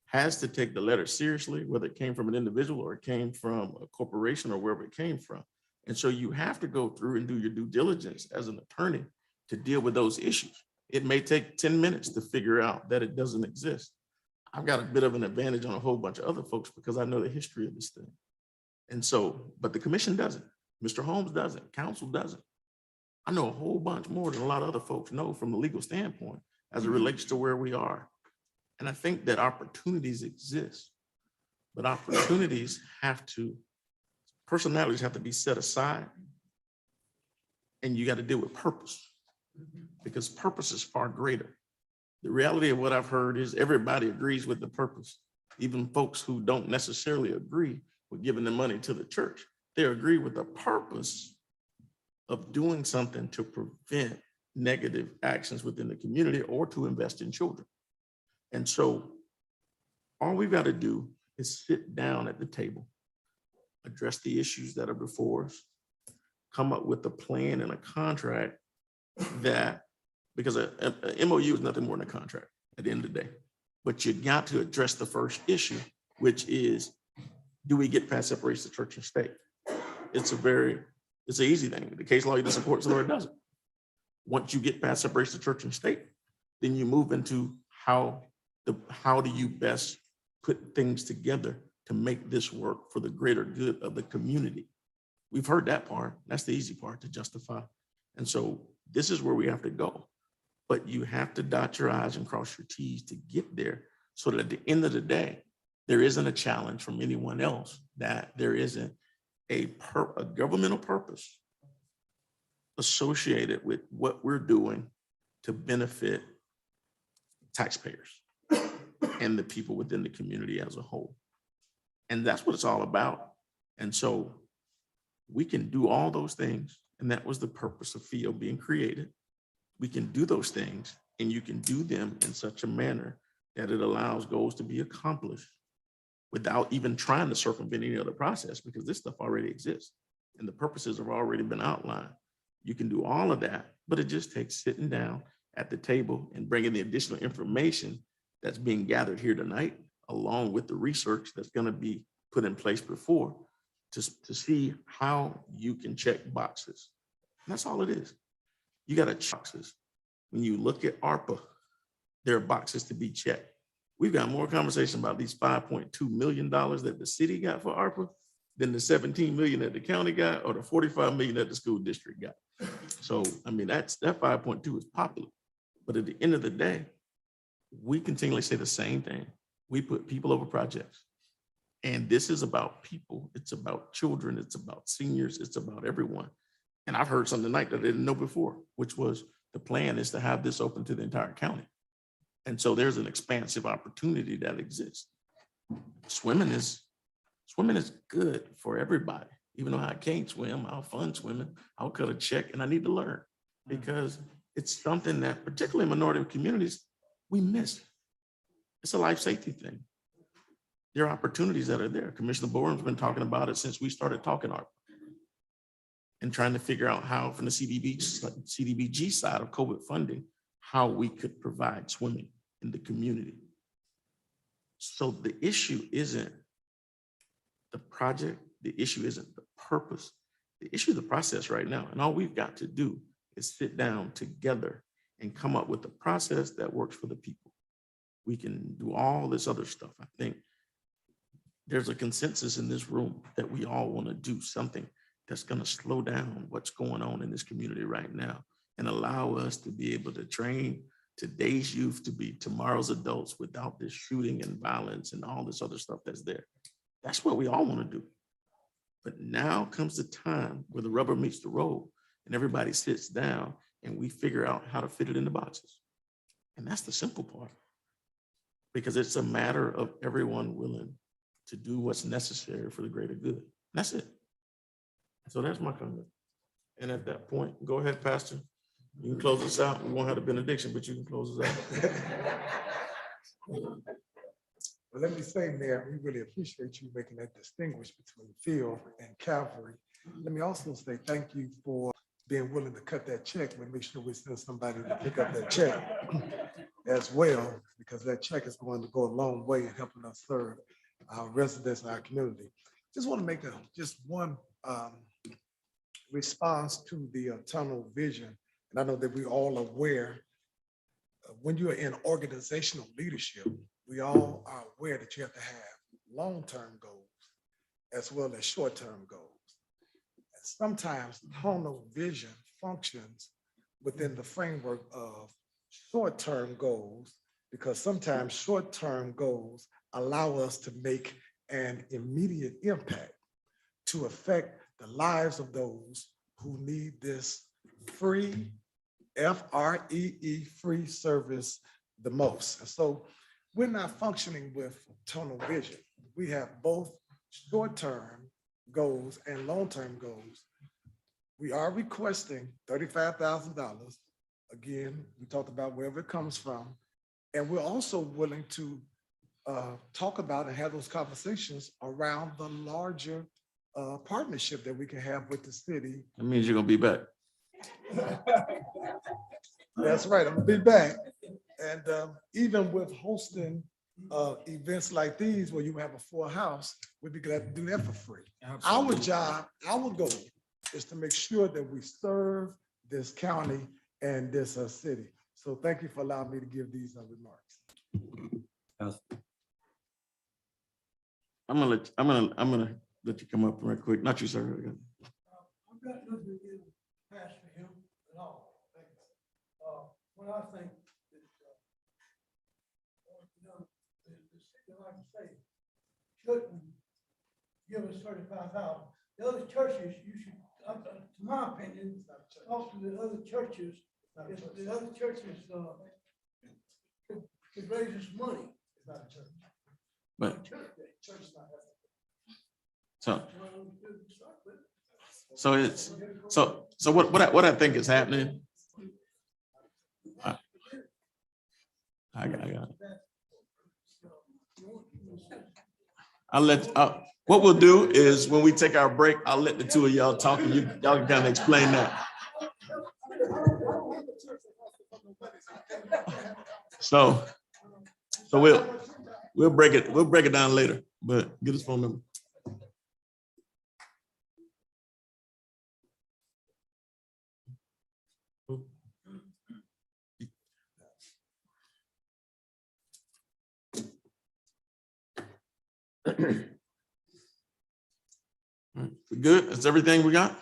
has to take the letter seriously, whether it came from an individual or it came from a corporation or wherever it came from. And so you have to go through and do your due diligence as an attorney to deal with those issues. It may take 10 minutes to figure out that it doesn't exist. I've got a bit of an advantage on a whole bunch of other folks because I know the history of this thing. And so, but the commission doesn't. Mr. Holmes doesn't. Council doesn't. I know a whole bunch more than a lot of other folks know from a legal standpoint as it relates to where we are. And I think that opportunities exist, but opportunities personalities have to be set aside, and you got to deal with purpose, because purpose is far greater. The reality of what I've heard is everybody agrees with the purpose. Even folks who don't necessarily agree with giving the money to the church, they agree with the purpose of doing something to prevent negative actions within the community or to invest in children. And so all we've got to do is sit down at the table, address the issues that are before us, come up with a plan and a contract that, because a MOU is nothing more than a contract at the end of the day, but you got to address the first issue, which is, do we get past separation of church and state? It's an easy thing. The case law either supports it or it doesn't. Once you get past separation of church and state, then you move into how do you best put things together to make this work for the greater good of the community. We've heard that part. That's the easy part to justify. And so this is where we have to go. But you have to dot your I's and cross your T's to get there, so that at the end of the day, there isn't a challenge from anyone else, that there isn't a governmental purpose associated with what we're doing to benefit taxpayers and the people within the community as a whole. And that's what it's all about. And so we can do all those things. And that was the purpose of FIO being created. We can do those things, and you can do them in such a manner that it allows goals to be accomplished without even trying to circumvent any other process, because this stuff already exists and the purposes have already been outlined. You can do all of that, but it just takes sitting down at the table and bringing the additional information that's being gathered here tonight, along with the research that's going to be put in place before, to see how you can check boxes. And that's all it is. You got to check boxes. When you look at ARPA, there are boxes to be checked. We've got more conversation about these $5.2 million that the city got for ARPA than the 17 million that the county got, or the 45 million that the school district got. So, I mean, that 5.2 is popular. But at the end of the day, we continually say the same thing. We put people over projects. And this is about people. It's about children. It's about seniors. It's about everyone. And I've heard something tonight that I didn't know before, which was the plan is to have this open to the entire county. And so there's an expansive opportunity that exists. Swimming is good for everybody. Even though I can't swim, I'll fun swimming. I'll cut a check, and I need to learn, because it's something that particularly minority communities, we miss. It's a life safety thing. There are opportunities that are there. Commissioner Boren's been talking about it since we started talking art and trying to figure out how, from the CDBG side of COVID funding, how we could provide swimming in the community. So the issue isn't the project, the issue isn't the purpose, the issue is the process right now. And all we've got to do is sit down together and come up with a process that works for the people. We can do all this other stuff. I think there's a consensus in this room that we all want to do something that's gonna slow down what's going on in this community right now and allow us to be able to train today's youth to be tomorrow's adults without this shooting and violence and all this other stuff that's there. That's what we all want to do. But now comes the time where the rubber meets the road and everybody sits down and we figure out how to fit it in the boxes. And that's the simple part. Because it's a matter of everyone willing to do what's necessary for the greater good. That's it. So that's my comment. And at that point, go ahead, Pastor. You can close us out. We won't have a benediction, but you can close us out. Well, let me say, Mayor, we really appreciate you making that distinguish between field and cavalry. Let me also say thank you for being willing to cut that check. We'll make sure we send somebody to pick up that check as well, because that check is going to go a long way in helping us serve our residents and our community. Just want to make just one response to the tunnel vision. And I know that we all are aware, when you're in organizational leadership, we all are aware that you have to have long-term goals as well as short-term goals. And sometimes tunnel vision functions within the framework of short-term goals, because sometimes short-term goals allow us to make an immediate impact to affect the lives of those who need this free, F-R-E-E, free service the most. And so we're not functioning with tunnel vision. We have both short-term goals and long-term goals. We are requesting $35,000. Again, we talked about wherever it comes from. And we're also willing to talk about and have those conversations around the larger partnership that we can have with the city. That means you're gonna be back. That's right, I'm gonna be back. And even with hosting events like these where you have a full house, we'd be glad to do that for free. Our job, our goal is to make sure that we serve this county and this city. So thank you for allowing me to give these remarks. I'm gonna let you come up real quick. Not you, sir. I've got nothing to give past for him at all. What I think that, the city, like I say, shouldn't give us 35,000. The other churches, you should, to my opinion, talk to the other churches. If the other churches could raise us money. It's not a church. But Church is not that. so what I think is happening. I got it. What we'll do is when we take our break, I'll let the two of y'all talk and y'all can kind of explain that. So we'll break it down later, but get his phone number. We good? That's everything we got?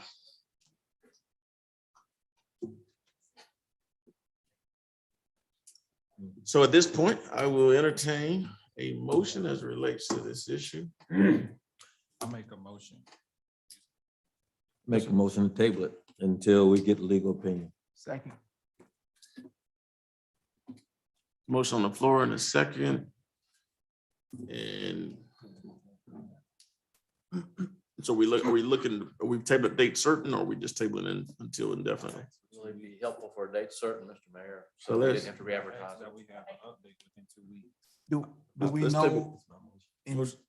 So at this point, I will entertain a motion as it relates to this issue. I'll make a motion. Make a motion to table it until we get legal opinion. Second. Motion on the floor in a second. And so are we table a date certain, or are we just tabling it until indefinitely? Really be helpful for a date certain, Mr. Mayor. So we let's- didn't have to re-advertise it. We have an update within 2 weeks. Do we Let's know? table.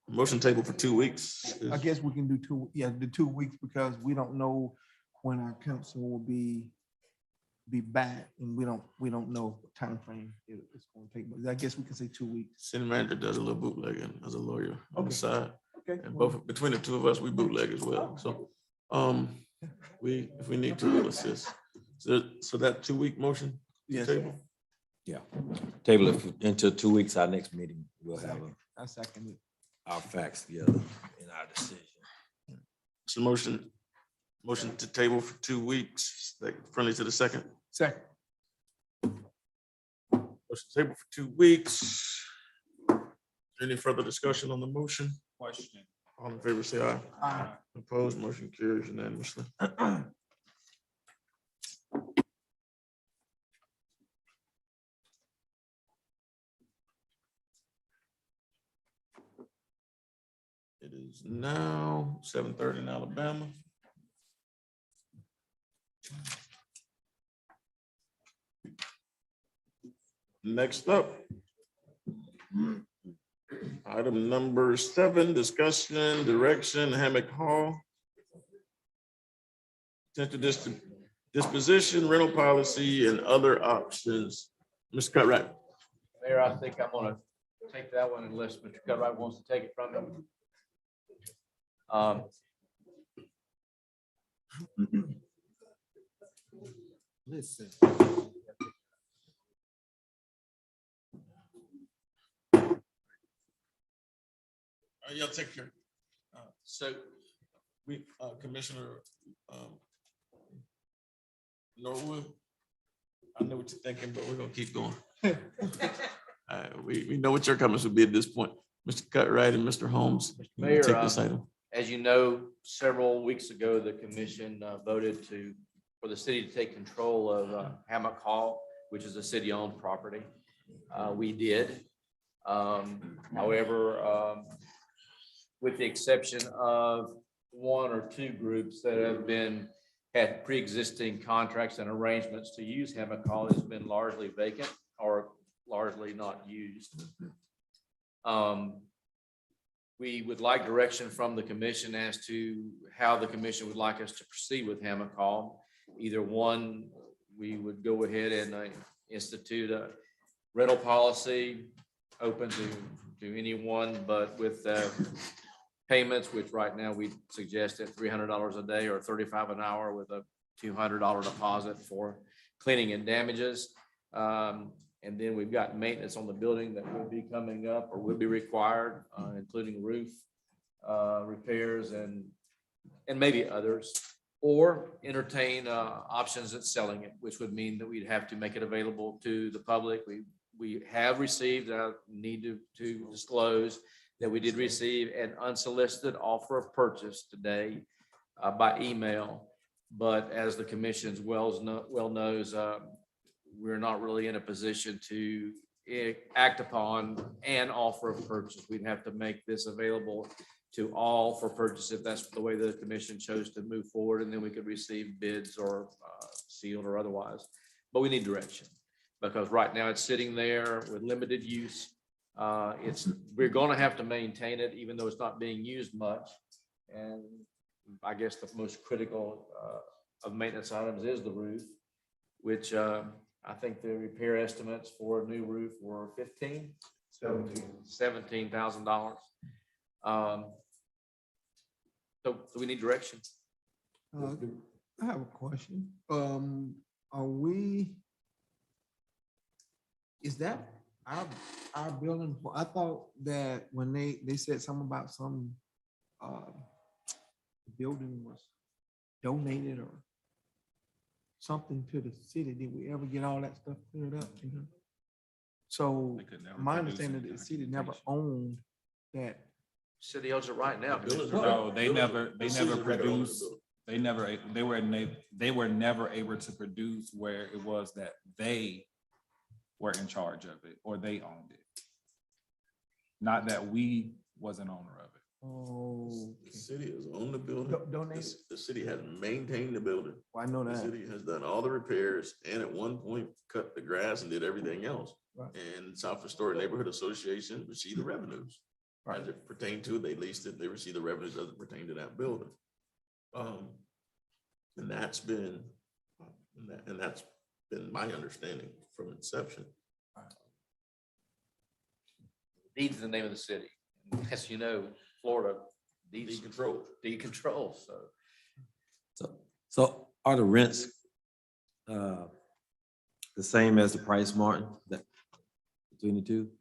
Motion table for 2 weeks. I guess we can do the 2 weeks, because we don't know when our council will be back, and we don't know what timeframe it's going to take. But I guess we can say 2 weeks. City manager does a little bootlegging as a lawyer on the Okay. side. Okay. And both, between the two of us, we bootleg as well. So, if we need to, we'll assist. So that 2 week motion? Yes. Table? Yeah, table it until 2 weeks, our next meeting, we'll have I second it. our facts together in our decision. So motion Motion to table for 2 weeks, friendly to the second. Second. Motion to table for 2 weeks. Any further discussion on the motion? Question. All in favor, say aye. Aye. Opposed, motion carries unanimously. It is now 7:30 in Alabama. Next up, item number 7, discussion, direction, Hammock Hall. Potential disposition, rental policy, and other options. Mr. Cutright. Mayor, I think I'm gonna take that one unless Mr. Cutright wants to take it from him. Listen. Y'all take care. So we, Commissioner Norwood, I know what you're thinking, but we're gonna keep going. We know what your comments would be at this point. Mr. Cutright and Mr. Holmes, you can Mayor, take this item. as you know, several weeks ago, the commission voted for the city to take control of Hammock Hall, which is a city-owned property. We did. However, with the exception of 1 or 2 groups that have had pre-existing contracts and arrangements to use Hammock Hall, it's been largely vacant or largely not used. We would like direction from the commission as to how the commission would like us to proceed with Hammock Hall. Either one, we would go ahead and institute a rental policy open to anyone, but with payments, which right now we suggest at $300 a day or $35 an hour with a $200 deposit for cleaning and damages. And then we've got maintenance on the building that will be coming up or will be required, including roof repairs and maybe others, or entertain options at selling it, which would mean that we'd have to make it available to the public. We have received, I need to disclose that we did receive an unsolicited offer of purchase today by email. But as the commission's well knows, we're not really in a position to act upon an offer of purchase. We'd have to make this available to all for purchase if that's the way the commission chose to move forward, and then we could receive bids or sealed or otherwise. But we need direction because right now it's sitting there with limited use. We're going to have to maintain it even though it's not being used much. And I guess the most critical of maintenance items is the roof, which I think the repair estimates for a new roof were $17,000. So we need direction. I have a question. Is that our building? I thought that when they said something about some building was donated or something to the city. Did we ever get all that stuff cleared up? So my understanding is the city never owned that. City owns it right now. No, they never produced. They were never able to produce where it was that they were in charge of it or they owned it. Not that we was an owner of it. Oh, The city has owned the building. Donate. The city has maintained the building. I know The that. city has done all the repairs and at one point cut the grass and did everything else. Right. And South Astoria Neighborhood Association received the revenues. Right. As it pertained to, they leased it, they received the revenues as it pertained to that building. And that's been my understanding from inception. Deed's the name of the city. As you know, Florida, deed control. So are the rents the same as the price, Martin, that between the two?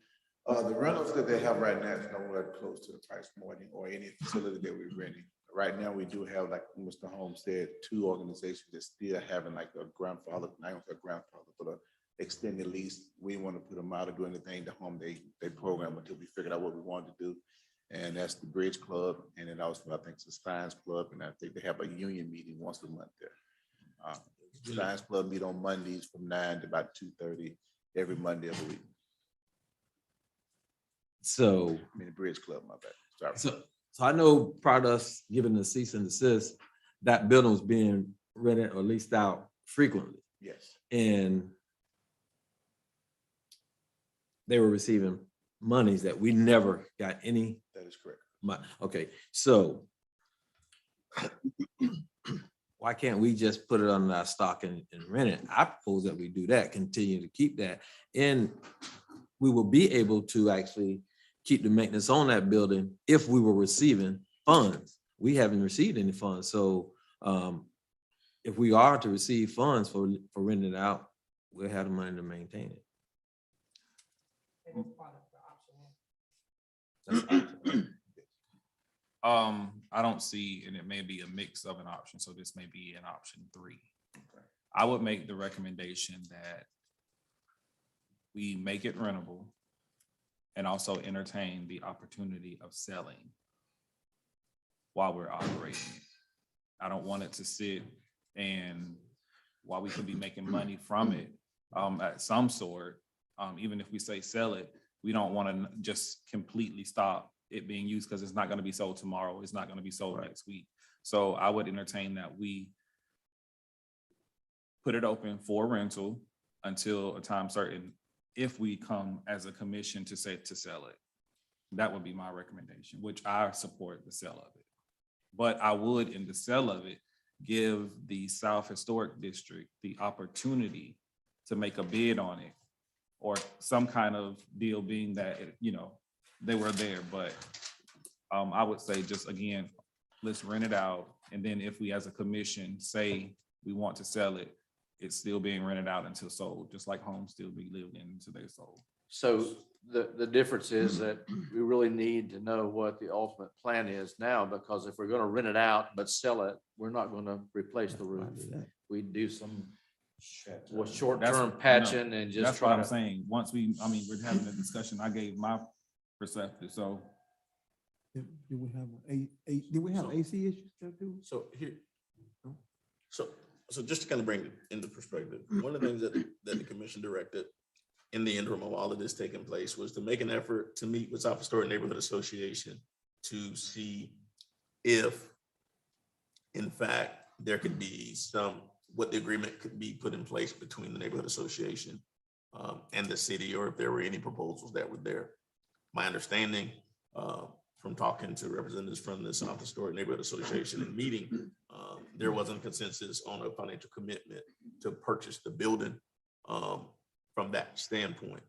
The rentals that they have right now is nowhere close to the price Martin or any facility that we're renting right now we do have, like Mr. Holmes said, 2 organizations that still having like a grandfather, not gonna say grandfather, but a extended lease. We want to put them out or do anything to home they program until we figured out what we wanted to do. And that's the Bridge Club. And then also, I think it's the Science Club. And I think they have a union meeting once a month there. Science Club meet on Mondays from 9 to about 2:30 every Monday of the week. So, I mean, the Bridge Club, my bad. Sorry. so I know prior to us giving the cease and desist, that building was being rented or leased out frequently. Yes. And they were receiving monies that we never got any. That is correct. Okay, so why can't we just put it on our stock and rent it? I propose that we do that, continue to keep that. And we will be able to actually keep the maintenance on that building if we were receiving funds. We haven't received any funds. So if we are to receive funds for renting it out, we'll have the money to maintain it. I don't see, and it may be a mix of an option, so this may be an option 3. I would make the recommendation that we make it rentable and also entertain the opportunity of selling while we're operating it. I don't want it to sit, and while we could be making money from it at some sort, even if we say sell it, we don't want to just completely stop it being used because it's not going to be sold tomorrow. It's not going to be sold next week. So I would entertain that we put it open for rental until a time certain, if we come as a commission to say to sell it. That would be my recommendation, which I support the sale of it. But I would, in the sale of it, give the South Historic District the opportunity to make a bid on it, or some kind of deal, being that, they were there. But I would say, just again, let's rent it out. And then if we as a commission say we want to sell it, it's still being rented out until sold, just like homes still be lived in until they're sold. So the difference is that we really need to know what the ultimate plan is now, because if we're going to rent it out but sell it, we're not going to replace the roof. We do some short-term patching and just that's try what I'm to. saying. Once we're having a discussion, I gave my perspective. So Did we have AC issues there too? So here, so just to kind of bring it into perspective, one of the things that the commission directed in the interim of all of this taking place was to make an effort to meet with South Historic Neighborhood Association to see if, in fact, there could be what the agreement could be put in place between the neighborhood association and the city, or if there were any proposals that were there. My understanding from talking to representatives from the South Historic Neighborhood Association and meeting, there wasn't a consensus on a financial commitment to purchase the building from that standpoint.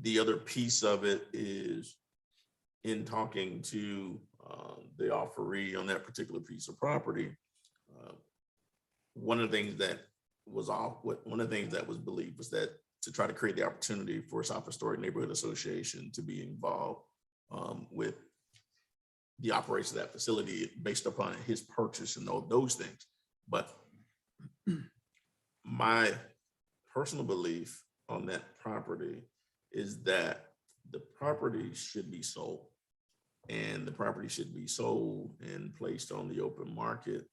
The other piece of it is, in talking to the offeree on that particular piece of property, one of the things that was believed was that to try to create the opportunity for South Historic Neighborhood Association to be involved with the operation of that facility based upon his purchase and all those things. But my personal belief on that property is that the property should be sold, and the property should be sold and placed on the open market,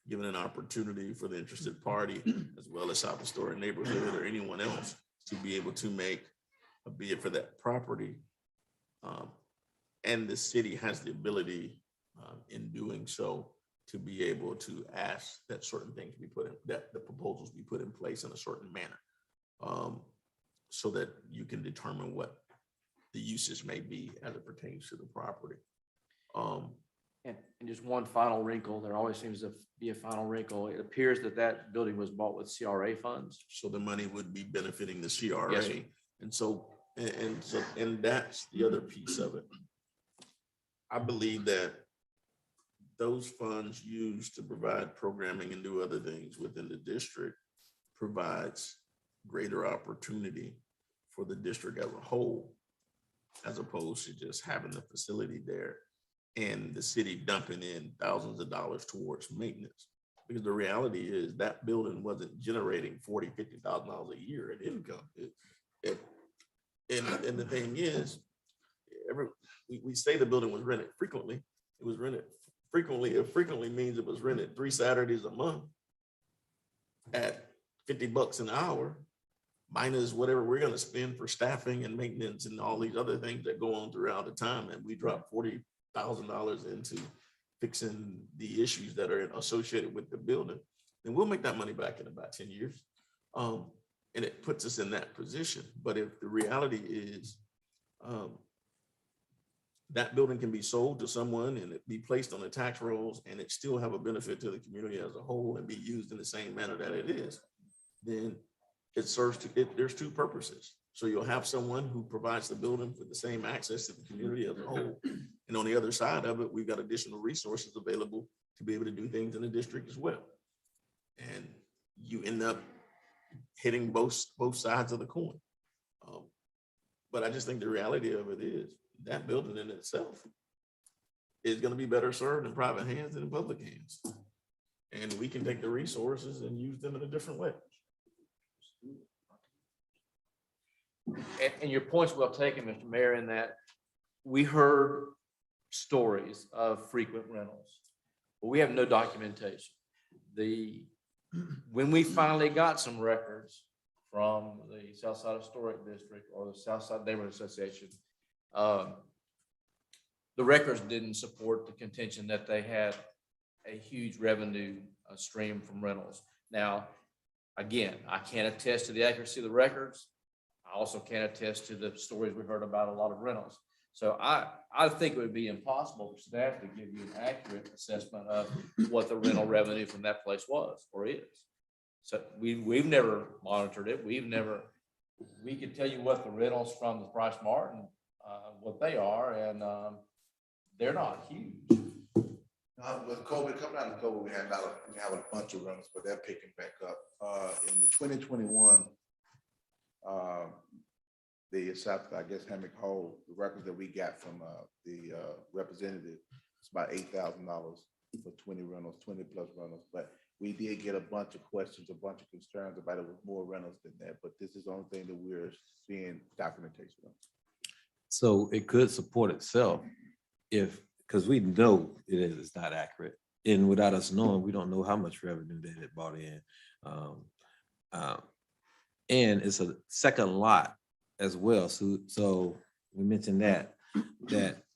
given an opportunity for the interested party, as well as South Historic Neighborhood or anyone else, to be able to make a bid for that property. And the city has the ability in doing so to be able to ask that certain things be put in, that the proposals be put in place in a certain manner, so that you can determine what the usage may be as it pertains to the property. And just one final wrinkle, there always seems to be a final wrinkle. It appears that that building was bought with CRA funds. So the money would be benefiting the CRA. Yes, sir. And that's the other piece of it. I believe that those funds used to provide programming and do other things within the district provides greater opportunity for the district as a whole, as opposed to just having the facility there and the city dumping in thousands of dollars towards maintenance. Because the reality is that building wasn't generating $40,000-$50,000 a year in income. And the thing is, we say the building was rented frequently. It was rented frequently. It frequently means it was rented 3 Saturdays a month at $50 an hour, minus whatever we're gonna spend for staffing and maintenance and all these other things that go on throughout the time. And we drop $40,000 into fixing the issues that are associated with the building, then we'll make that money back in about 10 years. And it puts us in that position. But if the reality is that building can be sold to someone and it be placed on the tax rolls and it still have a benefit to the community as a whole and be used in the same manner that it is, then it serves there's 2 purposes. So you'll have someone who provides the building with the same access to the community as a whole. And on the other side of it, we've got additional resources available to be able to do things in the district as well. And you end up hitting both sides of the coin. But I just think the reality of it is that building in itself is going to be better served in private hands than in public hands. And we can take the resources and use them in a different way. And your point's well taken, Mr. Mayor, in that we heard stories of frequent rentals, but we have no documentation. When we finally got some records from the Southside Historic District or the Southside Neighborhood Association, the records didn't support the contention that they had a huge revenue stream from rentals. Now, again, I can't attest to the accuracy of the records. I also can't attest to the stories we heard about a lot of rentals. So I think it would be impossible for staff to give you an accurate assessment of what the rental revenue from that place was or is. So we've never monitored it. We could tell you what the rentals from the Price Martin, what they are, and they're not huge. With COVID, coming out of COVID, we have a bunch of rentals, but they're picking back up. In the 2021, the South, I guess, Hammock Hall, the records that we got from the representative, it's about $8,000 for 20 rentals, 20 plus rentals. But we did get a bunch of questions, a bunch of concerns about it with more rentals than that. But this is the only thing that we're seeing documentation of. So it could support itself because we know it's not accurate. And without us knowing, we don't know how much revenue that it brought in. And it's a second lot as well. So we mentioned that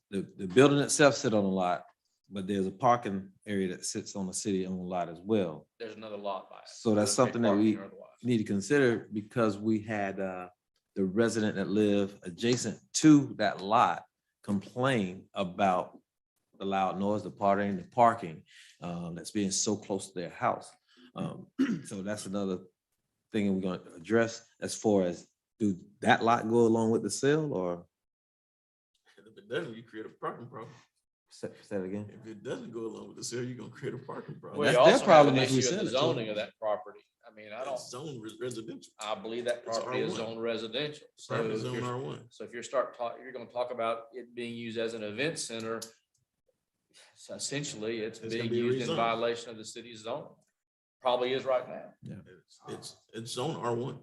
the building itself sit on a lot, but there's a parking area that sits on the city-owned lot as well. There's another lot by it. So that's something that we Parking or otherwise. need to consider because we had the resident that lived adjacent to that lot complain about the loud noise, the parking that's being so close to their house. So that's another thing we're going to address as far as, do that lot go along with the sale or? If it doesn't, you create a parking problem. Say that again. If it doesn't go along with the sale, you're going to create a parking problem. Well, you That's also problem have an if we issue sell of it the to zoning them. of that property. I mean, I don't, It's zone residential. I believe that It's property is R1. zoned residential. So Property if zone you're, R1. so if you're you're gonna talk about it being used as an event center, so essentially it's It's being gonna be used in rezoned. violation of the city's zoning. Probably is right now. It's zone R1.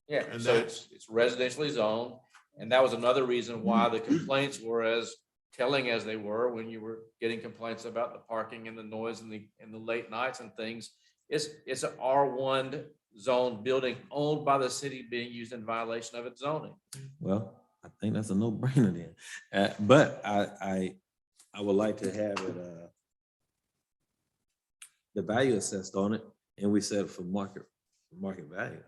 Yeah, And so that's- it's residentially zoned, and that was another reason why the complaints were as telling as they were when you were getting complaints about the parking and the noise and the late nights and things. It's an R1 zone building owned by the city being used in violation of its zoning. Well, I think that's a no-brainer then. But I would like to have it, the value assessed on it, and we set it for market value.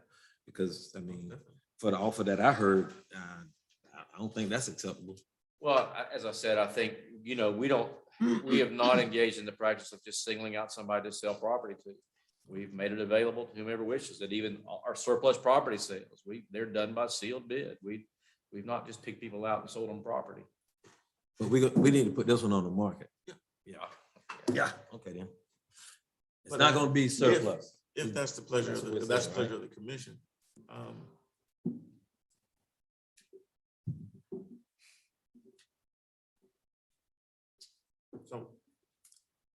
Because, I mean, for the offer that I heard, I don't think that's acceptable. Well, as I said, I think, we have not engaged in the practice of just singling out somebody to sell property to. We've made it available to whomever wishes, that even our surplus property sales, they're done by sealed bid. We've not just picked people out and sold them property. But we need to put this one on the market. Yeah. Okay, then. It's But not gonna be surplus. If that's the pleasure, That's what it if that's says, the pleasure right? of the commission.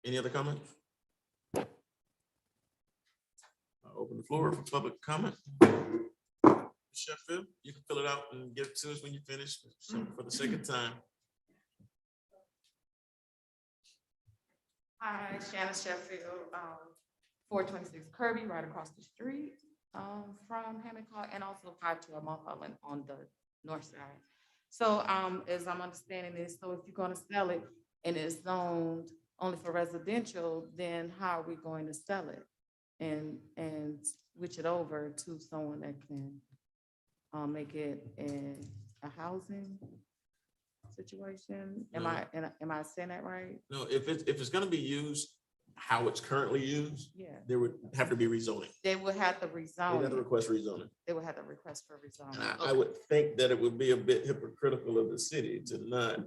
Any other comments? I'll open the floor for public comment. Sheffield, you can fill it out and give it to us when you finish, so for the sake of time. Hi, Shannon Sheffield, 426 Kirby, right across the street from Hamilton, and also 512 Mulholland on the north side. So as I'm understanding this, so if you're gonna sell it and it's zoned only for residential, then how are we going to sell it? And switch it over to someone that can make it a housing situation? Am I saying that right? No, if it's gonna be used how it's currently used, Yeah. there would have to be rezoning. They would have to They'd rezone. have to it. request rezoning. They would have to request for rezoning. And I would think that it would be a bit hypocritical of the city to not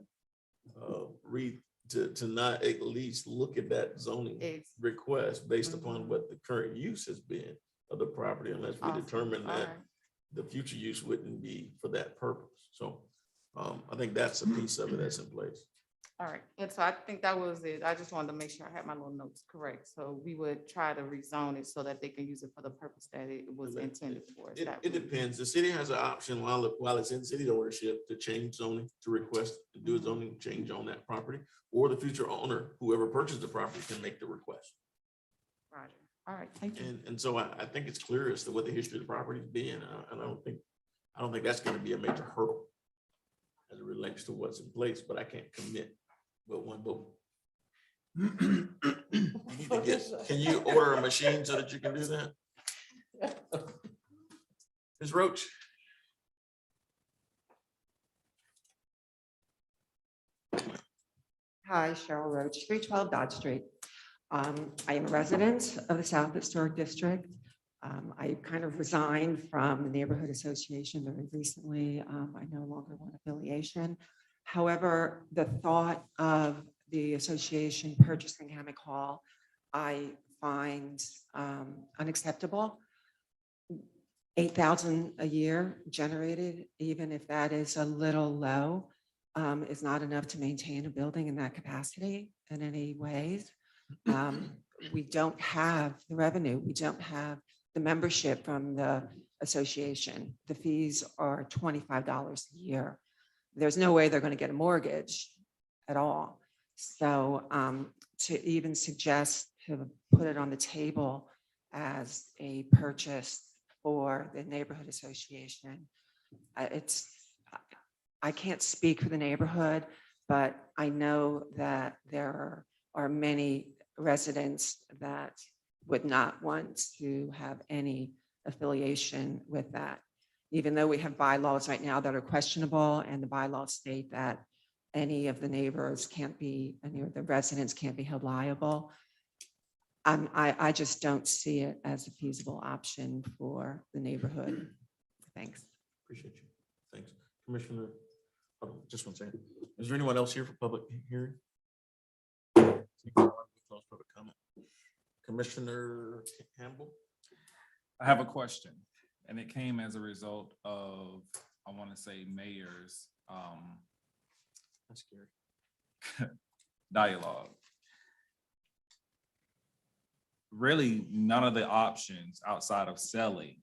to not at least look at that zoning request based upon what the current use has been of the property, unless we Awesome. determine All that right. the future use wouldn't be for that purpose. So I think that's a piece of it that's in place. All right, and so I think that was it. I just wanted to make sure I had my little notes correct. So we would try to rezone it so that they can use it for the purpose that it was intended for. Is that It depends. The city has an option while it's in city ownership to change zoning, to request to do a zoning change on that property, or the future owner, whoever purchased the property, can make the request. Roger. All right, thank you. And so I think it's clear as to what the history of the property is being. And I don't think that's going to be a major hurdle as it relates to what's in place, but I can't commit but one vote. You need to can you order a machine so that you can do that? Ms. Roach? Hi, Cheryl Roach, 312 Dodge Street. I am a resident of the South Historic District. I kind of resigned from the Neighborhood Association very recently. I no longer want affiliation. However, the thought of the association purchasing Hammock Hall, I find unacceptable. 8,000 a year generated, even if that is a little low, is not enough to maintain a building in that capacity in any ways. We don't have the revenue. We don't have the membership from the association. The fees are $25 a year. There's no way they're going to get a mortgage at all. So to even suggest to put it on the table as a purchase for the neighborhood association, I can't speak for the neighborhood, but I know that there are many residents that would not want to have any affiliation with that. Even though we have bylaws right now that are questionable, and the bylaws state that any of the neighbors can't be, any of the residents can't be held liable. I just don't see it as a feasible option for the neighborhood. Thanks. Appreciate you. Thanks. Commissioner, just one second. Is there anyone else here for public hearing? Close public comment. Commissioner Campbell? I have a question, and it came as a result of, I want to say, mayor's That's scary. dialogue. Really, none of the options outside of selling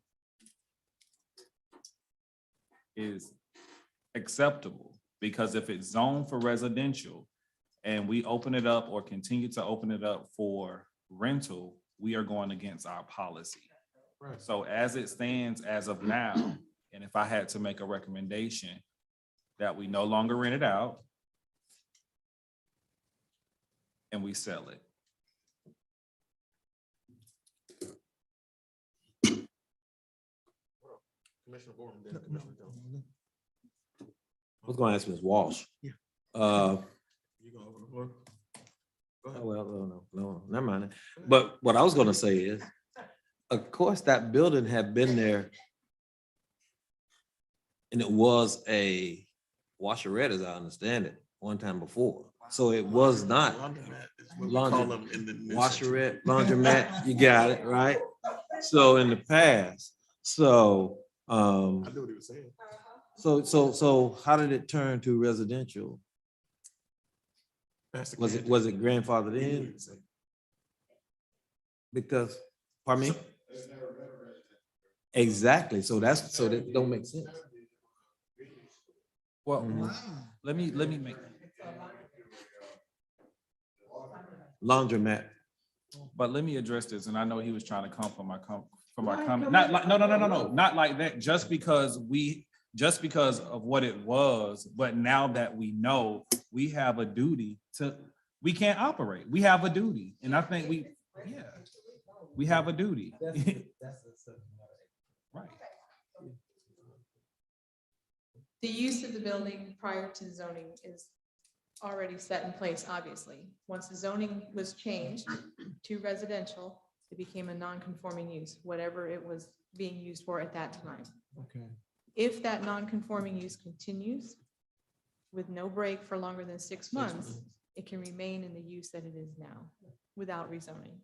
is acceptable, because if it's zoned for residential and we open it up or continue to open it up for rental, we are going against our policy. Right. So as it stands as of now, and if I had to make a recommendation, that we no longer rent it out and we sell it. Commissioner Gordon, then Commissioner Jones. I was gonna ask Ms. Walsh. Yeah. You gonna open the floor? Go ahead. well, no, never mind. But what I was gonna say is, of course, that building had been there, and it was a washerette, as I understand it, one time before. So it was not Laundromat is what we call them in the new section. washerette, laundromat, you got it, right? So in the past, so, I knew what he was saying. so how did it turn to residential? Was it grandfathered in? Because, pardon me? Exactly, so that don't make sense. Well, let me make, Laundromat. but let me address this, and I know he was trying to come from my comment, not like, no, not like that, just because of what it was, but now that we know, we have a duty we can't operate, we have a duty, and I think we have a duty. Right. The use of the building prior to zoning is already set in place, obviously. Once the zoning was changed to residential, it became a non-conforming use, whatever it was being used for at that time. Okay. If that non-conforming use continues with no break for longer than 6 months, it can remain in the use that it is now without rezoning.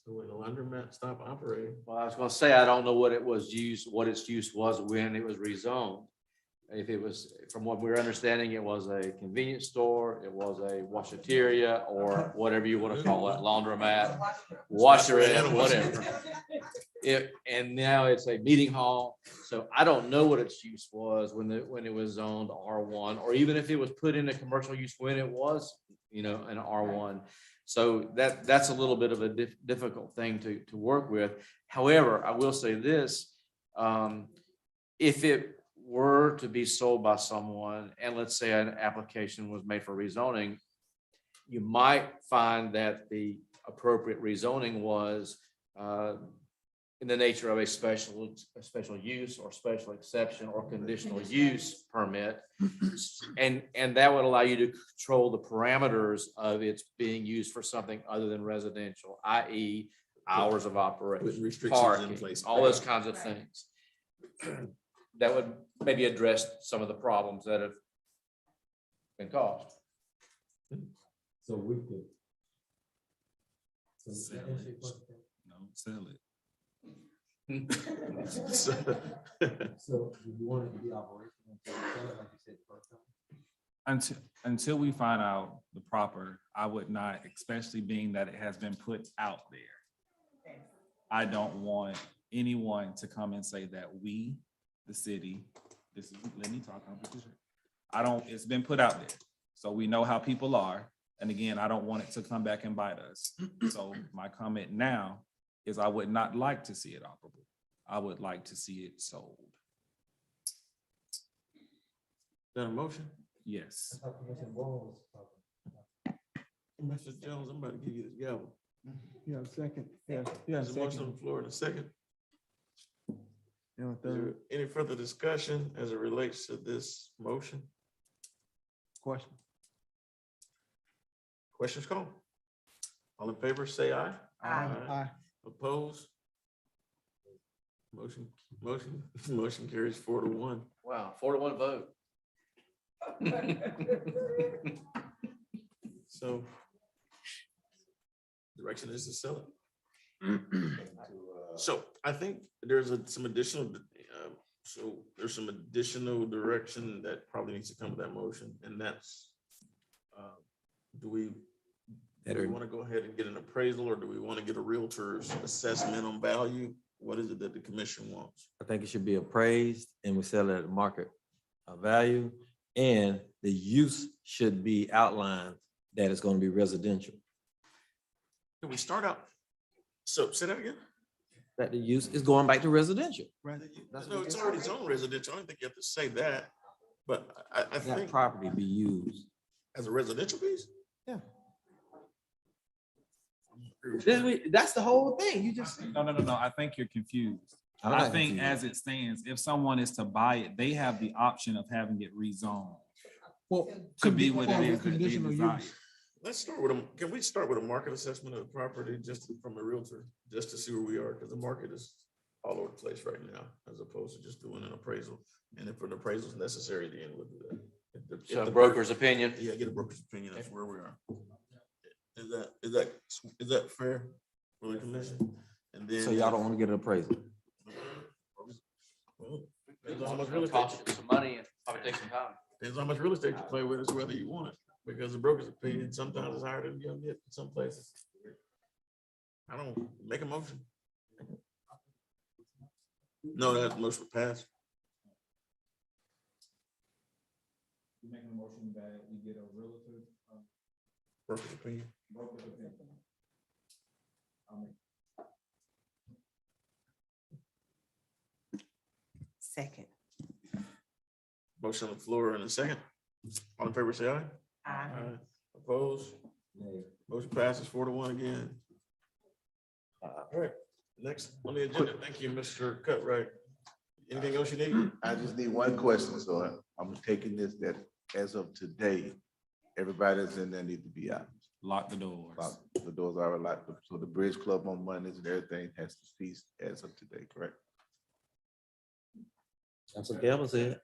So when the laundromat stop operating, Well, I was gonna say, I don't know what its use was when it was rezoned. If it was, from what we're understanding, it was a convenience store, it was a washateria, or whatever you want to call it, laundromat, washerette, whatever. And now it's a meeting hall. So I don't know what its use was when it was zoned R1, or even if it was put into commercial use when it was, an R1. So that's a little bit of a difficult thing to work with. However, I will say this, if it were to be sold by someone, and let's say an application was made for rezoning, you might find that the appropriate rezoning was in the nature of a special use or special exception or conditional use permit. And that would allow you to control the parameters of its being used for something other than residential, i.e. hours of operation, restrictions in parking, place. all those kinds of things. That would maybe address some of the problems that have been caused. So we could. Sell it. No, sell it. So do you want it to be operational? Like you said, first time? Until we find out the proper, I would not, especially being that it has been put out there. I don't want anyone to come and say that we, the city, let me talk. It's been put out there. So we know how people are. And again, I don't want it to come back and bite us. So my comment now is I would not like to see it operable. I would like to see it sold. is that a motion? Yes. Mr. Jones, I'm about to give you this gavel. Yeah, second. Yeah. There's a motion on the floor in a second. Is there any further discussion as it relates to this motion? Question. Questions called? All in favor, say aye. Aye. Opposed? Motion carries 4-1. Wow, 4-1 vote. So direction is to sell it. So I think there's some additional, there's some additional direction that probably needs to come with that motion, and that's, do we want to go ahead and get an appraisal, or do we want to get a realtor's assessment on value? What is it that the commission wants? I think it should be appraised and we sell it at market value, and the use should be outlined that it's going to be residential. Can we start out? So say that again? That the use is going back to residential. No, it's already zoned residential. I don't think you have to say that, but I That think property be used. as a residential piece? Yeah. That's the whole thing. You just. No. I think you're confused. I'm I not think confused. as it stands, if someone is to buy it, they have the option of having it rezoned Well, to be what it is that they conditional desire. use. Let's start with can we start with a market assessment of the property just from a realtor, just to see where we are? Because the market is all over the place right now, as opposed to just doing an appraisal. And if an appraisal is necessary, then we'll do that. If So the broker's opinion. Yeah, get a broker's opinion. That's where we are. Is that fair for the commission? And then. So y'all don't want to get an appraisal. Well, depends on how much real It'll estate. cost you some money and probably take some time. Depends on how much real estate you play with, is whether you want it. because the broker's opinion sometimes is higher than you'll get in some places. I don't make a motion. No, that motion passed. You make a motion that we get a relative. Broker's opinion. Broker's opinion. Second. Motion on the floor in a second. All in favor, say aye. Aye. Opposed? Motion passes 4-1 again. All right, next on the agenda. Thank you, Mr. Cutright. Anything else you need? I just need one question, so I'm taking this that as of today, everybody that's in there need to be out. Lock the doors. The doors are locked, so the Bridge Club on Mondays and everything has to cease as of today, correct? That's what Gavin said.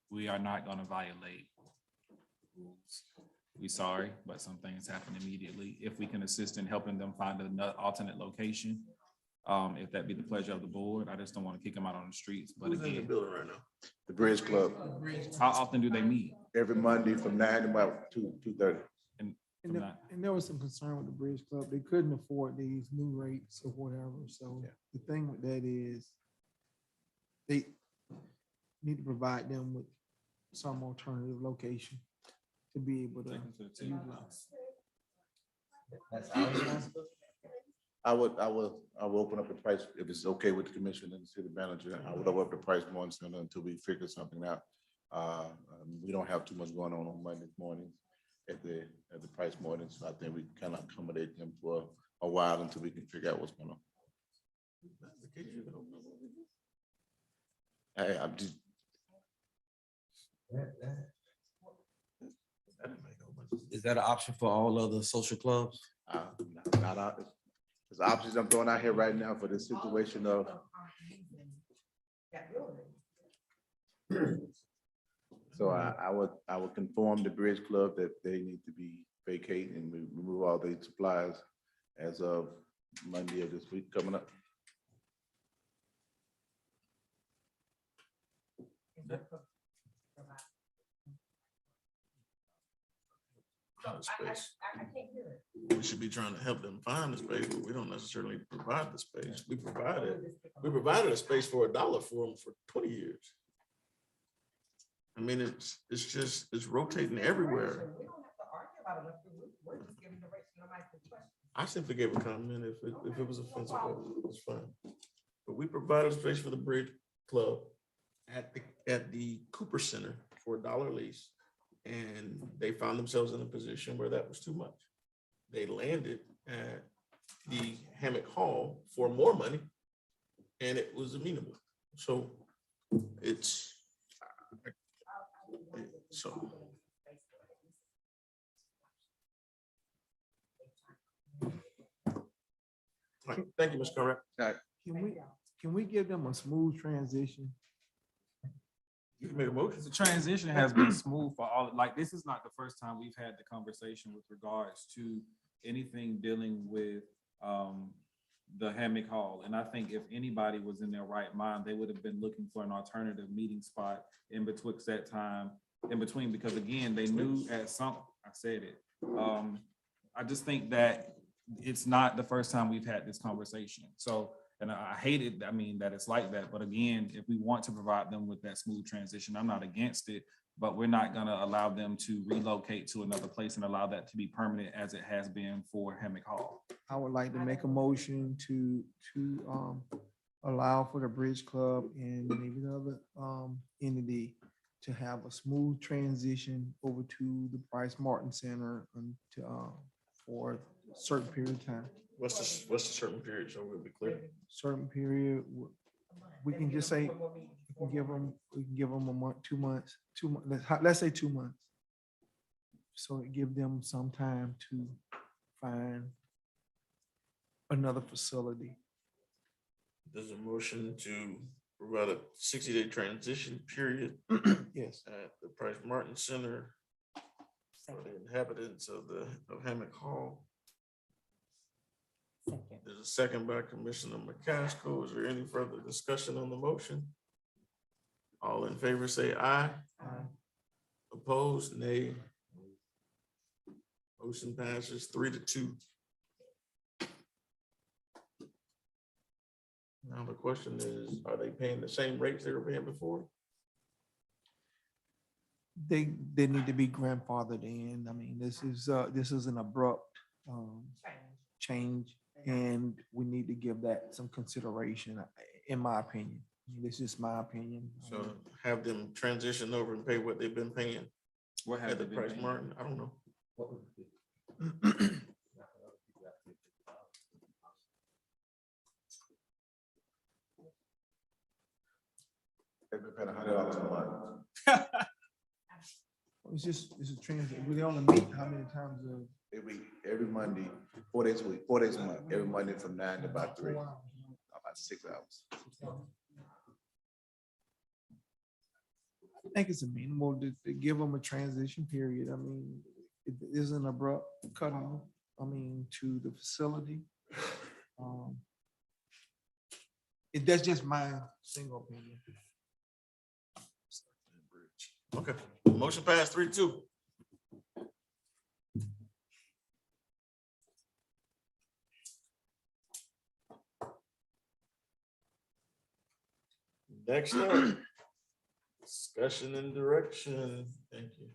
We are not gonna violate rules. We sorry, but some things happen immediately. If we can assist in helping them find another alternate location, if that be the pleasure of the board, I just don't want to kick them out on the streets, but Who's in the again, building right now? The Bridge Club, how often do they meet? every Monday from 9 to about 2:30. And there was some concern with the Bridge Club. They couldn't afford these new rates or whatever. So the thing with that is they need to provide them with some alternative location to be able to utilize. I would open up the price, if it's okay with the commission and the city manager, I would open up the price more until we figure something out. We don't have too much going on Monday mornings at the price morning, so I think we kind of accommodate them for a while until we can figure out what's going on. I'm just. Is that an option for all other social clubs? Not out. There's options I'm throwing out here right now for this situation of. So I would confirm the Bridge Club that they need to be vacated and we remove all the supplies as of Monday of this week coming up. Space. We should be trying to help them find the space, but we don't necessarily provide the space. We provided a space for $1 for them for 20 years. I mean, it's rotating everywhere. I simply gave a comment. If it was offensive, it was fine. But we provided space for the Bridge Club at the Cooper Center for $1 lease. And they found themselves in a position where that was too much. They landed at the Hammock Hall for more money and it was amenable. So it's, so. Right. Thank you, Mr. Correct. Can we give them a smooth transition? You can make a motion. The transition has been smooth for all, like, this is not the first time we've had the conversation with regards to anything dealing with the Hammock Hall. And I think if anybody was in their right mind, they would have been looking for an alternative meeting spot in betwixt that time, in between, because again, they knew at some, I said it. I just think that it's not the first time we've had this conversation. So, and I hate it, I mean, that it's like that. But again, if we want to provide them with that smooth transition, I'm not against it, but we're not gonna allow them to relocate to another place and allow that to be permanent as it has been for Hammock Hall. I would like to make a motion to allow for the Bridge Club and maybe the other entity to have a smooth transition over to the Price Martin Center for a certain period of time. What's the certain period? So we'll be clear. Certain period, we can just say, we can give them a month, 2 months, let's say 2 months. So it give them some time to find another facility. There's a motion to provide a 60-day transition period. Yes. At the Price Martin Center for the inhabitants of Hammock Hall. There's a second by Commissioner McCaskill. Is there any further discussion on the motion? All in favor say aye. Opposed, nay. Motion passes 3-2. Now the question is, are they paying the same rates they were paying before? They need to be grandfathered in. I mean, this is an abrupt change, and we need to give that some consideration, in my opinion. This is my opinion. So have them transition over and pay what they've been paying What have at the they been price paying? Martin? I don't know. They've been paying $100 a month. It's a transit. We only meet how many times Every Monday, 4 days a week, 4 days a month, every Monday from 9 to about 3, about 6 hours. I think it's a minimal to give them a transition period. I mean, it isn't abrupt cut off, to the facility. That's just my single opinion. Okay, motion passed 3-2. Next up, discussion and direction. Thank you.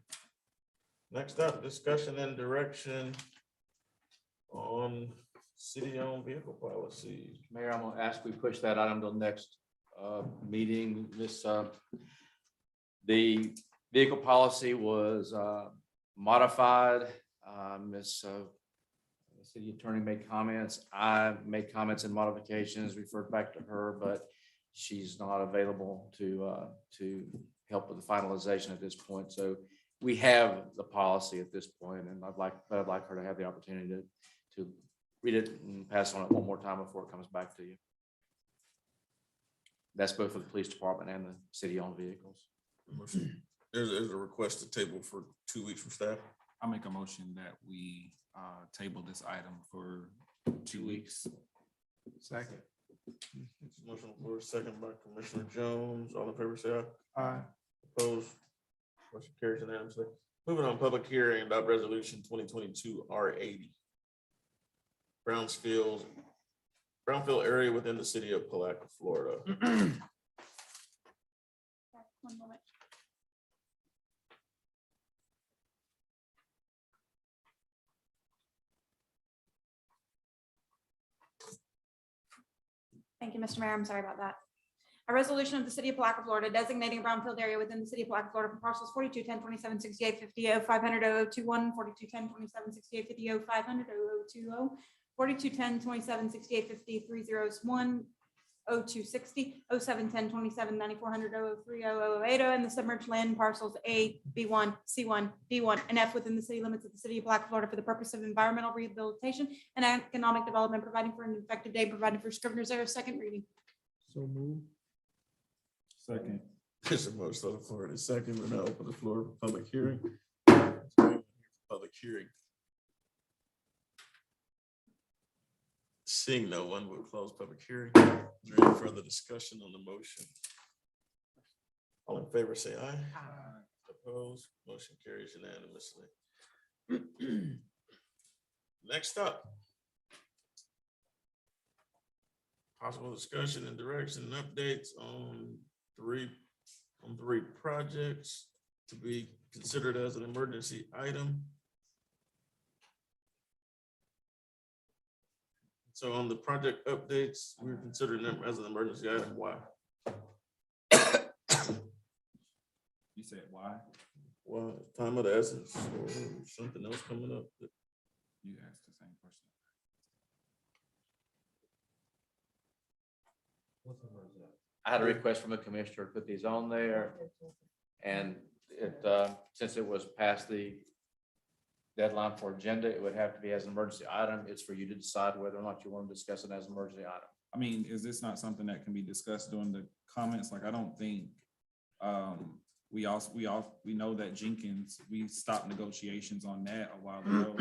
Next up, discussion and direction on city-owned vehicle policy. Mayor, I'm gonna ask we push that item till next meeting. The vehicle policy was modified. The city attorney made comments. I made comments and modifications, referred back to her, but she's not available to help with the finalization at this point. So we have the policy at this point, and I'd like her to have the opportunity to read it and pass on it one more time before it comes back to you. That's both for the police department and the city-owned vehicles. There's a request to table for 2 weeks from staff. I make a motion that we table this item for 2 weeks. Second. Motion on the floor, second by Commissioner Jones. All in favor, say aye. Aye. Opposed? Motion carries unanimously. Moving on, public hearing about resolution 2022 R80. Brownfield area within the city of Palatka, Florida. One moment. Thank you, Mr. Mayor. I'm sorry about that. A resolution of the city of Palatka, Florida, designating a brownfield area within the city of Palatka, Florida for parcels 42, 10, 27, 68, 50, 500, 0021, 42, 10, 27, 68, 50, 500, 0020, 42, 10, 27, 68, 50, 301, 0260, 07, 10, 27, 9400, 003, 0080, and the submerged land parcels A, B1, C1, D1, and F within the city limits of the city of Palatka, Florida for the purpose of environmental rehabilitation and economic development, providing for an effective date, providing for scrivener's error, second reading. So move. Second. There's a motion on the floor. The second, we're now open the floor for public hearing. Public hearing. Seeing no one, we'll close public hearing. Is there any further discussion on the motion? All in favor, say aye. Aye. Opposed, motion carries unanimously. Next up. Possible discussion and direction and updates on three projects to be considered as an emergency item. So on the project updates, we're considering them as an emergency item. Why? You said why? Well, time of the essence or something else coming up. You asked the same question. I had a request from a commissioner to put these on there. And it, since it was past the deadline for agenda, it would have to be as an emergency item. It's for you to decide whether or not you want to discuss it as an emergency item. I mean, is this not something that can be discussed during the comments? Like, I don't think, we know that Jenkins, we stopped negotiations on that a while ago.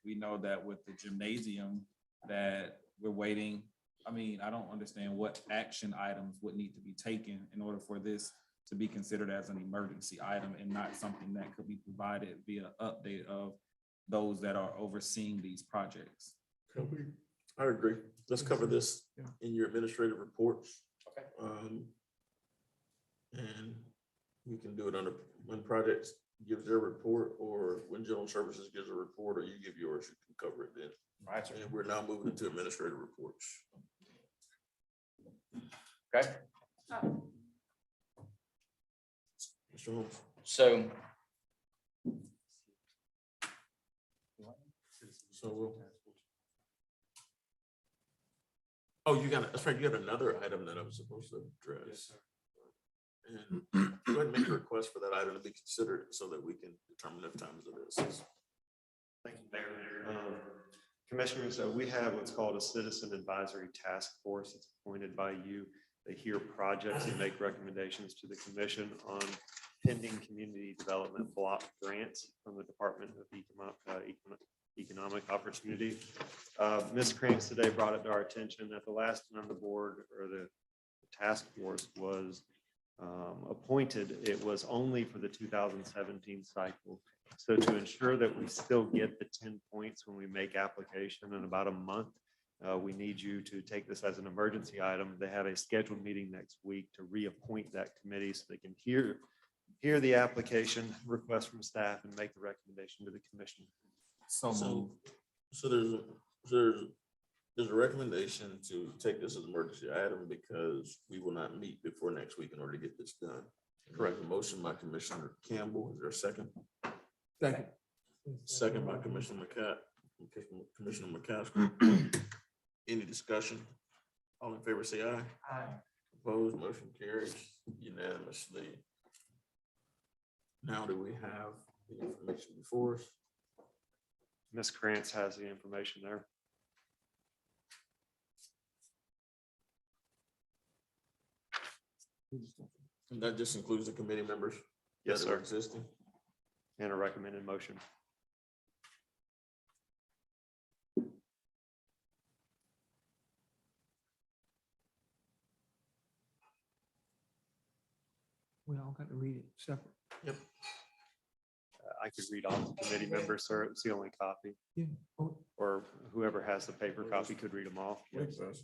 We know that with the gymnasium that we're waiting. I mean, I don't understand what action items would need to be taken in order for this to be considered as an emergency item and not something that could be provided via update of those that are overseeing these projects. I agree. Let's cover this in your administrative reports. Okay. And we can do it under, when projects gives their report, or when general services gives a report, or you give yours, you can cover it then. Right, sir. And we're now moving into administrative reports. Okay. Mr. Holmes. So oh, you got, that's right, you got another item that I was supposed to address. And go ahead and make a request for that item to be considered so that we can determine if time is of this. Thank you, Mayor. Commissioners, we have what's called a Citizen Advisory Task Force. It's appointed by you. They hear projects and make recommendations to the commission on pending community development block grants from the Department of Economic Opportunity. Ms. Krantz today brought it to our attention that the last time the board or the task force was appointed, it was only for the 2017 cycle. So to ensure that we still get the 10 points when we make application in about a month, we need you to take this as an emergency item. They have a scheduled meeting next week to reappoint that committee so they can hear the application request from staff and make the recommendation to the commission. So there's a recommendation to take this as an emergency item because we will not meet before next week in order to get this done. Correct. A motion by Commissioner Campbell. Is there a second? Second. Second by Commissioner McCaskill. Any discussion? All in favor, say aye. Aye. Opposed, motion carries unanimously. Now do we have the information before us? Ms. Krantz has the information there. And that just includes the committee members? Yes, that are sir. Existing? And a recommended motion. We all got to read it separate. Yep. I could read off the committee members, sir. It's the only copy. Yeah. Oh, Or whoever has the paper copy could read them all. Makes sense.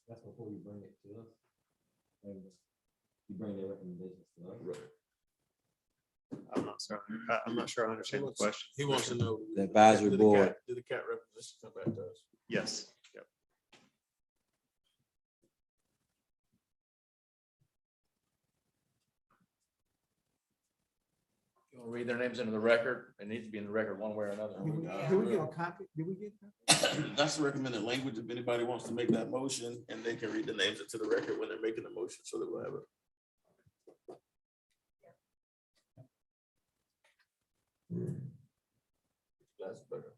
That's before you bring it to us. And you bring their recommendations to us. Right. I'm not sure I understand the question. He wants to know. The advisory did board. Did the cat representations come back to us? Yes. Yep. you want to read their names into the record? It needs to be in the record one way or another. Did we get a copy? Did we get a copy? That's the recommended language. If anybody wants to make that motion, and they can read the names into the record when they're making the motion, so that we'll have it. That's better.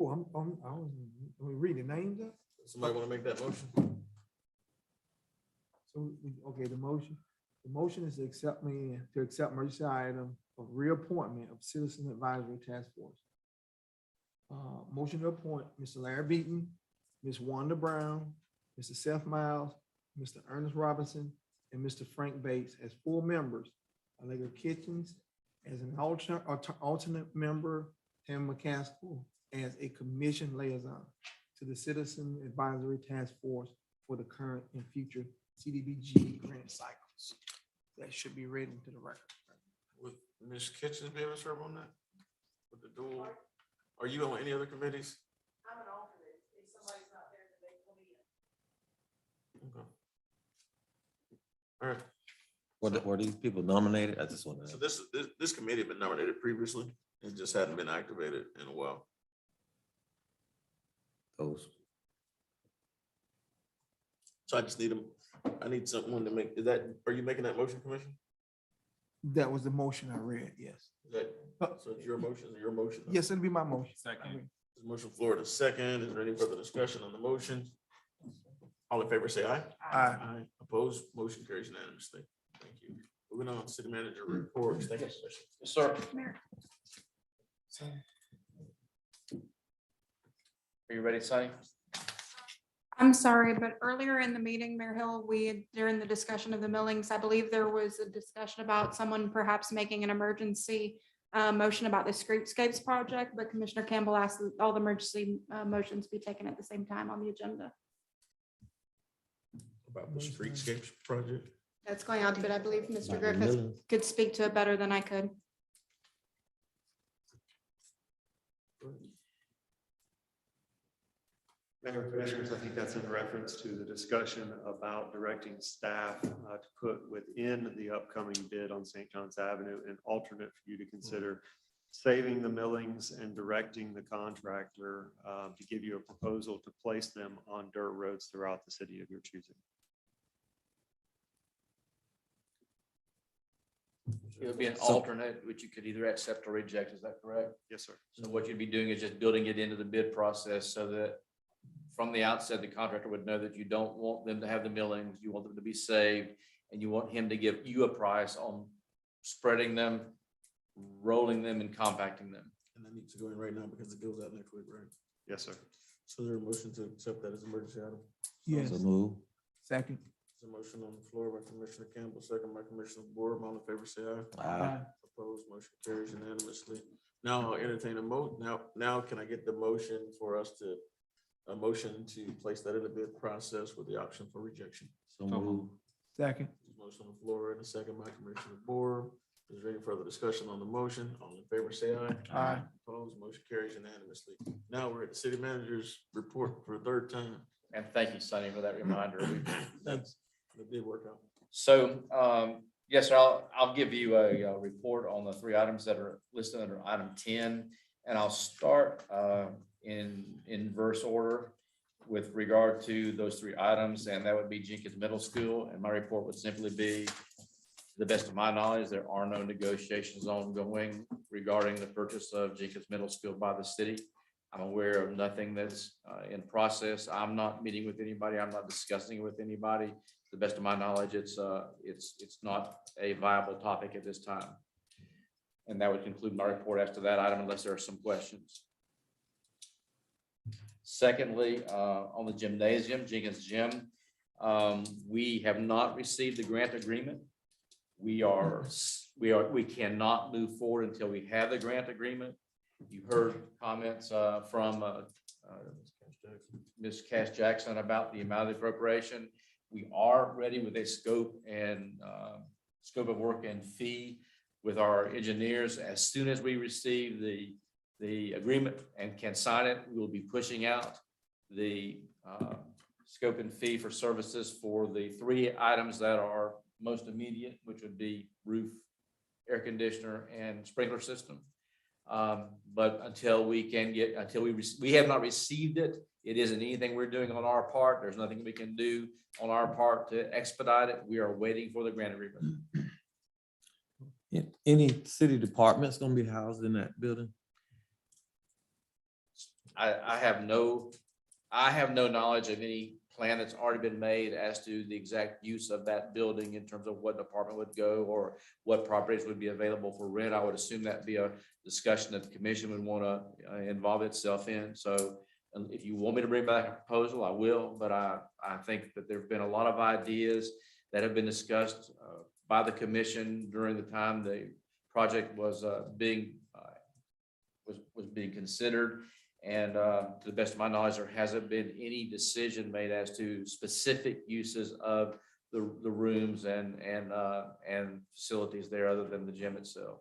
Oh, I was reading names up. Somebody want to make that motion? So, okay, the motion is to accept emergency item of reappointment of Citizen Advisory Task Force. Motion to appoint Mr. Larry Beaton, Ms. Wanda Brown, Mr. Seth Miles, Mr. Ernest Robinson, and Mr. Frank Bates as full members. Allegra Kitchens as an alternate member, Tim McCaskill as a commission liaison to the Citizen Advisory Task Force for the current and future CDBG grant cycles. That should be read into the record. Would Ms. Kitchens be able to serve on that? With the dual? Are you on any other committees? I'm an alternate. If somebody's not there, then they pull me in. Okay. All right. Were these people nominated? I just want to. So this committee had been nominated previously. It just hadn't been activated in a while. Those. So I just need them. I need someone to make, are you making that motion, Commissioner? That was the motion I read, yes. Is that, so it's your motion, your motion? Yes, it'll be my motion. Second. Motion floor to second. Is there any further discussion on the motion? All in favor, say aye. Aye. Aye. Opposed, motion carries unanimously. Thank you. Moving on, city manager reports. Thank you. Yes, sir. Mayor. Are you ready, Sonny? I'm sorry, but earlier in the meeting, Mayor Hill, during the discussion of the millings, I believe there was a discussion about someone perhaps making an emergency motion about the streetscapes project, but Commissioner Campbell asked that all the emergency motions be taken at the same time on the agenda. About the streetscapes project. That's going out, but I believe Mr. About the Griffith millings. could speak to it better than I could. Mayor and Commissioners, I think that's in reference to the discussion about directing staff to put within the upcoming bid on St. John's Avenue an alternate for you to consider saving the millings and directing the contractor to give you a proposal to place them on dirt roads throughout the city of your choosing. It would be an alternate, which you could either accept or reject. Is that correct? Yes, sir. So what you'd be doing is just building it into the bid process so that from the outset, the contractor would know that you don't want them to have the millings, you want them to be saved, and you want him to give you a price on spreading them, rolling them, and compacting them. And that needs to go in right now because it goes out next week, right? Yes, sir. So is there a motion to accept that as emergency item? Yes. So move. Second. There's a motion on the floor by Commissioner Campbell, second by Commissioner Board. All in favor, say aye. Aye. Opposed, motion carries unanimously. Now I'll entertain a now can I get the motion for us to, a motion to place that in the bid process with the option for rejection? So move. Second. Motion on the floor and a second by Commissioner Board. Is there any further discussion on the motion? All in favor, say aye. Aye. Opposed, motion carries unanimously. Now we're at the city manager's report for a third time. And thank you, Sonny, for that reminder. Thanks. It did work out. So, yes, sir, I'll give you a report on the 3 items that are listed under item 10. And I'll start in inverse order with regard to those 3 items, and that would be Jenkins Middle School. And my report would simply be, to the best of my knowledge, there are no negotiations ongoing regarding the purchase of Jenkins Middle School by the city. I'm aware of nothing that's in process. I'm not meeting with anybody. I'm not discussing it with anybody. To the best of my knowledge, it's not a viable topic at this time. And that would conclude my report as to that item, unless there are some questions. Secondly, on the gymnasium, Jenkins Gym, we have not received the grant agreement. We cannot move forward until we have the grant agreement. You heard comments from Ms. Cash Jackson about the amount of the appropriation. We are ready with a scope of work and fee with our engineers. As soon as we receive the agreement and can sign it, we will be pushing out the scope and fee for services for the 3 items that are most immediate, which would be roof, air conditioner, and sprinkler system. But until we have not received it, it isn't anything we're doing on our part. There's nothing we can do on our part to expedite it. We are waiting for the grant agreement. Any city departments gonna be housed in that building? I have no knowledge of any plan that's already been made as to the exact use of that building in terms of what department would go or what properties would be available for rent. I would assume that'd be a discussion that the commission would want to involve itself in. So if you want me to bring back a proposal, I will, but I think that there've been a lot of ideas that have been discussed by the commission during the time the project was being considered. And to the best of my knowledge, there hasn't been any decision made as to specific uses of the rooms and facilities there other than the gym itself.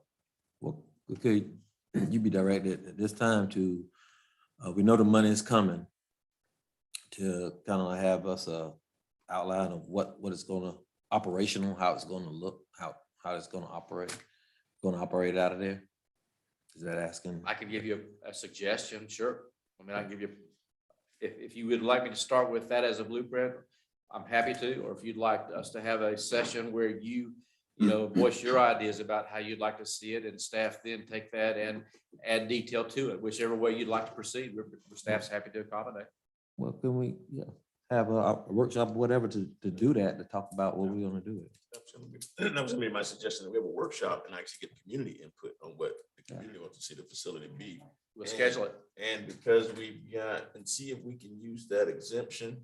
Well, could you be directed at this time to, we know the money is coming, to kind of have us a outline of what it's gonna, operational, how it's gonna look, how it's gonna operate out of there? Is that asking? I can give you a suggestion, sure. I mean, I can give you, if you would like me to start with that as a blueprint, I'm happy to, or if you'd like us to have a session where you voice your ideas about how you'd like to see it, and staff then take that and add detail to it, whichever way you'd like to proceed. Staff's happy to accommodate. Well, can we, yeah, have a workshop, or whatever, to do that, to talk about what we're gonna do. Absolutely. That was gonna be my suggestion, that we have a workshop and actually get community input on what the community wants to see the facility be. We'll schedule it. And because we've got, and see if we can use that exemption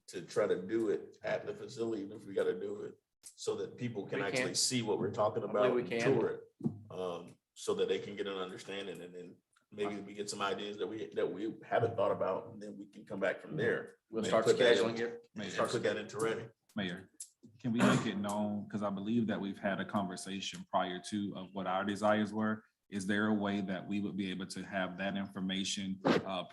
to try to do it at the facility, even if we gotta do it, so that people can We can. actually see what we're talking I about. believe we and can. tour it, so that they can get an understanding, and then maybe we get some ideas that we haven't thought about, and then we can come back from there. We'll and start put that scheduling in- it. and put that into ready. Mayor, can we make it known, because I believe that we've had a conversation prior to of what our desires were. Is there a way that we would be able to have that information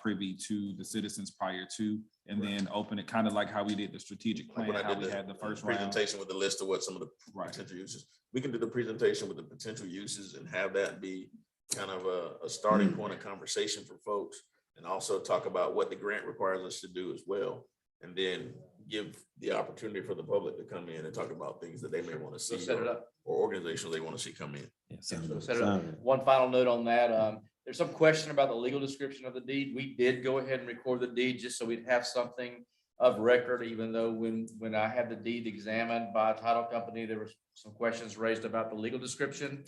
privy to the citizens prior to, and then open it, kind of like how we did the strategic Like plan, when I how did we had the first round? presentation with the list of what some of the potential uses. We can do the presentation with the potential uses and have that be kind of a starting point of conversation for folks. And also talk about what the grant requires us to do as well. And then give the opportunity for the public to come in and talk about things that they may want to see. We'll set it up. Or organizations they want to see come in. So set it up. One final note on that. There's some question about the legal description of the deed. We did go ahead and record the deed just so we'd have something of record, even though when I had the deed examined by a title company, there were some questions raised about the legal description.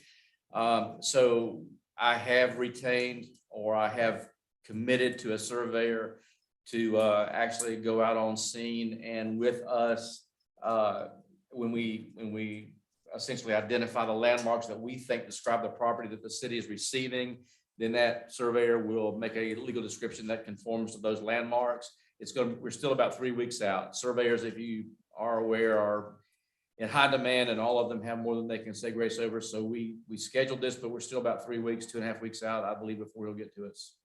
So I have retained, or I have committed to a surveyor to actually go out on scene and with us when we essentially identify the landmarks that we think describe the property that the city is receiving, then that surveyor will make a legal description that conforms to those landmarks. We're still about 3 weeks out. Surveyors, if you are aware, are in high demand, and all of them have more than they can say grace over. So we scheduled this, but we're still about 3 weeks, 2.5 weeks out, I believe, before he'll get to us.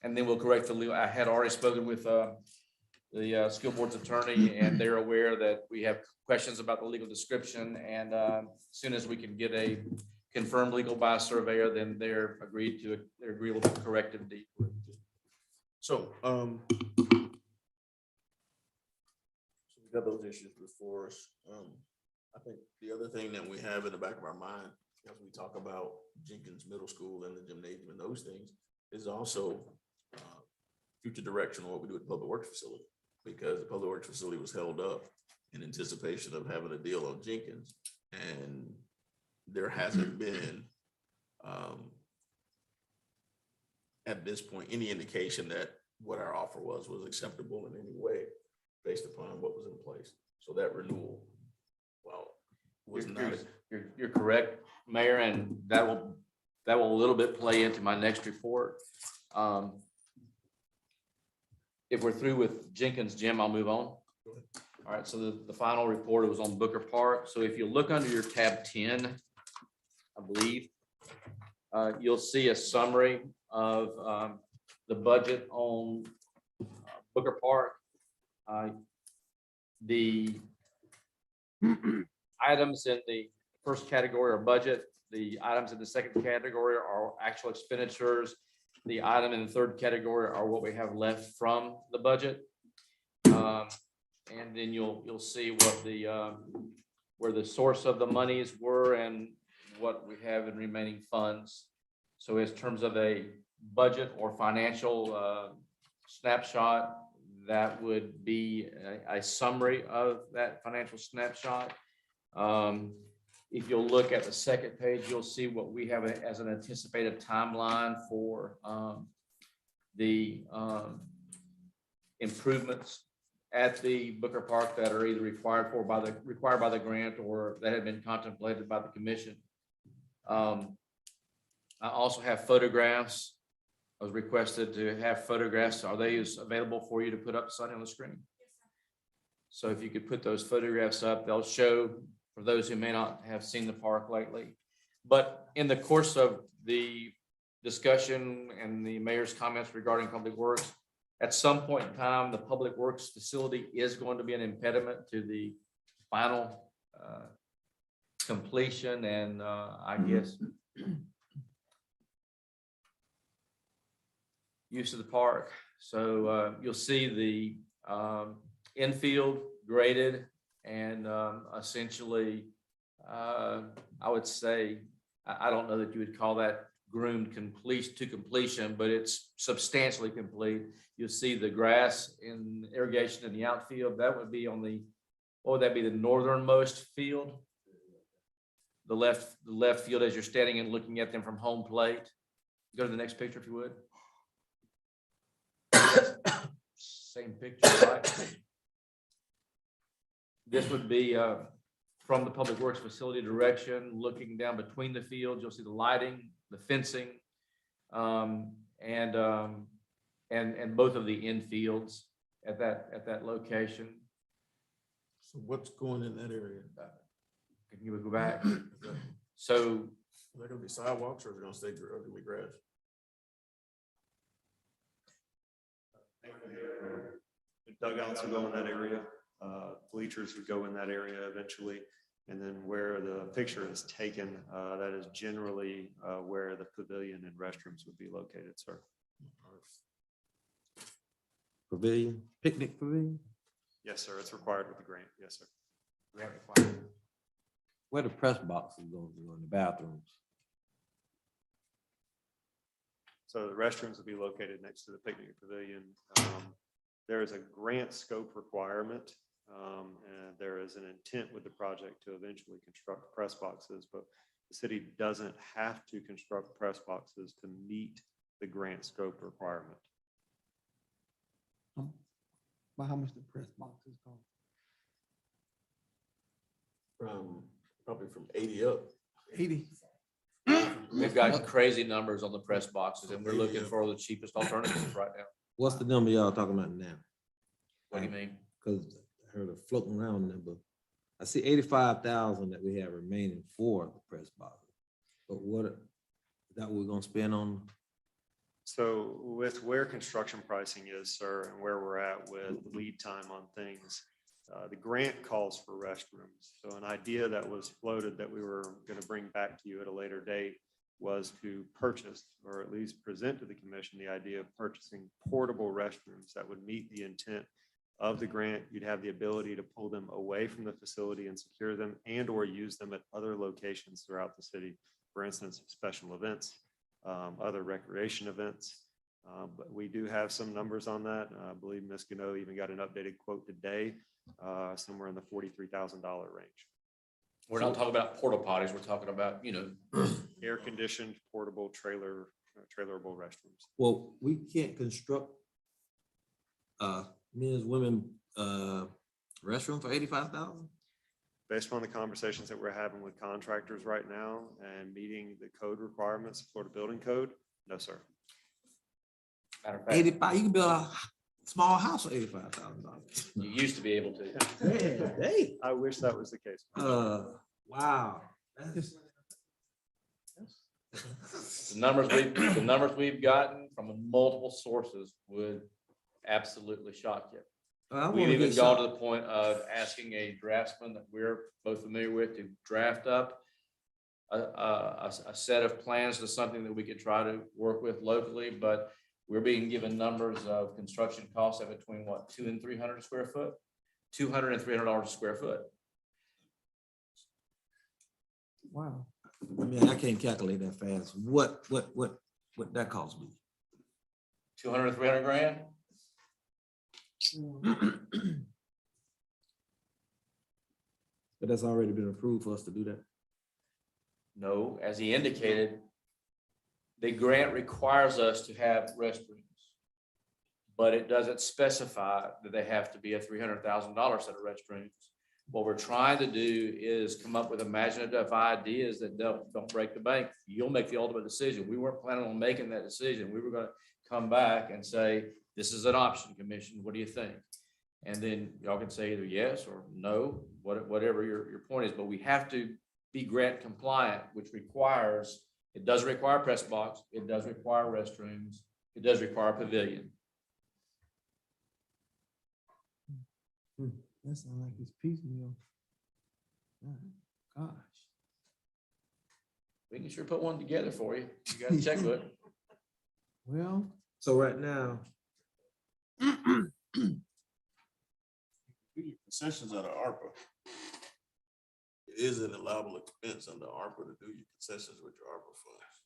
And then we'll correct the legal. I had already spoken with the school board's attorney, and they're aware that we have questions about the legal description. And as soon as we can get a confirmed legal by a surveyor, then they're agreeable to corrective deed. So, we got those issues before us. I think the other thing that we have in the back of our mind, as we talk about Jenkins Middle School and the gymnasium and those things, is also future direction on what we do at the Public Works facility, because the Public Works facility was held up in anticipation of having a deal on Jenkins, and there hasn't been at this point any indication that what our offer was acceptable in any way based upon what was in place. So that renewal, well, was not. You're correct, Mayor, and that will a little bit play into my next report. If we're through with Jenkins Gym, I'll move on. All right, so the final report was on Booker Park. So if you look under your tab 10, I believe, you'll see a summary of the budget on Booker Park. The items in the first category are budget. The items in the second category are actual expenditures. The item in the third category are what we have left from the budget. And then you'll see what where the source of the monies were and what we have in remaining funds. So in terms of a budget or financial snapshot, that would be a summary of that financial snapshot. If you'll look at the second page, you'll see what we have as an anticipated timeline for the improvements at the Booker Park that are either required by the grant or that have been contemplated by the commission. I also have photographs. I was requested to have photographs. Are they available for you to put up, Sonny, on the screen? So if you could put those photographs up, they'll show, for those who may not have seen the park lately. But in the course of the discussion and the mayor's comments regarding Public Works, at some point in time, the Public Works facility is going to be an impediment to the final completion and I guess use of the park. So you'll see the infield graded and essentially, I would say, I don't know that you would call that groomed to completion, but it's substantially complete. You'll see the grass and irrigation in the outfield. That would be on the, what would that be, the northernmost field? The left field as you're standing and looking at them from home plate. Go to the next picture if you would. Same picture, right? This would be from the Public Works facility direction, looking down between the fields. You'll see the lighting, the fencing, and both of the infields at that location. So what's going in that area? Can you go back? So Are there gonna be sidewalks or is it gonna stay gonna be grass? The dugouts will go in that area, bleachers would go in that area eventually. And then where the picture is taken, that is generally where the pavilion and restrooms would be located, sir. Pavilion, picnic pavilion? Yes, sir, it's required with the grant, yes, sir. Where the press boxes going to go in the bathrooms? So the restrooms will be located next to the picnic pavilion. There is a grant scope requirement, and there is an intent with the project to eventually construct press boxes, but the city doesn't have to construct press boxes to meet the grant scope requirement. But how much the press boxes cost? Probably from 80 up. 80. we've got crazy numbers on the press boxes, and we're looking for the cheapest alternatives right now. What's the number y'all talking about now? What do you mean? Because I heard a floating around number. I see 85,000 that we have remaining for the press boxes. But what, is that what we're gonna spend on? So with where construction pricing is, sir, and where we're at with lead time on things, the grant calls for restrooms. So an idea that was floated that we were going to bring back to you at a later date was to purchase, or at least present to the commission, the idea of purchasing portable restrooms that would meet the intent of the grant. You'd have the ability to pull them away from the facility and secure them and or use them at other locations throughout the city. For instance, special events, other recreation events. But we do have some numbers on that. I believe Ms. Gano even got an updated quote today, somewhere in the $43,000 range. We're not talking about porta potties. We're talking about, Air conditioned, portable, trailerable restrooms. Well, we can't construct men's, women restroom for 85,000? Based on the conversations that we're having with contractors right now and meeting the code requirements, Florida Building Code, no, sir. 85, you can build a small house for $85,000. You used to be able to. Yeah, hey. I wish that was the case. Wow. The numbers we've gotten from multiple sources would absolutely shock you. We've even gone to the point of asking a draftsman that we're both familiar with to draft up a set of plans to something that we could try to work with locally, but we're being given numbers of construction costs of between what, $200 and $300 a square foot, $200 and $300 a square foot. Wow. I mean, I can't calculate that fast. What that cost me? 200 or 300 grand? But that's already been approved for us to do that. No, as he indicated, the grant requires us to have restrooms, but it doesn't specify that they have to be a $300,000 set of restrooms. What we're trying to do is come up with imaginative ideas that don't break the bank. You'll make the ultimate decision. We weren't planning on making that decision. We were going to come back and say, this is an option, commission. What do you think? And then y'all can say either yes or no, whatever your point is, but we have to be grant compliant, which requires, it does require a press box, it does require restrooms, it does require a pavilion. That sounds like it's piecemeal. Gosh. We can sure put one together for you. You got a checkbook. Well. So right now. Concessions out of ARPA. It is an allowable expense under ARPA to do your concessions with your ARPA funds.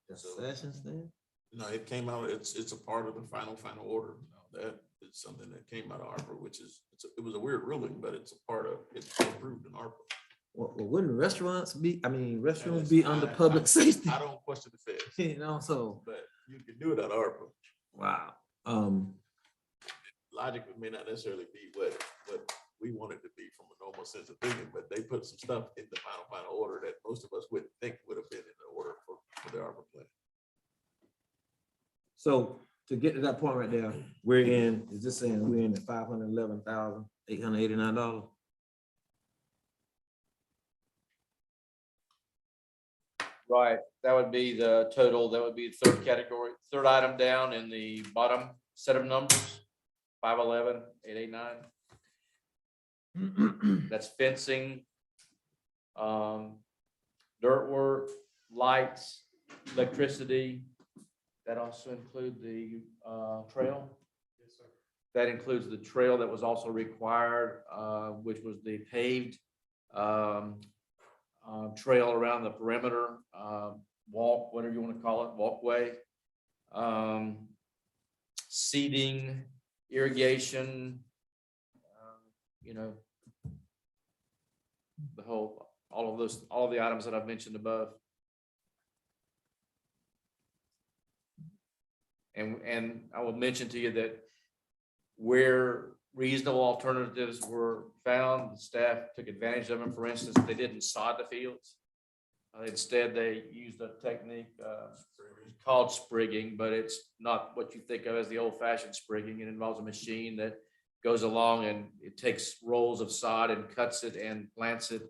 Concessions then? No, it came out, it's a part of the final order. No, that is something that came out of ARPA, which is, it was a weird ruling, but it's a part of, it's approved in ARPA. Well, wouldn't restaurants be, restaurants be under public safety? I don't question the feds, You know, so, but you can do it out of ARPA. wow. Logic may not necessarily be what we want it to be from a normal sense of thinking, but they put some stuff in the final order that most of us wouldn't think would have been in the order for the ARPA plan. So to get to that point right there, we're in, is this saying we're in at $511,889? Right, that would be the total, that would be the third category, third item down in the bottom set of numbers, 511,889. That's fencing, dirt work, lights, electricity. That also include the trail? Yes, sir. That includes the trail that was also required, which was the paved trail around the perimeter, walk, whatever you want to call it, walkway. Seeding, irrigation, the whole, all of the items that I've mentioned above. And I will mention to you that where reasonable alternatives were found, the staff took advantage of them. For instance, they didn't sod the fields. Instead, they used a technique called sprigging, but it's not what you think of as the old-fashioned sprigging. It involves a machine that goes along and it takes rolls of sod and cuts it and plants it.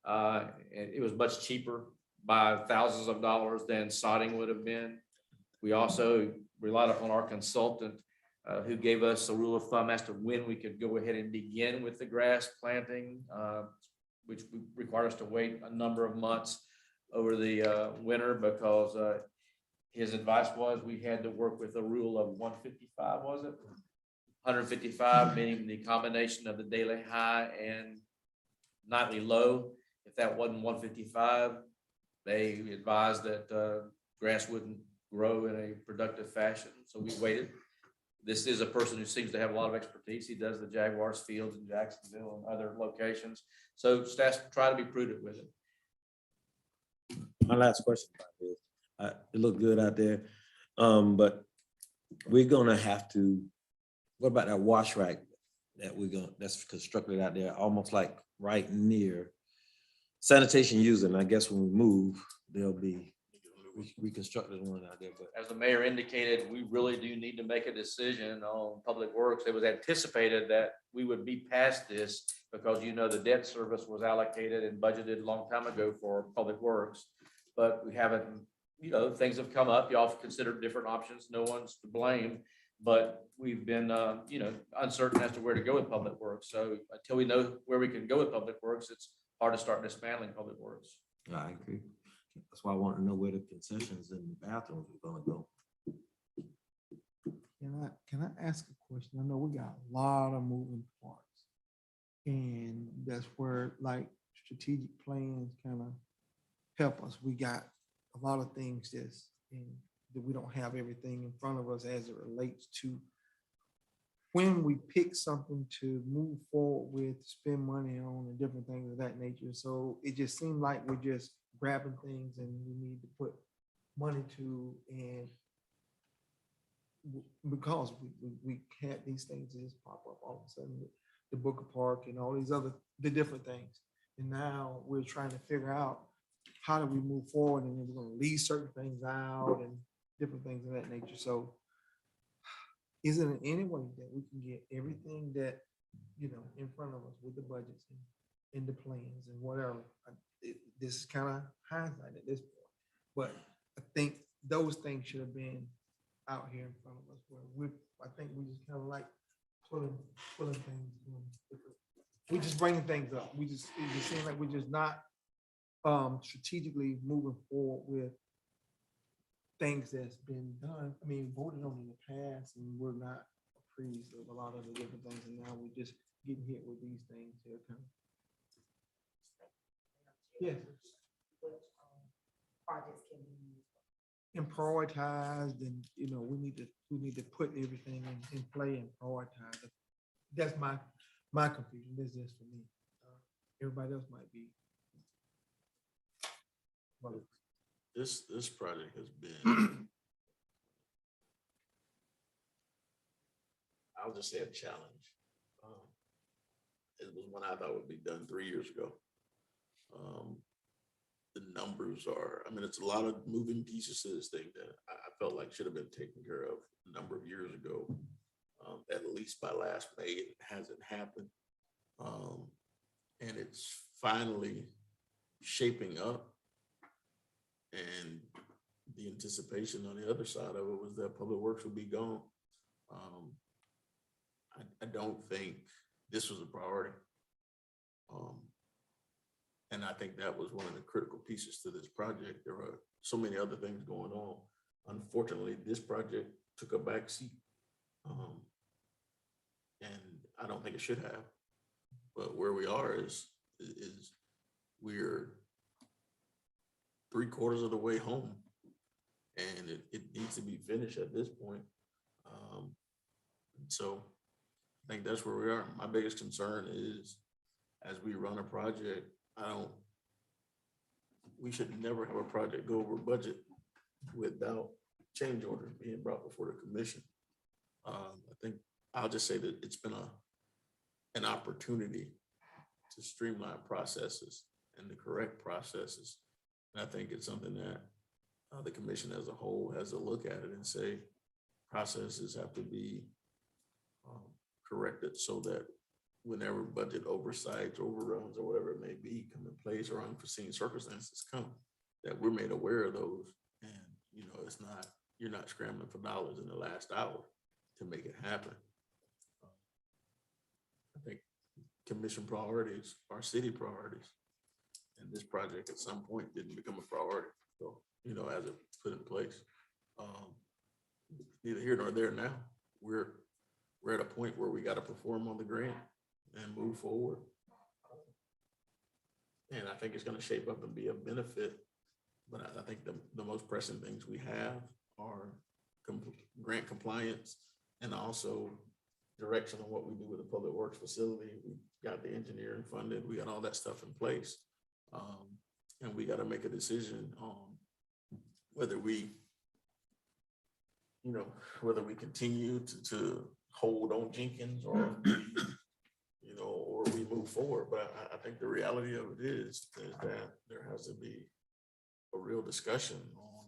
And it was much cheaper by thousands of dollars than sodding would have been. We also relied upon our consultant who gave us a rule of thumb as to when we could go ahead and begin with the grass planting, which required us to wait a number of months over the winter because his advice was we had to work with a rule of 155, was it? 155, meaning the combination of the daily high and nightly low. If that wasn't 155, they advised that grass wouldn't grow in a productive fashion. So we waited. This is a person who seems to have a lot of expertise. He does the Jaguars fields in Jacksonville and other locations. So staff try to be prudent with it. My last question about this, it looked good out there, but we're gonna have to, what about that wash rack that that's constructed out there, almost like right near sanitation user, and I guess when we move, there'll be reconstructed one out there. But as the mayor indicated, we really do need to make a decision on public works. It was anticipated that we would be past this because the debt service was allocated and budgeted a long time ago for public works, but we haven't, things have come up. Y'all have considered different options. No one's to blame, but we've been, uncertain as to where to go with public works. So until we know where we can go with public works, it's hard to start dismantling public works. I agree. That's why I want to know where the concessions and the bathrooms are gonna go. Can I ask a question? I know we got a lot of moving parts. And that's where like strategic plans kind of help us. We got a lot of things that we don't have everything in front of us as it relates to when we pick something to move forward with, spend money on and different things of that nature. So it just seemed like we're just grabbing things and we need to put money to, and because we had these things that just pop up all of a sudden, the Booker Park and all these the different things. And now we're trying to figure out how do we move forward, and then we're gonna leave certain things out and different things of that nature. So is it in any way that we can get everything that, in front of us with the budgets and the plans and whatever? This is kind of hindsight at this point, but I think those things should have been out here in front of us. Where I think we just kind of like pulling things. We just bringing things up. It just seems like we're just not strategically moving forward with things that's been done. I mean, voted on in the past, and we're not appraised of a lot of the different things, and now we're just getting hit with these things here. Yes. projects can be used. And prioritized, and, you know, we need to put everything in play and prioritize. That's my confusion. This is just for me. Everybody else might be. Well, This project has been, I'll just say a challenge. It was one I thought would be done 3 years ago. The numbers are, I mean, it's a lot of moving pieces to this thing that I felt like should have been taken care of a number of years ago. At least by last May, it hasn't happened. And it's finally shaping up. And the anticipation on the other side of it was that Public Works would be gone. I don't think this was a priority. And I think that was one of the critical pieces to this project. There are so many other things going on. Unfortunately, this project took a back seat. And I don't think it should have. But where we are is we're 3/4 of the way home. And it needs to be finished at this point. So I think that's where we are. My biggest concern is as we run a project, we should never have a project go over budget without change orders being brought before the commission. I think I'll just say that it's been an opportunity to streamline processes and the correct processes. And I think it's something that the commission as a whole has to look at it and say processes have to be corrected so that whenever budget oversights, overruns, or whatever it may be come in place or unforeseen circumstances come, that we're made aware of those. And, you know, you're not scrambling for dollars in the last hour to make it happen. I think commission priorities are city priorities. And this project at some point didn't become a priority. So, you know, as it put in place, neither here nor there now. We're at a point where we got to perform on the grant and move forward. And I think it's going to shape up and be a benefit. But I think the most pressing things we have are grant compliance and also direction on what we do with the public works facility. We got the engineering funded, we got all that stuff in place. And we got to make a decision on whether we continue to hold on Jenkins or or we move forward. But I think the reality of it is that there has to be a real discussion on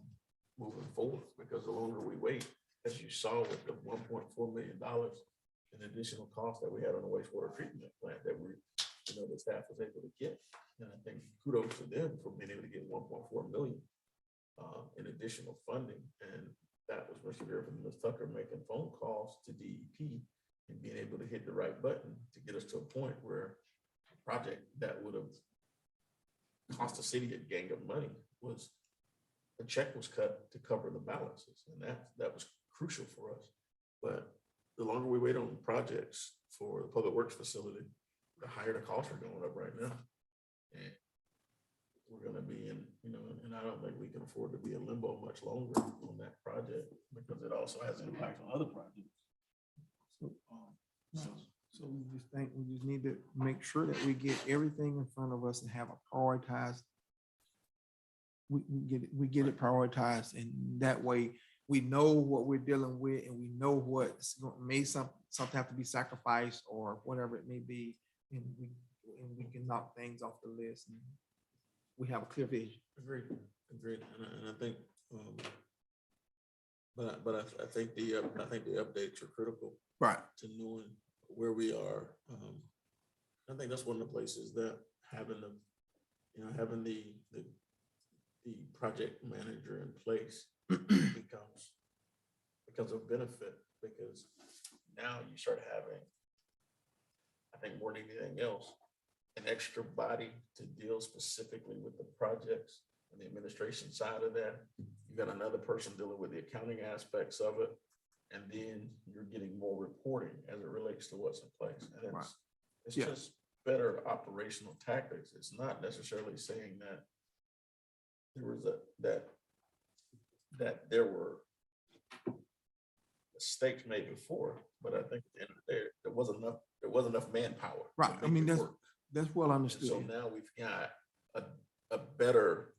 moving forward, because the longer we wait, as you saw with the $1.4 million in additional costs that we had on the wastewater treatment plant that the staff was able to get. And I think kudos to them for being able to get 1.4 million in additional funding. And that was Mr. Griffin and Ms. Tucker making phone calls to DEP and being able to hit the right button to get us to a point where a project that would have cost the city a gang of money was a check was cut to cover the balances. And that was crucial for us. But the longer we wait on projects for the public works facility, the higher the costs are going up right now. And we're going to be in, and I don't think we can afford to be in limbo much longer on that project, because it also has impact on other projects. So we just need to make sure that we get everything in front of us and have a prioritized. We get it prioritized, and that way we know what we're dealing with, and we know something have to be sacrificed or whatever it may be, and we can knock things off the list, and we have a clear vision. Agreed. And I think, but I think the updates are critical, right, to knowing where we are. I think that's one of the places that having the project manager in place becomes a benefit, because now you start having, I think more than anything else, an extra body to deal specifically with the projects and the administration side of that. You got another person dealing with the accounting aspects of it. And then you're getting more reporting as it relates to what's in place. And it's just better operational tactics. It's not necessarily saying that there was that there were mistakes made before, but I think at the end of the day, there wasn't enough manpower. to Right, I make mean, it work. that's well And so understood. now we've got a better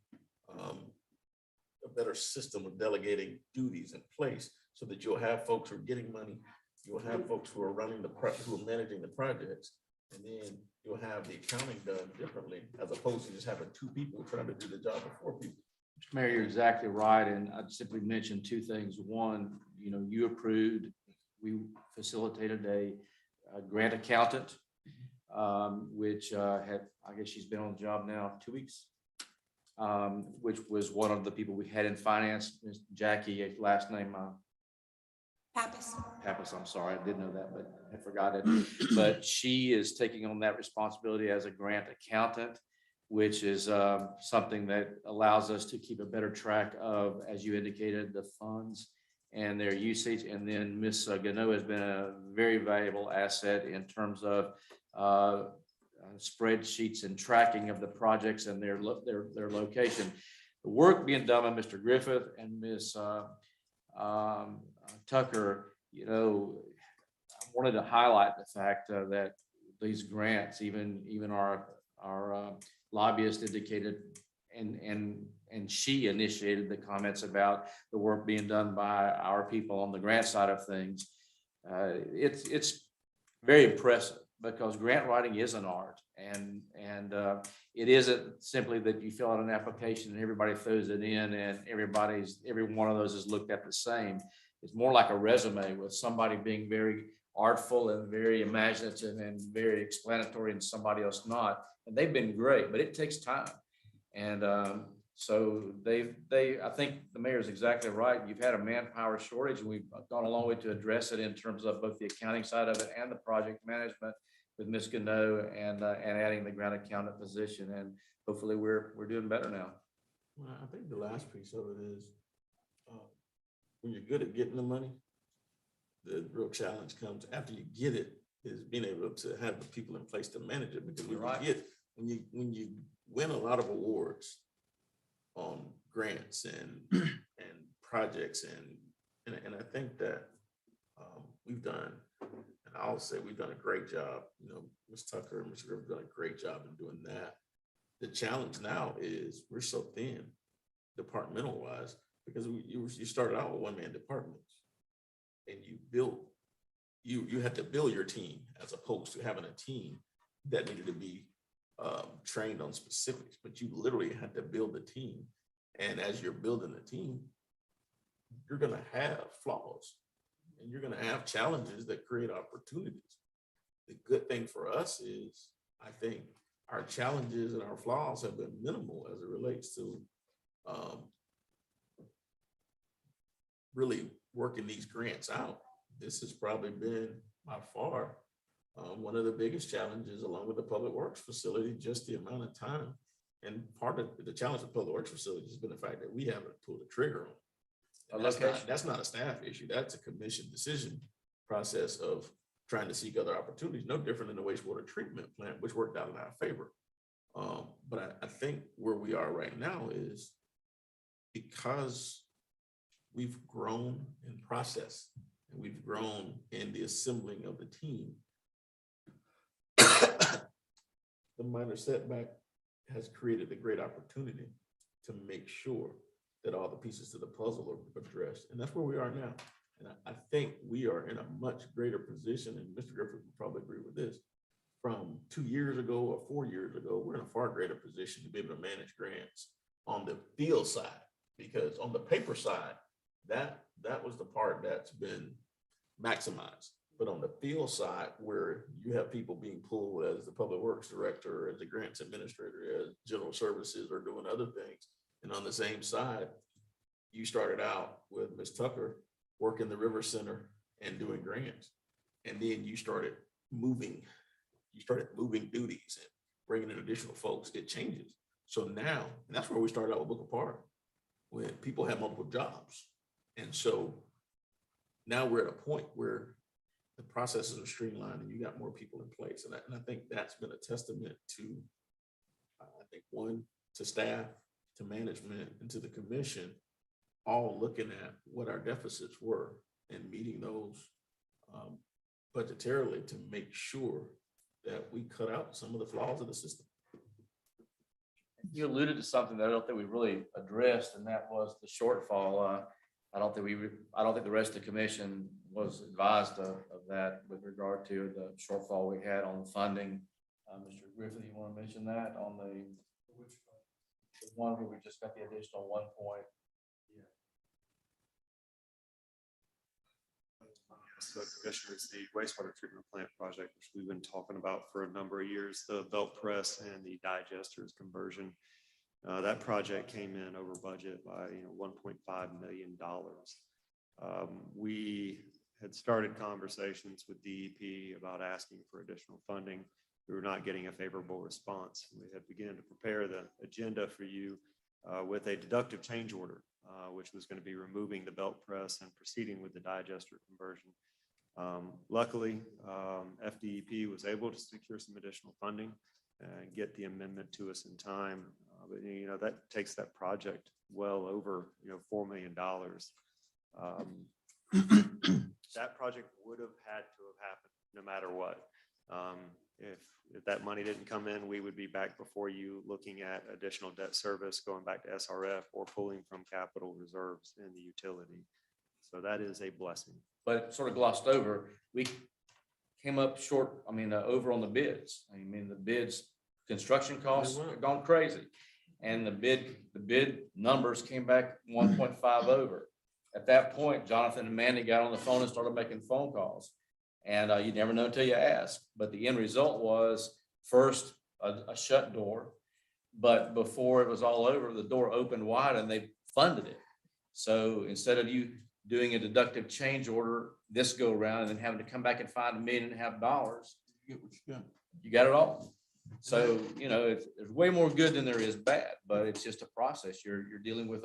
system of delegating duties in place so that you'll have folks who are getting money, you'll have folks who are who are managing the projects, and then you'll have the accounting done differently as opposed to just having two people trying to do the job of four people. Mr. Mayor, you're exactly right, and I'd simply mention two things. One, you approved, we facilitated a grant accountant, which I guess she's been on the job now 2 weeks, which was one of the people we had in finance, Ms. Jackie, last name, Pappas. Pappas, I'm sorry, I did know that, but I forgot it. But she is taking on that responsibility as a grant accountant, which is something that allows us to keep a better track of, as you indicated, the funds and their usage. And then Ms. Gano has been a very valuable asset in terms of spreadsheets and tracking of the projects and their location. The work being done by Mr. Griffith and Ms. Tucker, I wanted to highlight the fact that these grants, even our lobbyist indicated, and she initiated the comments about the work being done by our people on the grant side of things. It's very impressive because grant writing is an art, and it isn't simply that you fill out an application and everybody throws it in and every one of those is looked at the same. It's more like a resume with somebody being very artful and very imaginative and very explanatory and somebody else not. And they've been great, but it takes time. And so I think the mayor's exactly right. You've had a manpower shortage, and we've gone a long way to address it in terms of both the accounting side of it and the project management with Ms. Gano and adding the grant accountant position. And hopefully we're doing better now. Well, I think the last piece of it is when you're good at getting the money, the real challenge comes after you get it, is being able to have the people in place to manage it. Because when you win a lot of awards on grants and projects and I think that we've done, and I'll say we've done a great job. Ms. Tucker and Mr. Griffith have done a great job in doing that. The challenge now is we're so thin departmental wise because you started out with one-man departments and you had to build your team as opposed to having a team that needed to be trained on specifics, but you literally had to build the team. And as you're building the team, you're going to have flaws and you're going to have challenges that create opportunities. The good thing for us is, I think our challenges and our flaws have been minimal as it relates to really working these grants out. This has probably been by far one of the biggest challenges, along with the public works facility, just the amount of time. And part of the challenge of the public works facility has been the fact that we haven't pulled the trigger on. That's not a staff issue. That's a commission decision process of trying to seek other opportunities, no different than the wastewater treatment plant, which worked out in our favor. But I think where we are right now is because we've grown in process and we've grown in the assembling of the team. The minor setback has created a great opportunity to make sure that all the pieces to the puzzle are addressed. And that's where we are now. And I think we are in a much greater position, and Mr. Griffith would probably agree with this, from 2 years ago or 4 years ago, we're in a far greater position to be able to manage grants on the field side, because on the paper side, that was the part that's been maximized. But on the field side, where you have people being pulled as the public works director, as the grants administrator, as general services, or doing other things. And on the same side, you started out with Ms. Tucker working the River Center and doing grants. And then you started moving duties and bringing in additional folks. It changes. So now, and that's where we started out with Booker Park, when people have multiple jobs. And so now we're at a point where the processes are streamlined and you got more people in place. And I think that's been a testament to, I think, one, to staff, to management and to the commission, all looking at what our deficits were and meeting those budgetarily to make sure that we cut out some of the flaws of the system. You alluded to something that I don't think we really addressed, and that was the shortfall. I don't think the rest of the commission was advised of that with regard to the shortfall we had on funding. Mr. Griffin, you want to mention that on the one where we just got the additional 1 point? So Commissioners, the wastewater treatment plant project, which we've been talking about for a number of years, the belt press and the digesters conversion, that project came in over budget by $1.5 million. We had started conversations with DEP about asking for additional funding. We were not getting a favorable response. We had begun to prepare the agenda for you with a deductive change order, which was going to be removing the belt press and proceeding with the digester conversion. Luckily, FDEP was able to secure some additional funding and get the amendment to us in time. But that takes that project well over $4 million. That project would have had to have happened no matter what. If that money didn't come in, we would be back before you looking at additional debt service, going back to SRF or pulling from capital reserves in the utility. So that is a blessing. But sort of glossed over, we came up short, over on the bids. The bids, construction costs have gone crazy. And the bid numbers came back 1.5 over. At that point, Jonathan and Mandy got on the phone and started making phone calls. And you never know until you ask. But the end result was first a shut door. But before it was all over, the door opened wide and they funded it. So instead of you doing a deductive change order this go around and then having to come back and find $1.5 million, You get what you got. you got it all. So, there's way more good than there is bad, but it's just a process. You're dealing with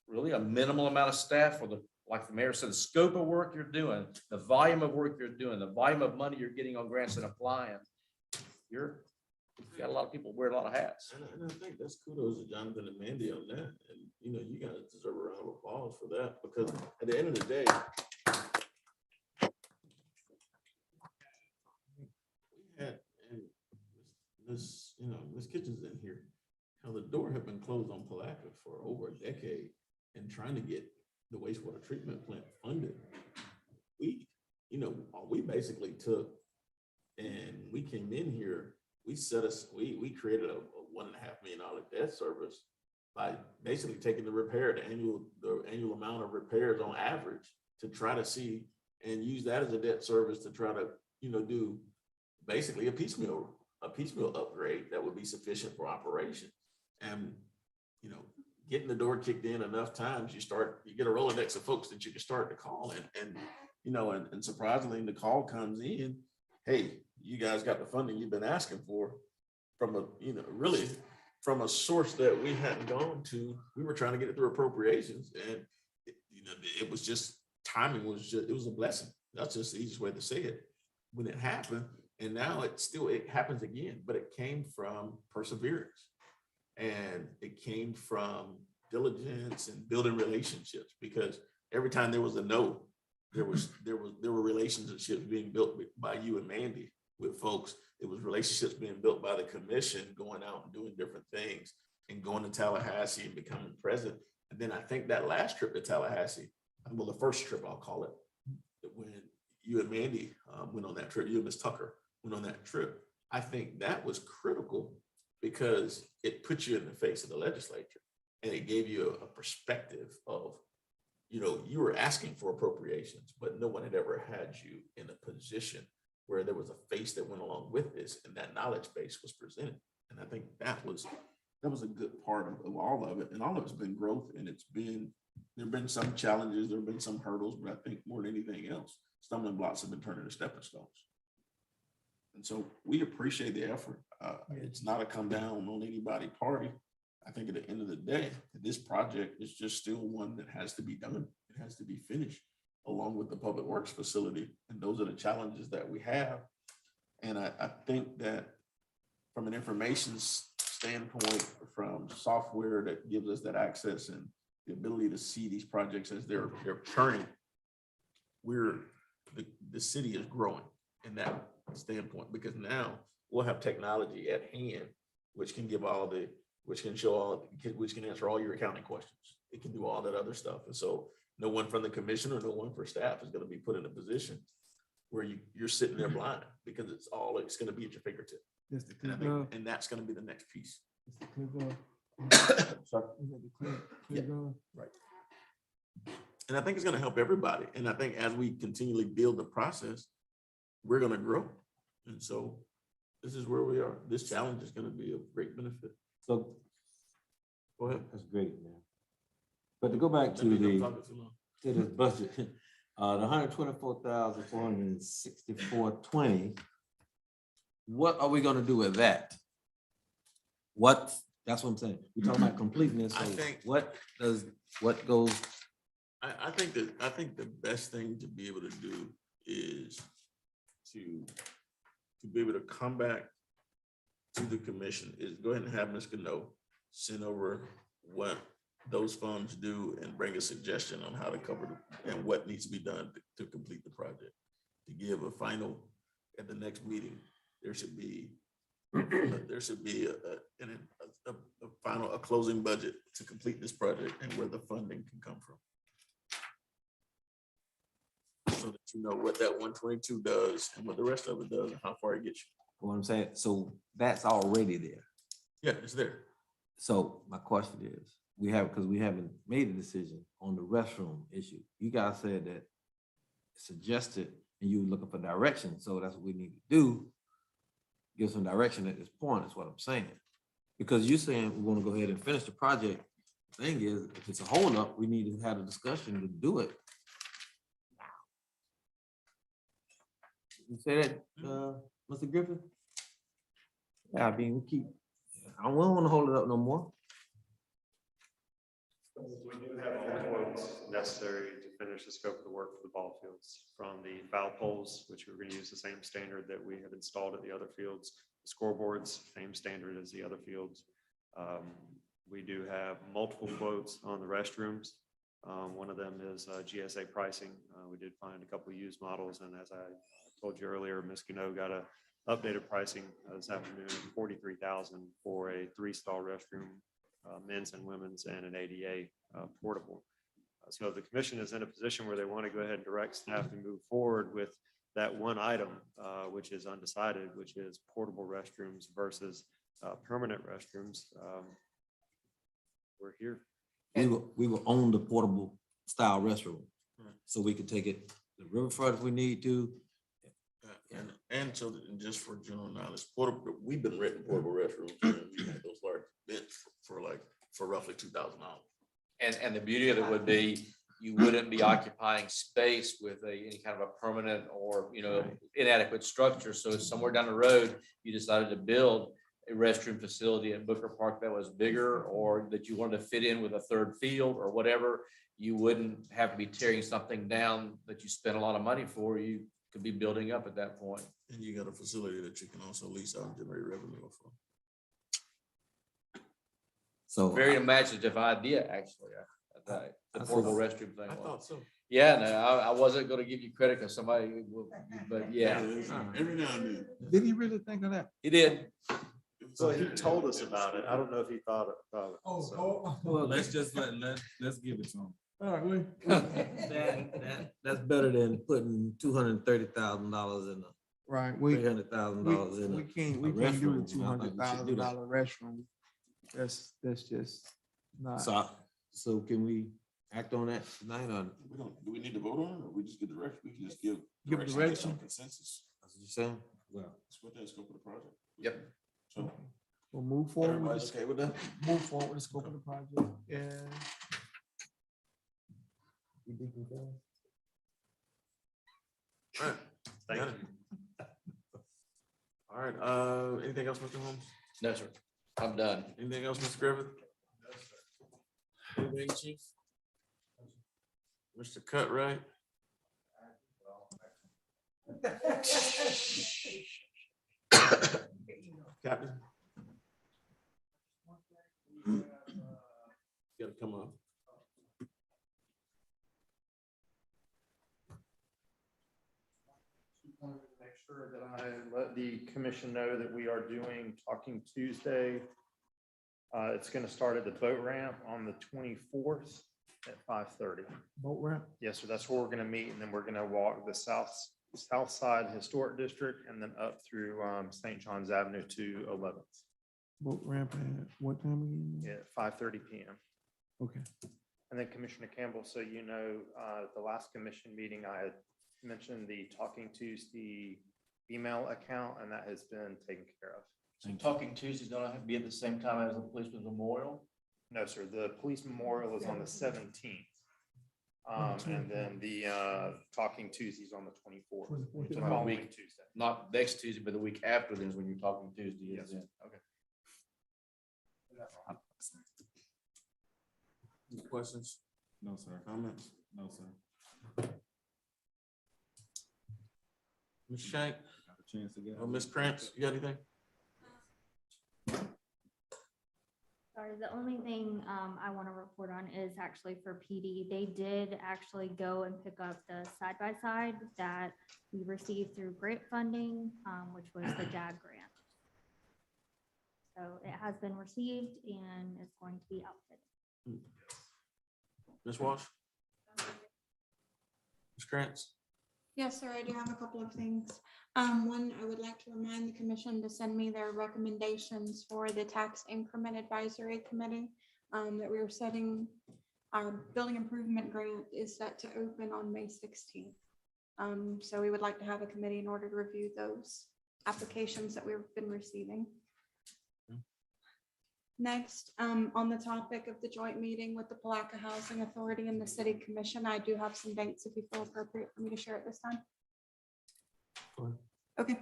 really a minimal amount of staff for like the mayor said, the scope of work you're doing, the volume of work you're doing, the volume of money you're getting on grants and applying. You've got a lot of people wearing a lot of hats. And I think that's kudos to Jonathan and Mandy on that. And, you guys deserve a round of applause for that, because at the end of the day, we had, and Miss Kitchen's in here, how the door had been closed on Palatka for over a decade and trying to get the wastewater treatment plant funded. We basically took, and we came in here, we created a $1.5 million debt service by basically taking the annual amount of repairs on average to try to see and use that as a debt service to try to, do basically a piecemeal upgrade that would be sufficient for operation. And, getting the door kicked in enough times, you get a Rolodex of folks that you can start to call and surprisingly the call comes in, hey, you guys got the funding you've been asking for from from a source that we hadn't gone to. We were trying to get it through appropriations, and it was just timing it was a blessing. That's just the easiest way to say it when it happened. And now it happens again, but it came from perseverance. And it came from diligence and building relationships, because every time there was a no, there were relationships being built by you and Mandy with folks. It was relationships being built by the commission, going out and doing different things and going to Tallahassee and becoming president. And then I think that last trip to Tallahassee, the first trip I'll call it, when you and Mandy went on that trip, you and Ms. Tucker went on that trip, I think that was critical, because it put you in the face of the legislature and it gave you a perspective of, you were asking for appropriations, but no one had ever had you in a position where there was a face that went along with this, and that knowledge base was presented. And I think that was a good part of all of it. And all of it's been growth, and there've been some challenges, there've been some hurdles, but I think more than anything else, stumbling blocks have been turned into stepping stones. And so we appreciate the effort. It's not a come down on anybody party. I think at the end of the day, this project is just still one that has to be done. It has to be finished along with the public works facility. And those are the challenges that we have. And I think that from an information standpoint, from software that gives us that access and the ability to see these projects as they're turning, the city is growing in that standpoint, because now we'll have technology at hand, which can give which can answer all your accounting questions. It can do all that other stuff. And so no one from the commission or no one for staff is going to be put in a position where you're sitting there blind, because it's going to be at your fingertip. And that's going to be the next piece. Sorry. Yeah. Right. And I think it's going to help everybody. And I think as we continually build the process, we're going to grow. And so this is where we are. This challenge is going to be of great benefit. So go ahead. That's great, man. But to go back to this budget, the 124,464.20, what are we going to do with that? That's what I'm saying. We're talking about completeness. So what goes? I think the best thing to be able to do is to be able to come back to the commission, is go ahead and have Ms. Gano send over what those funds do and bring a suggestion on how to cover and what needs to be done to complete the project. To give a final, at the next meeting, there should be a final closing budget to complete this project and where the funding can come from. So that you know what that 122 does and what the rest of it does and how far it gets you. What I'm saying, so that's already there. Yeah, it's there. So my question is, because we haven't made a decision on the restroom issue. You guys said that suggested and you were looking for direction. So that's what we need to do. Give some direction at this point, is what I'm saying. Because you're saying we want to go ahead and finish the project. The thing is, if it's a holdup, we need to have a discussion to do it. You say that, Mr. Griffin? Yeah, I mean, I don't want to hold it up no more. We do have all the quotes necessary to finish the scope of the work for the ball fields, from the foul poles, which we're going to use the same standard that we have installed at the other fields, scoreboards, same standard as the other fields. We do have multiple quotes on the restrooms. One of them is GSA pricing. We did find a couple of used models, and as I told you earlier, Ms. Gano got a updated pricing this afternoon, $43,000 for a 3-stall restroom, men's and women's, and an ADA portable. So the commission is in a position where they want to go ahead and direct staff to move forward with that one item, which is undecided, which is portable restrooms versus permanent restrooms. We're here. We will own the portable style restroom, so we could take it to the riverfront if we need to. And so just for general knowledge, we've been renting portable restrooms, and we had those large bins for roughly $2,000. And the beauty of it would be, you wouldn't be occupying space with any kind of a permanent or, inadequate structure. So if somewhere down the road, you decided to build a restroom facility at Booker Park that was bigger, or that you wanted to fit in with a third field or whatever, you wouldn't have to be tearing something down that you spent a lot of money for. You could be building up at that point. And you got a facility that you can also lease out and generate revenue from. So very imaginative idea, actually. The portable restroom thing. I thought so. Yeah, no, I wasn't going to give you credit because somebody, but yeah. Every now and then. Did he really think of that? He did. So he told us about it. I don't know if he thought of it. Well, let's give it to him. All right, That's better than putting $230,000 in right. $300,000 in We can't do the $200,000 restroom. That's just not. So can we act on that tonight, or do we need to vote on it, or we just get direction? We can just give direction. Consensus. That's what you're saying? Well, that's what that scope of the project. Yep. So we'll move forward. Everybody's okay with that? Move forward with the scope of the project. Yeah. All right. Thank you. All right. Anything else, Mr. Holmes? No, sir. I'm done. Anything else, Mr. Griffith? Anything, Chief? Mr. Cutright? Captain? Gotta come up. Wanted to make sure that I let the commission know that we are doing Talking Tuesday. It's going to start at the boat ramp on the 24th at 5:30. Boat ramp? Yes, sir. That's where we're going to meet, and then we're going to walk the south side historic district and then up through St. John's Avenue to 11th Boat ramp at what time again? at 5:30 p.m. Okay. And then Commissioner Campbell, so you know, the last commission meeting, I had mentioned the Talking Tuesday email account, and that has been taken care of. So Talking Tuesday is gonna be at the same time as the Policeman's Memorial? No, sir. The police memorial is on the 17th. And then the Talking Tuesday's on the 24th. The following Tuesday. Not next Tuesday, but the week after then is when you're Talking Tuesday. Yes. Then. Okay. Any questions? No, sir. Comments? No, sir. Ms. Shank? Got a chance to get. Ms. Krantz, you got anything? Sorry, the only thing I want to report on is actually for PD. They did actually go and pick up the side-by-side that we received through grant funding, which was the JAG grant. So it has been received and it's going to be outfitted. Ms. Walsh? Ms. Krantz? Yes, sir, I do have a couple of things. One, I would like to remind the commission to send me their recommendations for the tax increment advisory committee that we are setting. Our building improvement grant is set to open on May 16th. So we would like to have a committee in order to review those applications that we've been receiving. Next, on the topic of the joint meeting with the Palatka Housing Authority and the City Commission, I do have some dates if you feel appropriate for me to share at this time. Okay.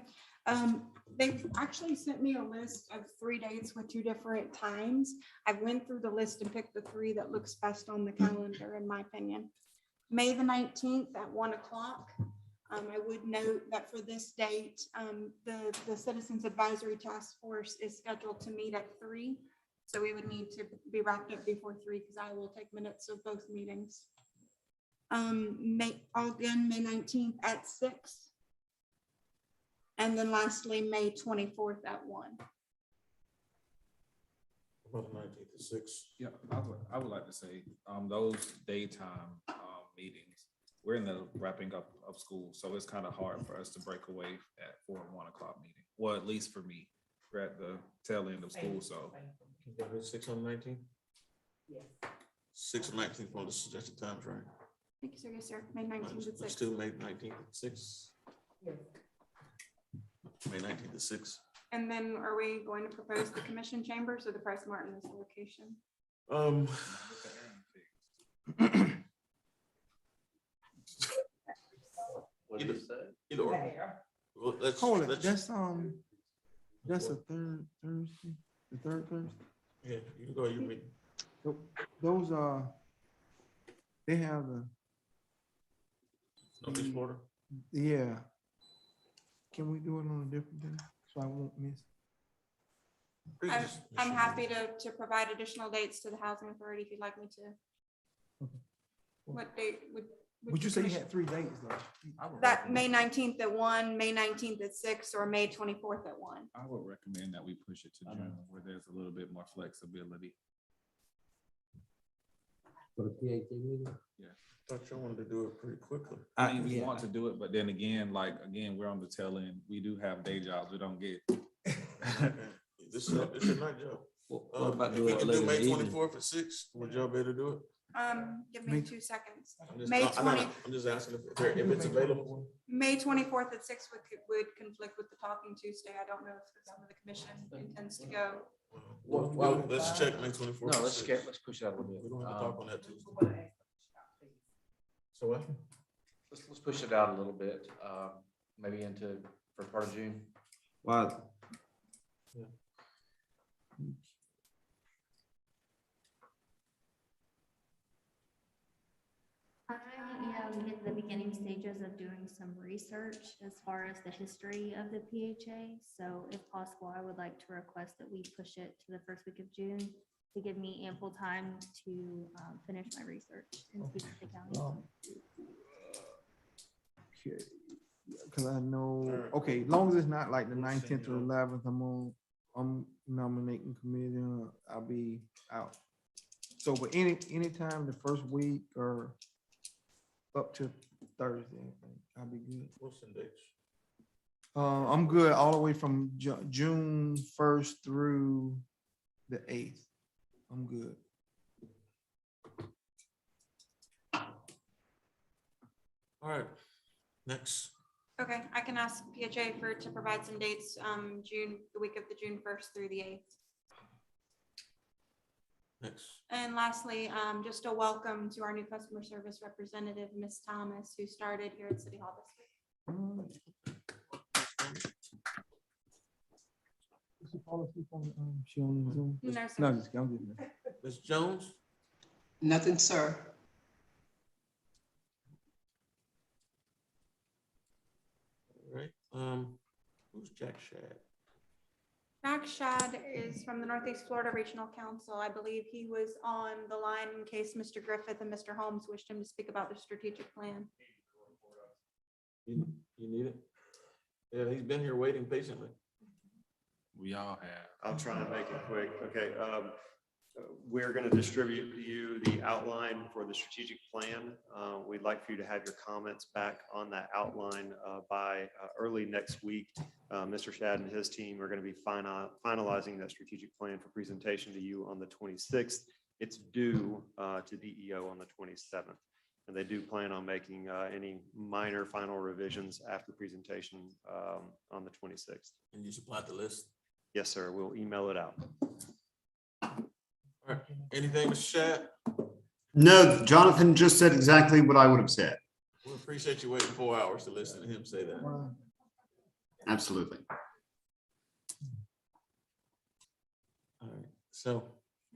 They've actually sent me a list of 3 dates with 2 different times. I went through the list and picked the 3 that looks best on the calendar, in my opinion. May the 19th at 1 o'clock. I would note that for this date, the Citizens Advisory Task Force is scheduled to meet at 3. So we would need to be wrapped up before 3 because I will take minutes of both meetings. May 19th at 6. And then lastly, May 24th at 1. About the 19th to 6. Yeah, I would like to say, those daytime meetings, we're in the wrapping up of school, so it's kind of hard for us to break away for a 1 o'clock meeting. Well, at least for me, we're at the tail end of school, so. 6 on the 19th? Yes. 6 and 19th, one of the suggested times, right? Thank you, sir. Yes, sir. May 19th at 6. Let's do May 19th at 6. May 19th at 6. And then are we going to propose the commission chambers or the Price Martin as a location? What did you say? Either or. Well, let's, Hold it, let's, that's a third Thursday, the third Thursday? yeah, you can go, you meet. Those are, they have Northeast Florida? yeah. Can we do it on a different day, so I won't miss? I'm happy to provide additional dates to the Housing Authority if you'd like me to. Okay. What date would? Would you say you had 3 dates though? That May 19th at 1, May 19th at 6, or May 24th at 1? I would recommend that we push it to June, where there's a little bit more flexibility. For the PhD meeting? Yeah. Thought you wanted to do it pretty quickly. I mean, we want to do it, but then again, we're on the tail end. We do have day jobs. We don't get. This is your night job. What about If we doing can it do later May in the evening? 24th at 6, would y'all be able to do it? Give me 2 seconds. I'm just- May I'm 20, just asking if it's available. May 24th at 6 would conflict with the Talking Tuesday. I don't know if some of the commission intends to go. Well, let's check May 24th. No, let's push it out a little bit. We don't have to talk on that Tuesday. So what? Let's push it out a little bit, maybe into first part of June. Wow. I am in the beginning stages of doing some research as far as the history of the PHA. So if possible, I would like to request that we push it to the first week of June. to give me ample time to finish my research and speak to the county. Okay, because I know, okay, as long as it's not like the 9th, 10th, or 11th, I'm nominating committee, I'll be out. So, but anytime the first week or up to Thursday, I think I'll be good. What's the dates? I'm good all the way from June 1st through the 8th. I'm good. All right, next. Okay, I can ask PHA to provide some dates, the week of the June 1st through the 8th. Next. And lastly, just a welcome to our new customer service representative, Miss Thomas, who started here at City Hall this week. She on Zoom? No, sir. No, just, I'm just. Ms. Jones? Nothing, sir. All right, who's Jack Shad? Jack Shad is from the Northeast Florida Regional Council. I believe he was on the line in case Mr. Griffith and Mr. Holmes wished him to speak about the strategic plan. You need it? Yeah, he's been here waiting patiently. We all have. I'll try and make it quick. Okay, we're going to distribute to you the outline for the strategic plan. We'd like for you to have your comments back on that outline by early next week. Mr. Shad and his team are going to be finalizing that strategic plan for presentation to you on the 26th. It's due to DEO on the 27th. And they do plan on making any minor final revisions after presentation on the 26th. And you supplied the list? Yes, sir. We'll email it out. All right, anything, Mr. Shad? No, Jonathan just said exactly what I would have said. We appreciate you waiting 4 hours to listen to him say that. Absolutely. All right, so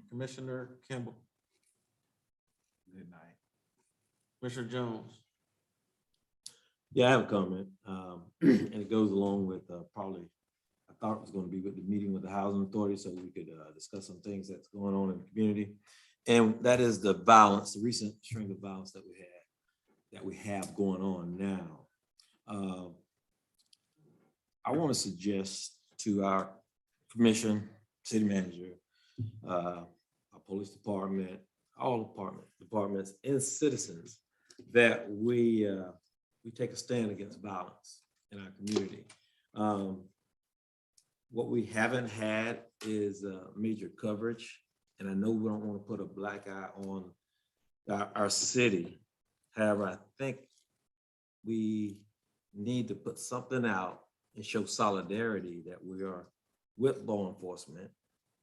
Commissioner Kimball. Good night. Commissioner Jones. Yeah, I have a comment, and it goes along with probably, I thought it was going to be with the meeting with the Housing Authority, so we could discuss some things that's going on in the community. And that is the violence, the recent string of violence that we have going on now. I want to suggest to our commission, city manager, our police department, all departments and citizens that we take a stand against violence in our community. What we haven't had is major coverage, and I know we don't want to put a black eye on our city. However, I think we need to put something out and show solidarity that we are with law enforcement.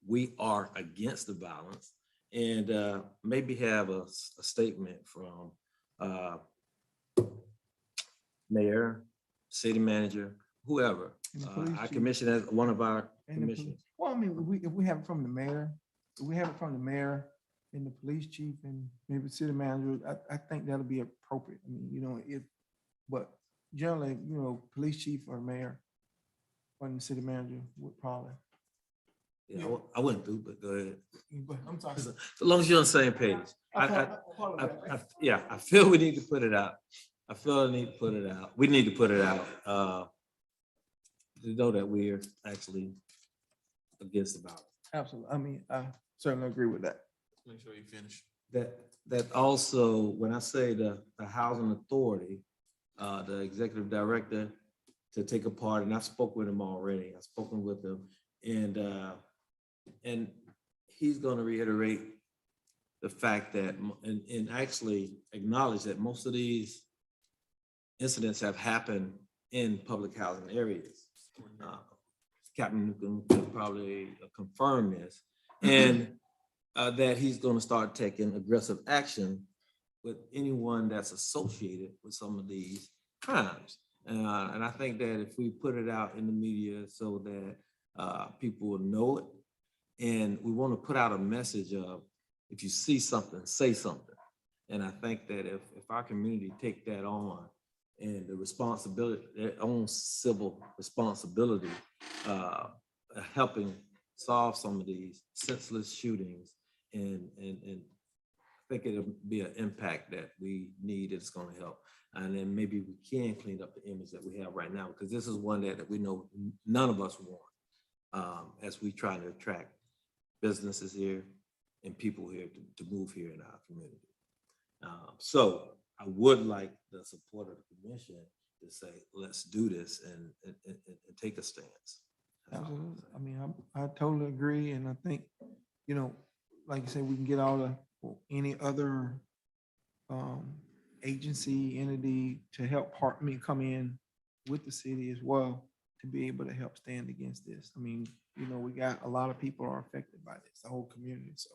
We are against the violence, and maybe have a statement from mayor, city manager, whoever. Our commission as one of our commissioners. Well, I mean, if we have it from the mayor, and the police chief and maybe city manager, I think that'll be appropriate. I mean, but generally, police chief or mayor or the city manager would probably. Yeah, I wouldn't do, but go ahead. I'm sorry. As long as you're on the same page. Yeah, I feel we need to put it out. We need to put it out. To know that we're actually against the violence. Absolutely. I mean, I certainly agree with that. Make sure you finish. That also, when I say the Housing Authority, the executive director to take a part, and I've spoken with him already. I've spoken with him, and he's going to reiterate the fact that, and actually acknowledge that most of these incidents have happened in public housing areas. Captain Newcomb could probably confirm this, and that he's going to start taking aggressive action with anyone that's associated with some of these crimes. And I think that if we put it out in the media so that people will know it, and we want to put out a message of, if you see something, say something. And I think that if our community take that on, and the responsibility, their own civil responsibility, helping solve some of these senseless shootings and I think it'll be an impact that we need. It's going to help. And then maybe we can clean up the image that we have right now, because this is one that we know none of us want, as we try to attract businesses here and people here to move here in our community. So I would like the support of the commission to say, let's do this and take a stance. Absolutely. I mean, I totally agree. And I think, you know, like you said, we can get all the, any other agency, entity to help come in with the city as well to be able to help stand against this. I mean, you know, we got a lot of people are affected by this, the whole community. So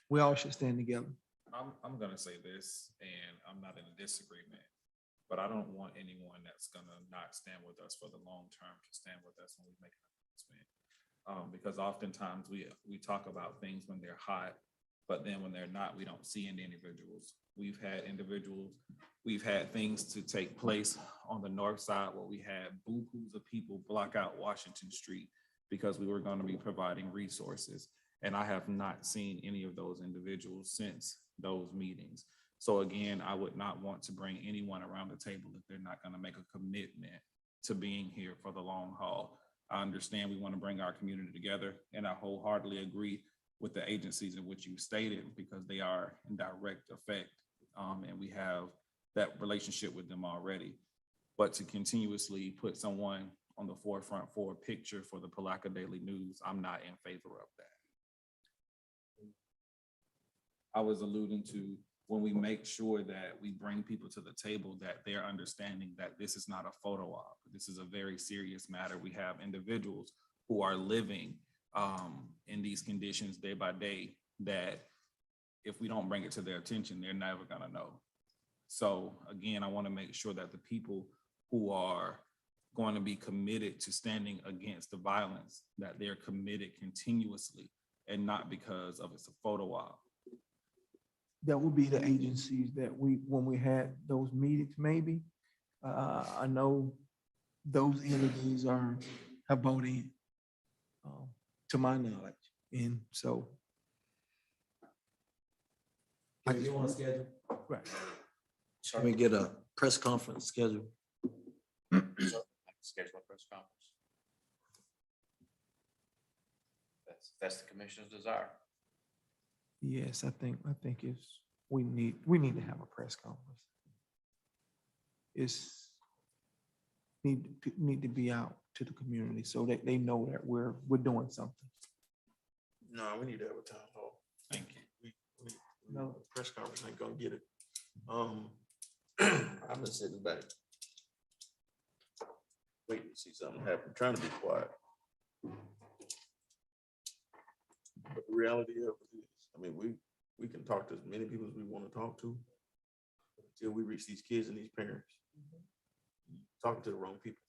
we all should stand together. I'm gonna say this, and I'm not in a disagreement, but I don't want anyone that's gonna not stand with us for the long term to stand with us when we make an announcement. Because oftentimes we talk about things when they're hot, but then when they're not, we don't see any individuals. We've had things to take place on the north side where we had bukus of people block out Washington Street because we were going to be providing resources. And I have not seen any of those individuals since those meetings. So again, I would not want to bring anyone around the table if they're not going to make a commitment to being here for the long haul. I understand we want to bring our community together, and I wholeheartedly agree with the agencies in which you stated, because they are in direct effect, and we have that relationship with them already. But to continuously put someone on the forefront for a picture for the Palatka Daily News, I'm not in favor of that. I was alluding to when we make sure that we bring people to the table, that they're understanding that this is not a photo op. This is a very serious matter. We have individuals who are living in these conditions day by day, that if we don't bring it to their attention, they're never gonna know. So again, I wanna make sure that the people who are going to be committed to standing against the violence, that they're committed continuously and not because of it's a photo op. That would be the agencies that when we had those meetings, maybe. I know those entities have bought in, to my knowledge. And so. You want to schedule? Right. Can we get a press conference scheduled? Schedule a press conference. That's the commission's desire. Yes, I think we need to have a press conference. It's need to be out to the community so that they know that we're doing something. No, we need to have a town hall. Thank you. No, press conference ain't gonna get it. I've been sitting back, waiting to see something happen, trying to be quiet. But the reality of it is, I mean, we can talk to as many people as we want to talk to until we reach these kids and these parents. Talking to the wrong people.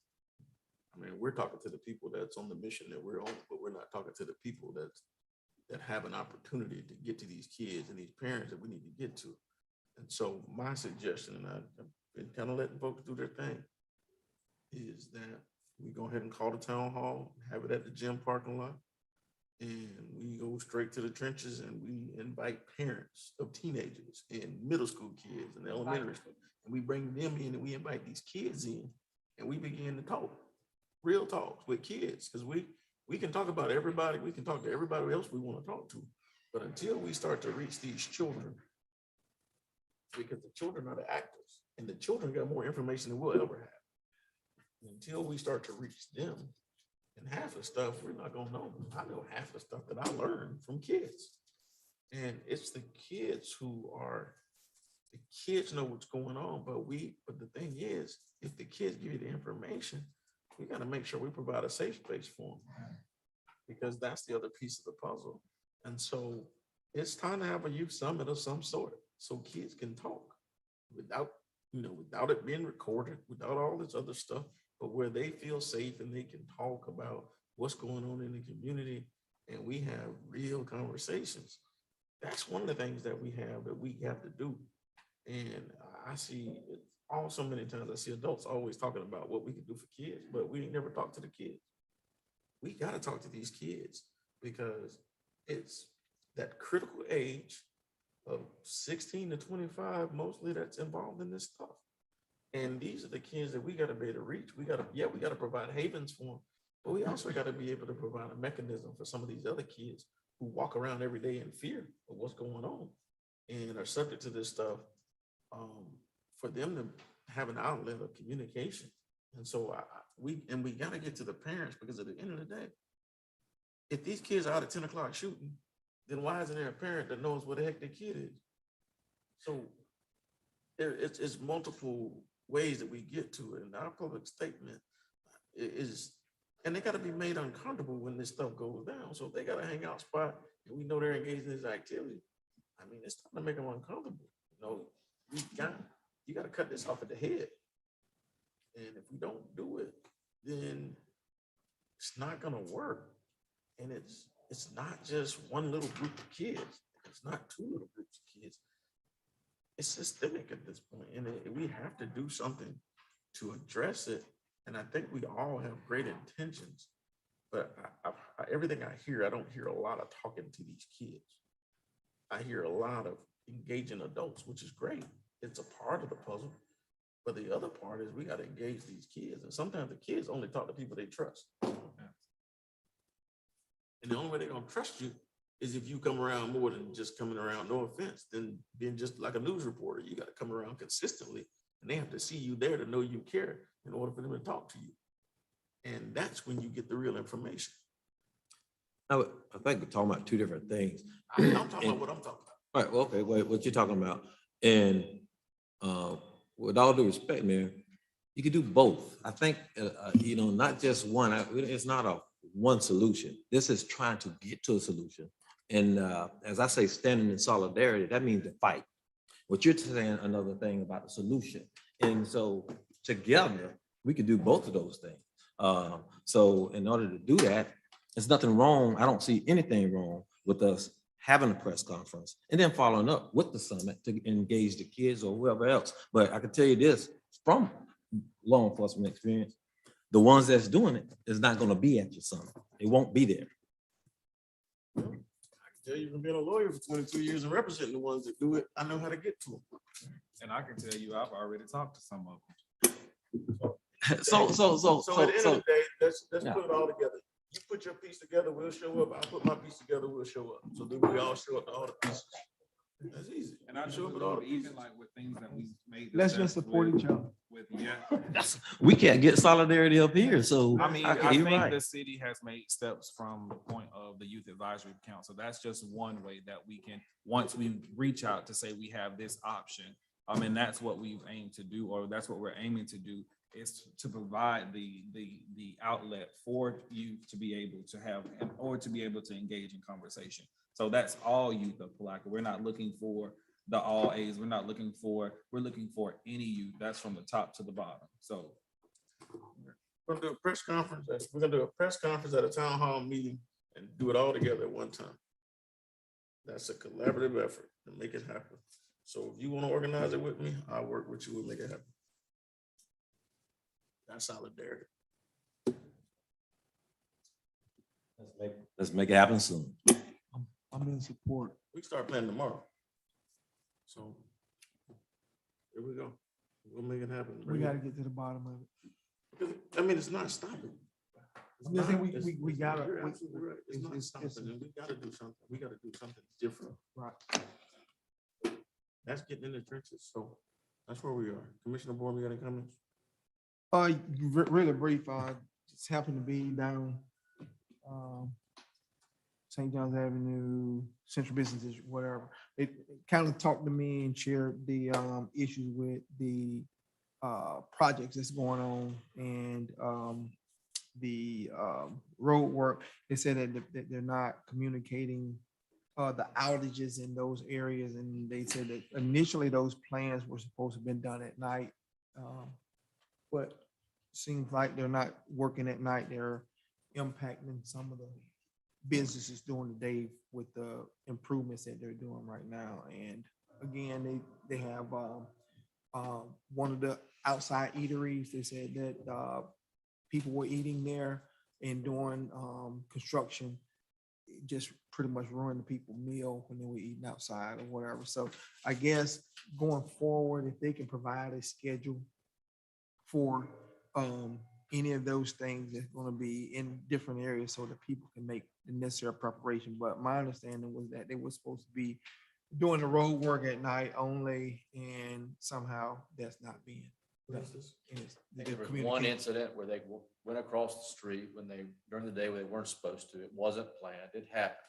I mean, we're talking to the people that's on the mission that we're on, but we're not talking to the people that have an opportunity to get to these kids and these parents that we need to get to. And so my suggestion, and I've been kind of letting folks do their thing, is that we go ahead and call the town hall, have it at the gym parking lot, and we go straight to the trenches and we invite parents of teenagers and middle school kids and elementary school, and we bring them in and we invite these kids in and we begin to talk, real talks with kids, because we can talk about everybody, we can talk to everybody else we want to talk to, but until we start to reach these children, because the children are the actors and the children got more information than we'll ever have. Until we start to reach them, and half the stuff we're not gonna know. I know half the stuff that I learned from kids. And it's the kids know what's going on, but the thing is, if the kids give you the information, we gotta make sure we provide a safe space for them, because that's the other piece of the puzzle. And so it's time to have a youth summit of some sort, so kids can talk without it being recorded, without all this other stuff, but where they feel safe and they can talk about what's going on in the community and we have real conversations. That's one of the things that we have to do. And I see it all so many times. I see adults always talking about what we can do for kids, but we ain't never talk to the kids. We got to talk to these kids, because that critical age of 16 to 25, mostly that's involved in this stuff. And these are the kids that we got to be able to reach. We got to provide havens for them, but we also got to be able to provide a mechanism for some of these other kids who walk around every day in fear of what's going on and are subject to this stuff, for them to have an outlet of communication. And so we got to get to the parents, because at the end of the day, if these kids are out at 10 o'clock shooting, then why isn't there a parent that knows what the heck their kid is? So it's multiple ways that we get to it. And our public statement is, and they got to be made uncomfortable when this stuff goes down. So if they got a hangout spot and we know they're engaged in this activity, I mean, it's time to make them uncomfortable. You know, you got to cut this off at the head. And if we don't do it, then it's not going to work. And it's not just one little group of kids. It's not two little groups of kids. It's systemic at this point, and we have to do something to address it. And I think we all have great intentions, but everything I hear, I don't hear a lot of talking to these kids. I hear a lot of engaging adults, which is great. It's a part of the puzzle. But the other part is we got to engage these kids. And sometimes the kids only talk to people they trust. And the only way they're going to trust you is if you come around more than just coming around, no offense, than being just like a news reporter. You got to come around consistently, and they have to see you there to know you care in order for them to talk to you. And that's when you get the real information. I think we're talking about two different things. I'm talking about what I'm talking about. Right, well, okay, what you're talking about. And with all due respect, man, you can do both. I think, not just one. It's not a one solution. This is trying to get to a solution. And as I say, standing in solidarity, that means to fight. What you're saying, another thing about the solution. And so together, we could do both of those things. So in order to do that, there's nothing wrong. I don't see anything wrong with us having a press conference and then following up with the summit to engage the kids or whoever else. But I can tell you this from law enforcement experience, the ones that's doing it is not going to be at your summit. It won't be there. I can tell you, from being a lawyer for 22 years and representing the ones that do it, I know how to get to them. And I can tell you, I've already talked to some of them. So at the end of the day, let's yeah. put it all together. You put your piece together, we'll show up. I put my piece together, we'll show up. So then we all show up to all the pieces. That's easy. And I show up with all the even like with things that we made. Let's just support each other. With We can't get solidarity up here. So I mean, okay, I you're think right. the city has made steps from the point of the Youth Advisory Council. That's just one way that we can, once we reach out to say we have this option. And that's what we've aimed to do, or that's what we're aiming to do, is to provide the outlet for youth to be able to have, or to be able to engage in conversation. So that's all youth of Palatka. We're not looking for the all A's. We're looking for any youth. That's from the top to the bottom. So We're gonna do a press conference. We're gonna do a press conference at a town hall meeting and do it all together at one time. That's a collaborative effort to make it happen. So if you want to organize it with me, I'll work with you and make it happen. That's solidarity. Let's make it happen soon. I'm in support. We start planning tomorrow. So here we go. We'll make it happen. We got to get to the bottom of it. Because, I mean, it's not stopping. I'm just saying we gotta. You're absolutely right. It's not stopping, and we gotta do something. We gotta do something different. Right. That's getting in the trenches. So that's where we are. Commissioner Board, we got any comments? Really brief. Just happened to be down St. John's Avenue, Central Business District, whatever. It kind of talked to me and shared the issues with the projects that's going on and the road work. They said that they're not communicating the outages in those areas, and they said that initially those plans were supposed to have been done at night, but seems like they're not working at night. They're impacting some of the businesses during the day with the improvements that they're doing right now. And again, they have one of the outside eateries. They said that people were eating there and doing construction it just pretty much ruined the people meal when they were eating outside or whatever. So I guess going forward, if they can provide a schedule for any of those things that's going to be in different areas so that people can make the necessary preparation. But my understanding was that they were supposed to be doing the road work at night only, and somehow that's not being. I think there was one incident where they went across the street when they, during the day when they weren't supposed to. It wasn't planned. It happened.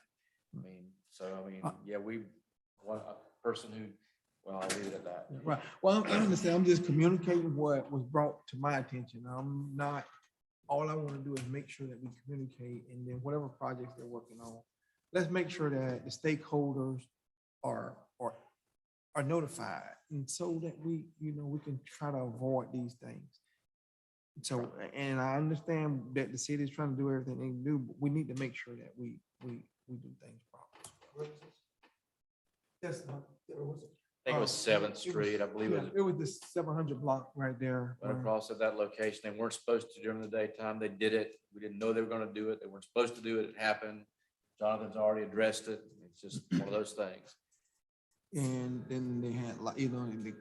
Yeah, one person who, well, I'll leave it at that. Right. Well, I understand. I'm just communicating what was brought to my attention. I'm not, all I want to do is make sure that we communicate, and then whatever projects they're working on, let's make sure that the stakeholders are notified, and so that we can try to avoid these things. So, and I understand that the city is trying to do everything they can do, but we need to make sure that we do things properly. That's not, I think it was 7th Street, I believe it was the 700 block right there. Went across at that location. They weren't supposed to during the daytime. They did it. We didn't know they were gonna do it. They weren't supposed to do it. It happened. Jonathan's already addressed it. It's just one of those things. And then they had, like, they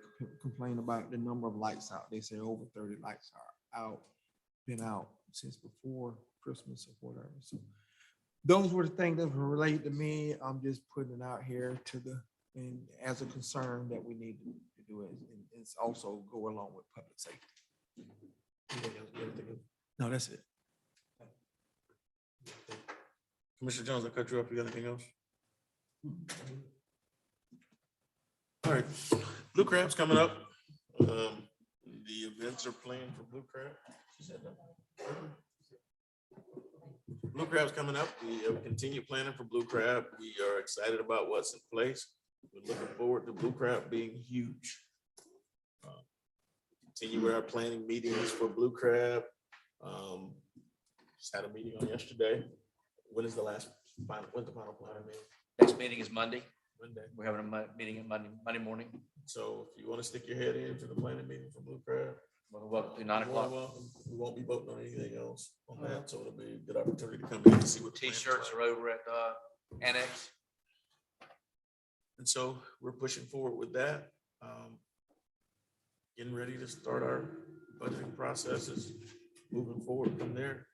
complained about the number of lights out. They say over 30 lights are out, been out since before Christmas or whatever. So those were the things that were related to me. I'm just putting it out here and as a concern that we need to do it. And it's also go along with public safety. No, that's it. Commissioner Jones, I cut you off. You got anything else? All right, Blue Crab's coming up. The events are planned for Blue Crab. Blue Crab's coming up. We continue planning for Blue Crab. We are excited about what's in place. We're looking forward to Blue Crab being huge. Continue with our planning meetings for Blue Crab. Just had a meeting on yesterday. When's the final planning meeting? Next meeting is Monday. Monday. We're having a meeting at Monday morning. So if you want to stick your head in for the planning meeting for Blue Crab, Welcome to 9 o'clock. We won't be voting on anything else on that, so it'll be a good opportunity to come in and see what the plans T-shirts are. are over at Annex. And so we're pushing forward with that. Getting ready to start our budgeting processes, moving forward from there.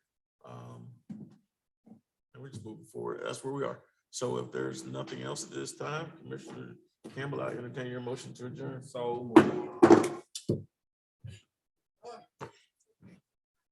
And we're just moving forward. That's where we are. So if there's nothing else at this time, Commissioner Campbell, I entertain your motion to adjourn. So moved.